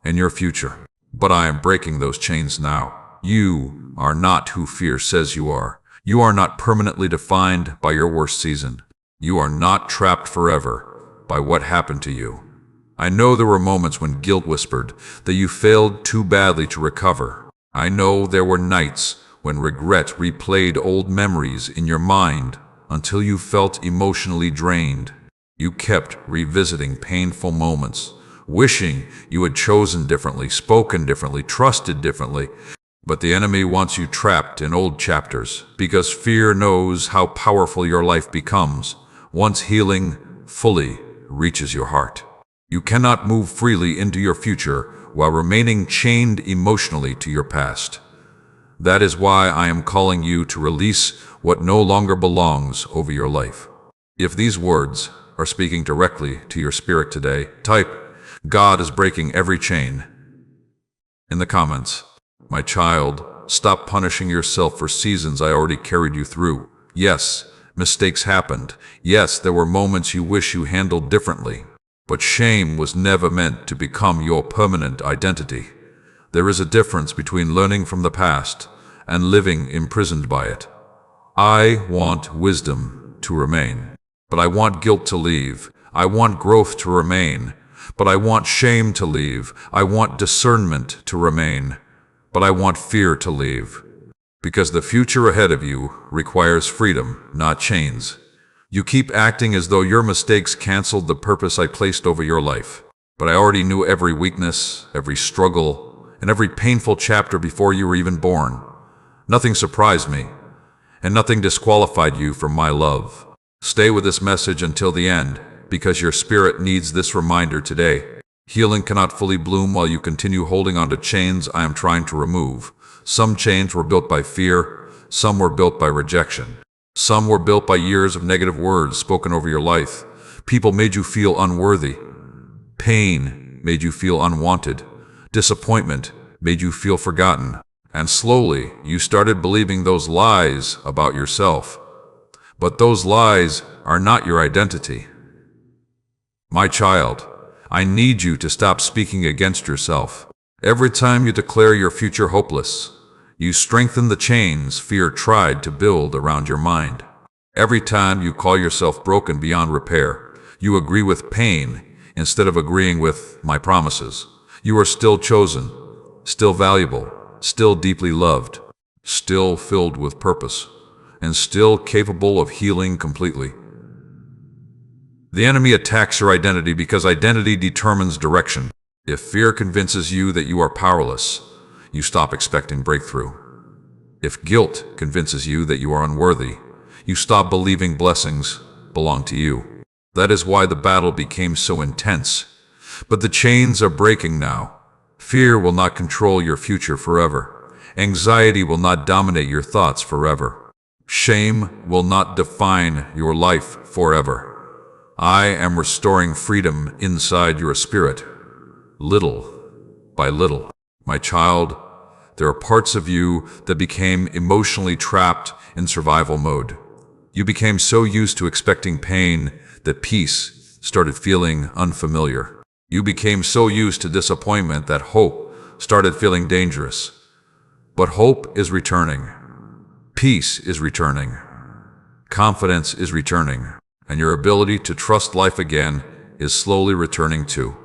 and your future. But I am breaking those chains now. You are not who fear says you are. You are not permanently defined by your worst season. You are not trapped forever by what happened to you. I know there were moments when guilt whispered that you failed too badly to recover. I know there were nights when regret replayed old memories in your mind until you felt emotionally drained. You kept revisiting painful moments, wishing you had chosen differently, spoken differently, trusted differently. But the enemy wants you trapped in old chapters because fear knows how powerful your life becomes once healing fully reaches your heart. You cannot move freely into your future while remaining chained emotionally to your past. That is why I am calling you to release what no longer belongs over your life. If these words are speaking directly to your spirit today, type, "God is breaking every chain" in the comments. My child, stop punishing yourself for seasons I already carried you through. Yes, mistakes happened. Yes, there were moments you wish you handled differently. But shame was never meant to become your permanent identity. There is a difference between learning from the past and living imprisoned by it. I want wisdom to remain, but I want guilt to leave. I want growth to remain, but I want shame to leave. I want discernment to remain, but I want fear to leave. Because the future ahead of you requires freedom, not chains. You keep acting as though your mistakes canceled the purpose I placed over your life. But I already knew every weakness, every struggle, and every painful chapter before you were even born. Nothing surprised me, and nothing disqualified you from my love. Stay with this message until the end, because your spirit needs this reminder today. Healing cannot fully bloom while you continue holding on to chains I am trying to remove. Some chains were built by fear, some were built by rejection. Some were built by years of negative words spoken over your life. People made you feel unworthy. Pain made you feel unwanted. Disappointment made you feel forgotten. And slowly, you started believing those lies about yourself. But those lies are not your identity. My child, I need you to stop speaking against yourself. Every time you declare your future hopeless, you strengthen the chains fear tried to build around your mind. Every time you call yourself broken beyond repair, you agree with pain instead of agreeing with my promises. You are still chosen, still valuable, still deeply loved, still filled with purpose, and still capable of healing completely. The enemy attacks your identity because identity determines direction. If fear convinces you that you are powerless, you stop expecting breakthrough. If guilt convinces you that you are unworthy, you stop believing blessings belong to you. That is why the battle became so intense. But the chains are breaking now. Fear will not control your future forever. Anxiety will not dominate your thoughts forever. Shame will not define your life forever. I am restoring freedom inside your spirit, little by little. My child, there are parts of you that became emotionally trapped in survival mode. You became so used to expecting pain that peace started feeling unfamiliar. You became so used to disappointment that hope started feeling dangerous. But hope is returning. Peace is returning. Confidence is returning. And your ability to trust life again is slowly returning too.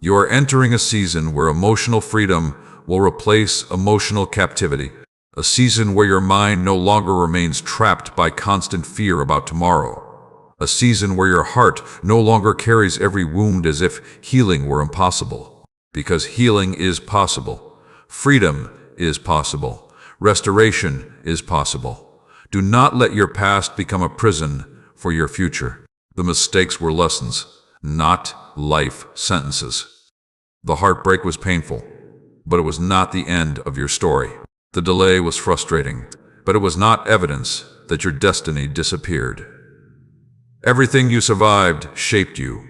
You are entering a season where emotional freedom will replace emotional captivity. A season where your mind no longer remains trapped by constant fear about tomorrow. A season where your heart no longer carries every wound as if healing were impossible. Because healing is possible. Freedom is possible. Restoration is possible. Do not let your past become a prison for your future. The mistakes were lessons, not life sentences. The heartbreak was painful, but it was not the end of your story. The delay was frustrating, but it was not evidence that your destiny disappeared. Everything you survived shaped you,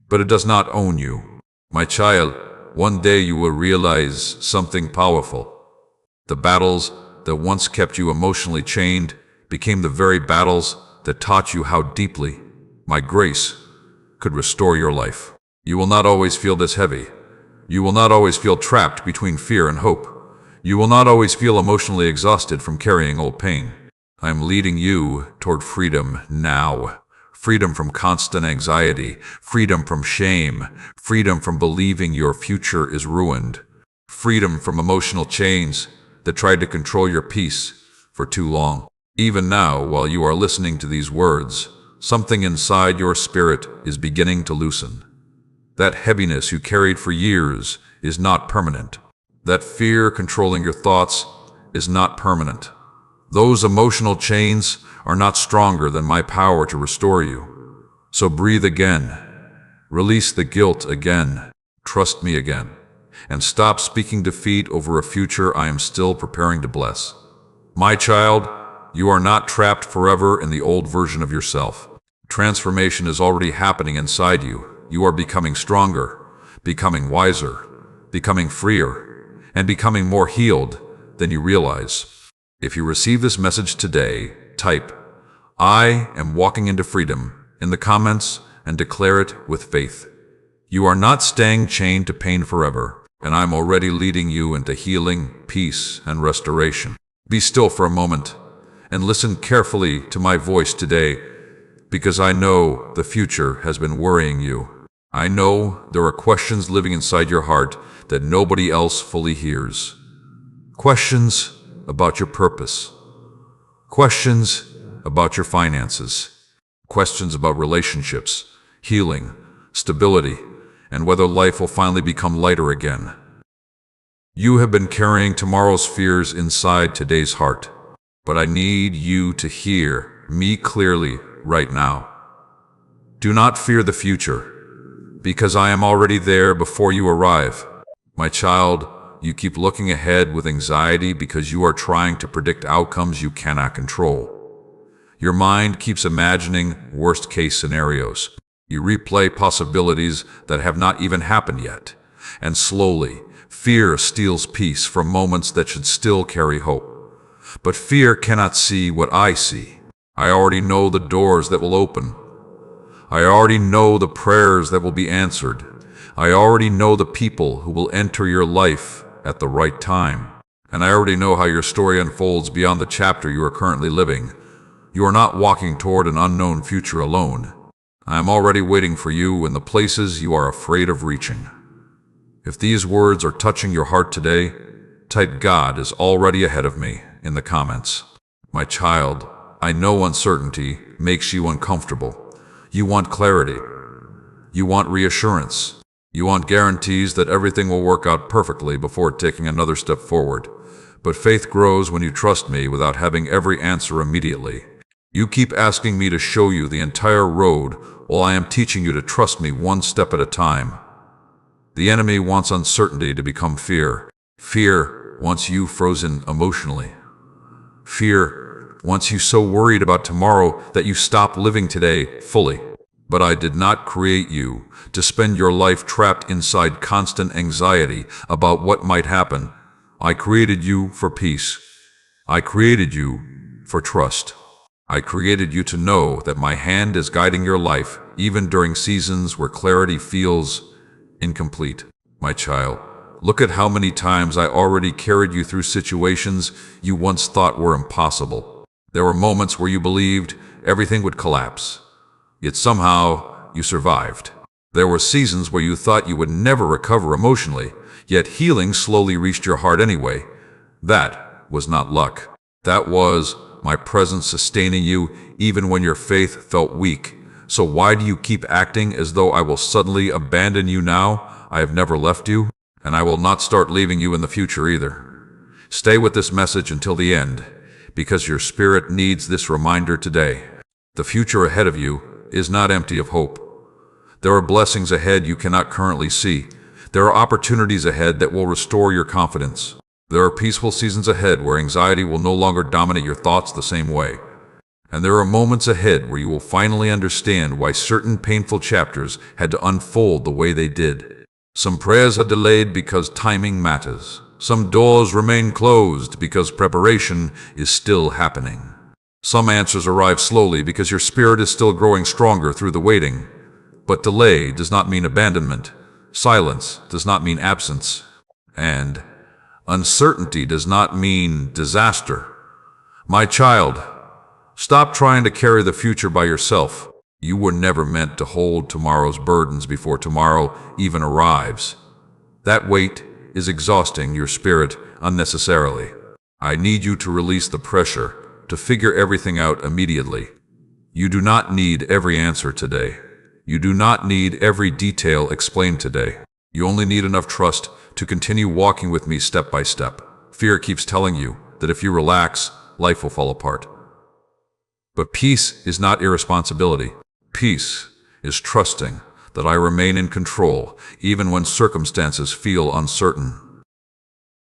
but it does not own you. My child, one day you will realize something powerful. The battles that once kept you emotionally chained became the very battles that taught you how deeply my grace could restore your life. You will not always feel this heavy. You will not always feel trapped between fear and hope. You will not always feel emotionally exhausted from carrying old pain. I am leading you toward freedom now. Freedom from constant anxiety, freedom from shame, freedom from believing your future is ruined, freedom from emotional chains that tried to control your peace for too long. Even now, while you are listening to these words, something inside your spirit is beginning to loosen. That heaviness you carried for years is not permanent. That fear controlling your thoughts is not permanent. Those emotional chains are not stronger than my power to restore you. So breathe again. Release the guilt again. Trust me again. And stop speaking defeat over a future I am still preparing to bless. My child, you are not trapped forever in the old version of yourself. Transformation is already happening inside you. You are becoming stronger, becoming wiser, becoming freer, and becoming more healed than you realize. If you receive this message today, type, "I am walking into freedom" in the comments and declare it with faith. You are not staying chained to pain forever, and I'm already leading you into healing, peace, and restoration. Be still for a moment and listen carefully to my voice today, because I know the future has been worrying you. I know there are questions living inside your heart that nobody else fully hears. Questions about your purpose. Questions about your finances. Questions about relationships, healing, stability, and whether life will finally become lighter again. You have been carrying tomorrow's fears inside today's heart, but I need you to hear me clearly right now. Do not fear the future, because I am already there before you arrive. My child, you keep looking ahead with anxiety because you are trying to predict outcomes you cannot control. Your mind keeps imagining worst-case scenarios. You replay possibilities that have not even happened yet. And slowly, fear steals peace from moments that should still carry hope. But fear cannot see what I see. I already know the doors that will open. I already know the prayers that will be answered. I already know the people who will enter your life at the right time. And I already know how your story unfolds beyond the chapter you are currently living. You are not walking toward an unknown future alone. I am already waiting for you in the places you are afraid of reaching. If these words are touching your heart today, type "God is already ahead of me" in the comments. My child, I know uncertainty makes you uncomfortable. You want clarity. You want reassurance. You want guarantees that everything will work out perfectly before taking another step forward. But faith grows when you trust me without having every answer immediately. You keep asking me to show you the entire road while I am teaching you to trust me one step at a time. The enemy wants uncertainty to become fear. Fear wants you frozen emotionally. Fear wants you so worried about tomorrow that you stop living today fully. But I did not create you to spend your life trapped inside constant anxiety about what might happen. I created you for peace. I created you for trust. I created you to know that my hand is guiding your life, even during seasons where clarity feels incomplete. My child, look at how many times I already carried you through situations you once thought were impossible. There were moments where you believed everything would collapse, yet somehow you survived. There were seasons where you thought you would never recover emotionally, yet healing slowly reached your heart anyway. That was not luck. That was my presence sustaining you even when your faith felt weak. So why do you keep acting as though I will suddenly abandon you now? I have never left you, and I will not start leaving you in the future either. Stay with this message until the end, because your spirit needs this reminder today. The future ahead of you is not empty of hope. There are blessings ahead you cannot currently see. There are opportunities ahead that will restore your confidence. There are peaceful seasons ahead where anxiety will no longer dominate your thoughts the same way. And there are moments ahead where you will finally understand why certain painful chapters had to unfold the way they did. Some prayers are delayed because timing matters. Some doors remain closed because preparation is still happening. Some answers arrive slowly because your spirit is still growing stronger through the waiting. But delay does not mean abandonment. Silence does not mean absence. And uncertainty does not mean disaster. My child, stop trying to carry the future by yourself. You were never meant to hold tomorrow's burdens before tomorrow even arrives. That weight is exhausting your spirit unnecessarily. I need you to release the pressure to figure everything out immediately. You do not need every answer today. You do not need every detail explained today. You only need enough trust to continue walking with me step by step. Fear keeps telling you that if you relax, life will fall apart. But peace is not irresponsibility. Peace is trusting that I remain in control even when circumstances feel uncertain.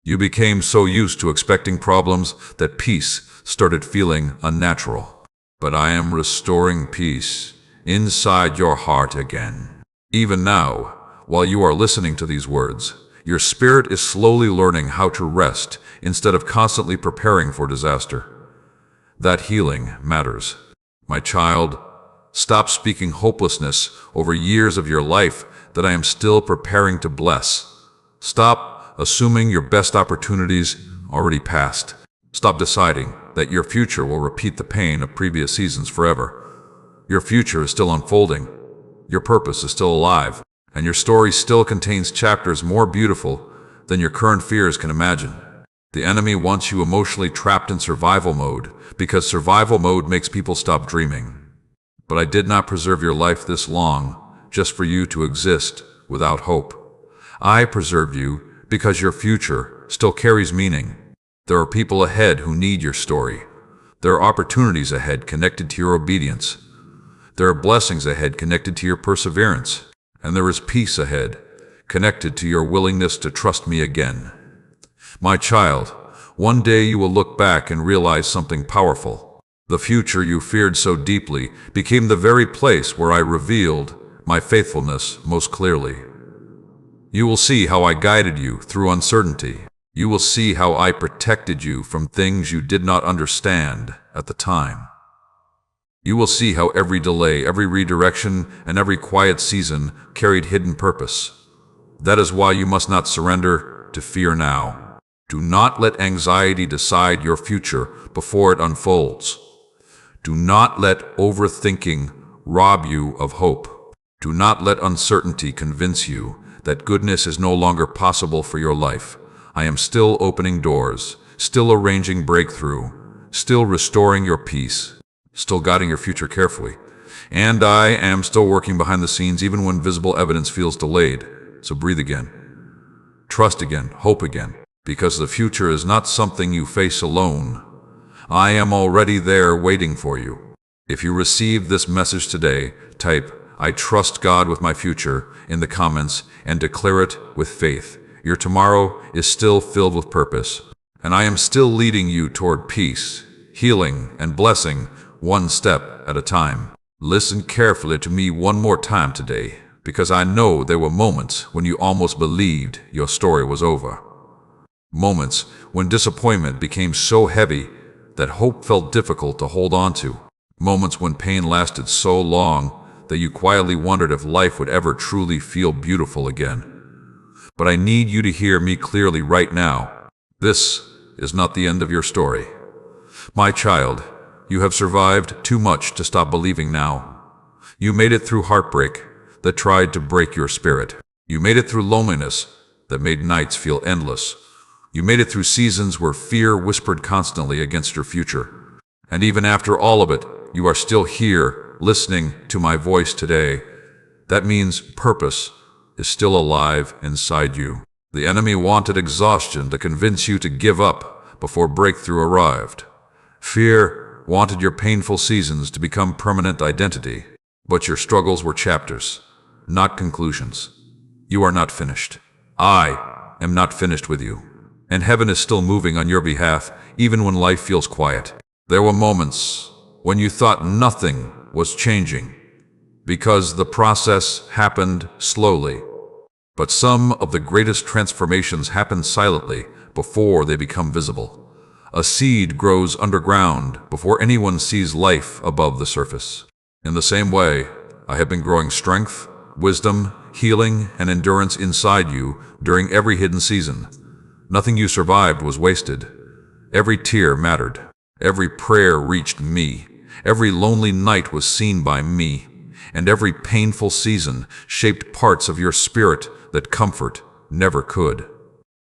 You became so used to expecting problems that peace started feeling unnatural. But I am restoring peace inside your heart again. Even now, while you are listening to these words, your spirit is slowly learning how to rest instead of constantly preparing for disaster. That healing matters. My child, stop speaking hopelessness over years of your life that I am still preparing to bless. Stop assuming your best opportunities already passed. Stop deciding that your future will repeat the pain of previous seasons forever. Your future is still unfolding, your purpose is still alive, and your story still contains chapters more beautiful than your current fears can imagine. The enemy wants you emotionally trapped in survival mode because survival mode makes people stop dreaming. But I did not preserve your life this long just for you to exist without hope. I preserved you because your future still carries meaning. There are people ahead who need your story. There are opportunities ahead connected to your obedience. There are blessings ahead connected to your perseverance. And there is peace ahead connected to your willingness to trust me again. My child, one day you will look back and realize something powerful. The future you feared so deeply became the very place where I revealed my faithfulness most clearly. You will see how I guided you through uncertainty. You will see how I protected you from things you did not understand at the time. You will see how every delay, every redirection, and every quiet season carried hidden purpose. That is why you must not surrender to fear now. Do not let anxiety decide your future before it unfolds. Do not let overthinking rob you of hope. Do not let uncertainty convince you that goodness is no longer possible for your life. I am still opening doors, still arranging breakthrough, still restoring your peace, still guiding your future carefully. And I am still working behind the scenes even when visible evidence feels delayed. So breathe again. Trust again, hope again, because the future is not something you face alone. I am already there waiting for you. If you received this message today, type, "I trust God with my future" in the comments and declare it with faith. Your tomorrow is still filled with purpose, and I am still leading you toward peace, healing, and blessing one step at a time. Listen carefully to me one more time today, because I know there were moments when you almost believed your story was over. Moments when disappointment became so heavy that hope felt difficult to hold on to. Moments when pain lasted so long that you quietly wondered if life would ever truly feel beautiful again. But I need you to hear me clearly right now. This is not the end of your story. My child, you have survived too much to stop believing now. You made it through heartbreak that tried to break your spirit. You made it through loneliness that made nights feel endless. You made it through seasons where fear whispered constantly against your future. And even after all of it, you are still here, listening to my voice today. That means purpose is still alive inside you. The enemy wanted exhaustion to convince you to give up before breakthrough arrived. Fear wanted your painful seasons to become permanent identity. But your struggles were chapters, not conclusions. You are not finished. I am not finished with you. And heaven is still moving on your behalf, even when life feels quiet. There were moments when you thought nothing was changing, because the process happened slowly. But some of the greatest transformations happen silently before they become visible. A seed grows underground before anyone sees life above the surface. In the same way, I have been growing strength, wisdom, healing, and endurance inside you during every hidden season. Nothing you survived was wasted. Every tear mattered. Every prayer reached me. Every lonely night was seen by me. And every painful season shaped parts of your spirit that comfort never could.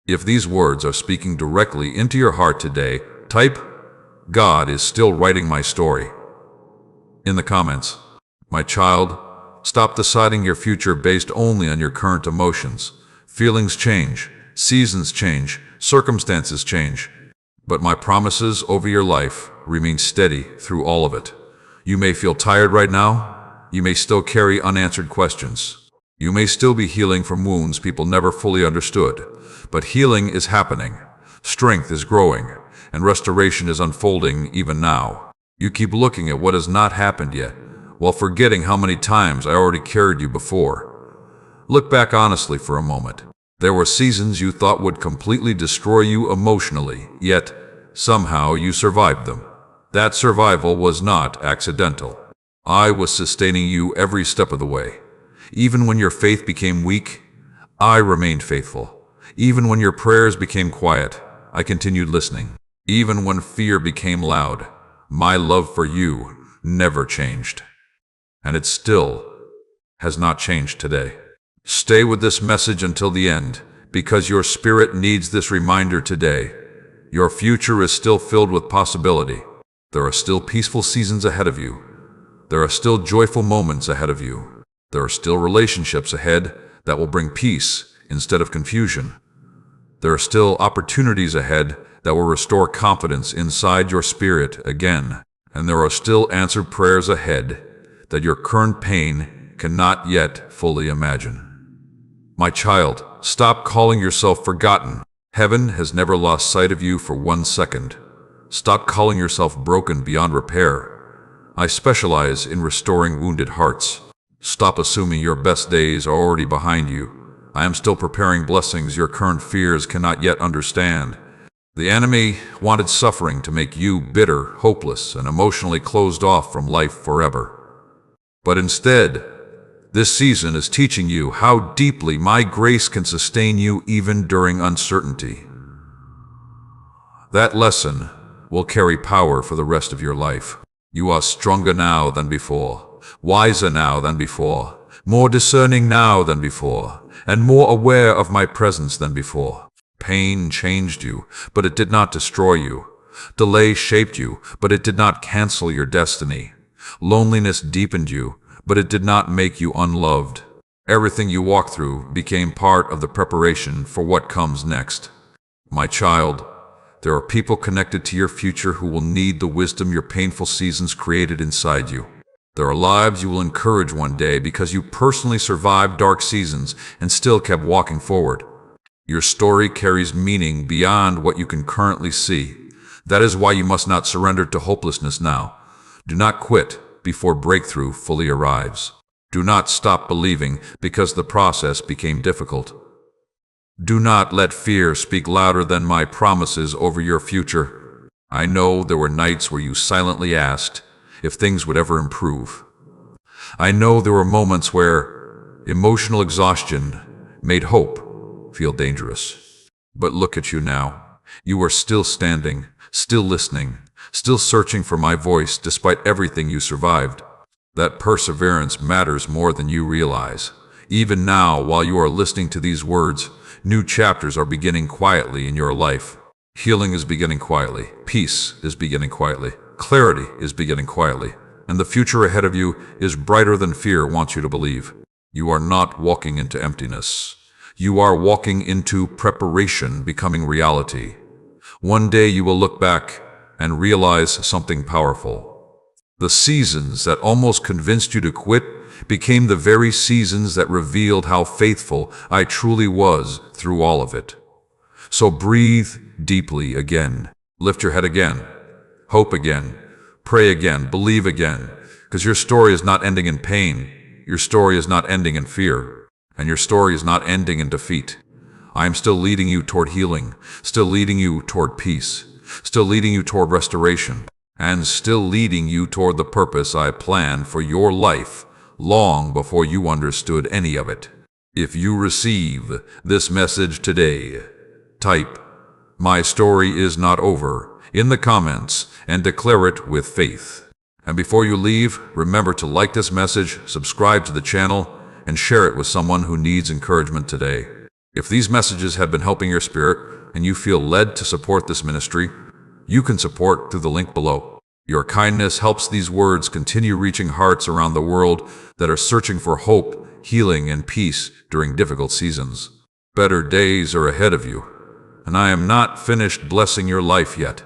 If these words are speaking directly into your heart today, type, "God is still writing my story" in the comments. My child, stop deciding your future based only on your current emotions. Feelings change, seasons change, circumstances change. But my promises over your life remain steady through all of it. You may feel tired right now. You may still carry unanswered questions. You may still be healing from wounds people never fully understood. But healing is happening. Strength is growing. And restoration is unfolding even now. You keep looking at what has not happened yet, while forgetting how many times I already carried you before. Look back honestly for a moment. There were seasons you thought would completely destroy you emotionally, yet somehow you survived them. That survival was not accidental. I was sustaining you every step of the way. Even when your faith became weak, I remained faithful. Even when your prayers became quiet, I continued listening. Even when fear became loud, my love for you never changed. And it still has not changed today. Stay with this message until the end, because your spirit needs this reminder today. Your future is still filled with possibility. There are still peaceful seasons ahead of you. There are still joyful moments ahead of you. There are still relationships ahead that will bring peace instead of confusion. There are still opportunities ahead that will restore confidence inside your spirit again. And there are still answered prayers ahead that your current pain cannot yet fully imagine. My child, stop calling yourself forgotten. Heaven has never lost sight of you for 1 second. Stop calling yourself broken beyond repair. I specialize in restoring wounded hearts. Stop assuming your best days are already behind you. I am still preparing blessings your current fears cannot yet understand. The enemy wanted suffering to make you bitter, hopeless, and emotionally closed off from life forever. But instead, this season is teaching you how deeply my grace can sustain you even during uncertainty. That lesson will carry power for the rest of your life. You are stronger now than before, wiser now than before, more discerning now than before, and more aware of my presence than before. Pain changed you, but it did not destroy you. Delay shaped you, but it did not cancel your destiny. Loneliness deepened you, but it did not make you unloved. Everything you walked through became part of the preparation for what comes next. My child, there are people connected to your future who will need the wisdom your painful seasons created inside you. There are lives you will encourage one day because you personally survived dark seasons and still kept walking forward. Your story carries meaning beyond what you can currently see. That is why you must not surrender to hopelessness now. Do not quit before breakthrough fully arrives. Do not stop believing because the process became difficult. Do not let fear speak louder than my promises over your future. I know there were nights where you silently asked if things would ever improve. I know there were moments where emotional exhaustion made hope feel dangerous. But look at you now. You are still standing, still listening, still searching for my voice despite everything you survived. That perseverance matters more than you realize. Even now, while you are listening to these words, new chapters are beginning quietly in your life. Healing is beginning quietly. Peace is beginning quietly. Clarity is beginning quietly. And the future ahead of you is brighter than fear wants you to believe. You are not walking into emptiness. You are walking into preparation becoming reality. One day you will look back and realize something powerful. The seasons that almost convinced you to quit became the very seasons that revealed how faithful I truly was through all of it. So breathe deeply again. Lift your head again. Hope again. Pray again. Believe again. Because your story is not ending in pain. Your story is not ending in fear. And your story is not ending in defeat. I am still leading you toward healing, still leading you toward peace, still leading you toward restoration, and still leading you toward the purpose I planned for your life long before you understood any of it. If you receive this message today, type, "My story is not over," in the comments and declare it with faith. And before you leave, remember to like this message, subscribe to the channel, and share it with someone who needs encouragement today. If these messages have been helping your spirit and you feel led to support this ministry, you can support through the link below. Your kindness helps these words continue reaching hearts around the world that are searching for hope, healing, and peace during difficult seasons. Better days are ahead of you, and I am not finished blessing your life yet.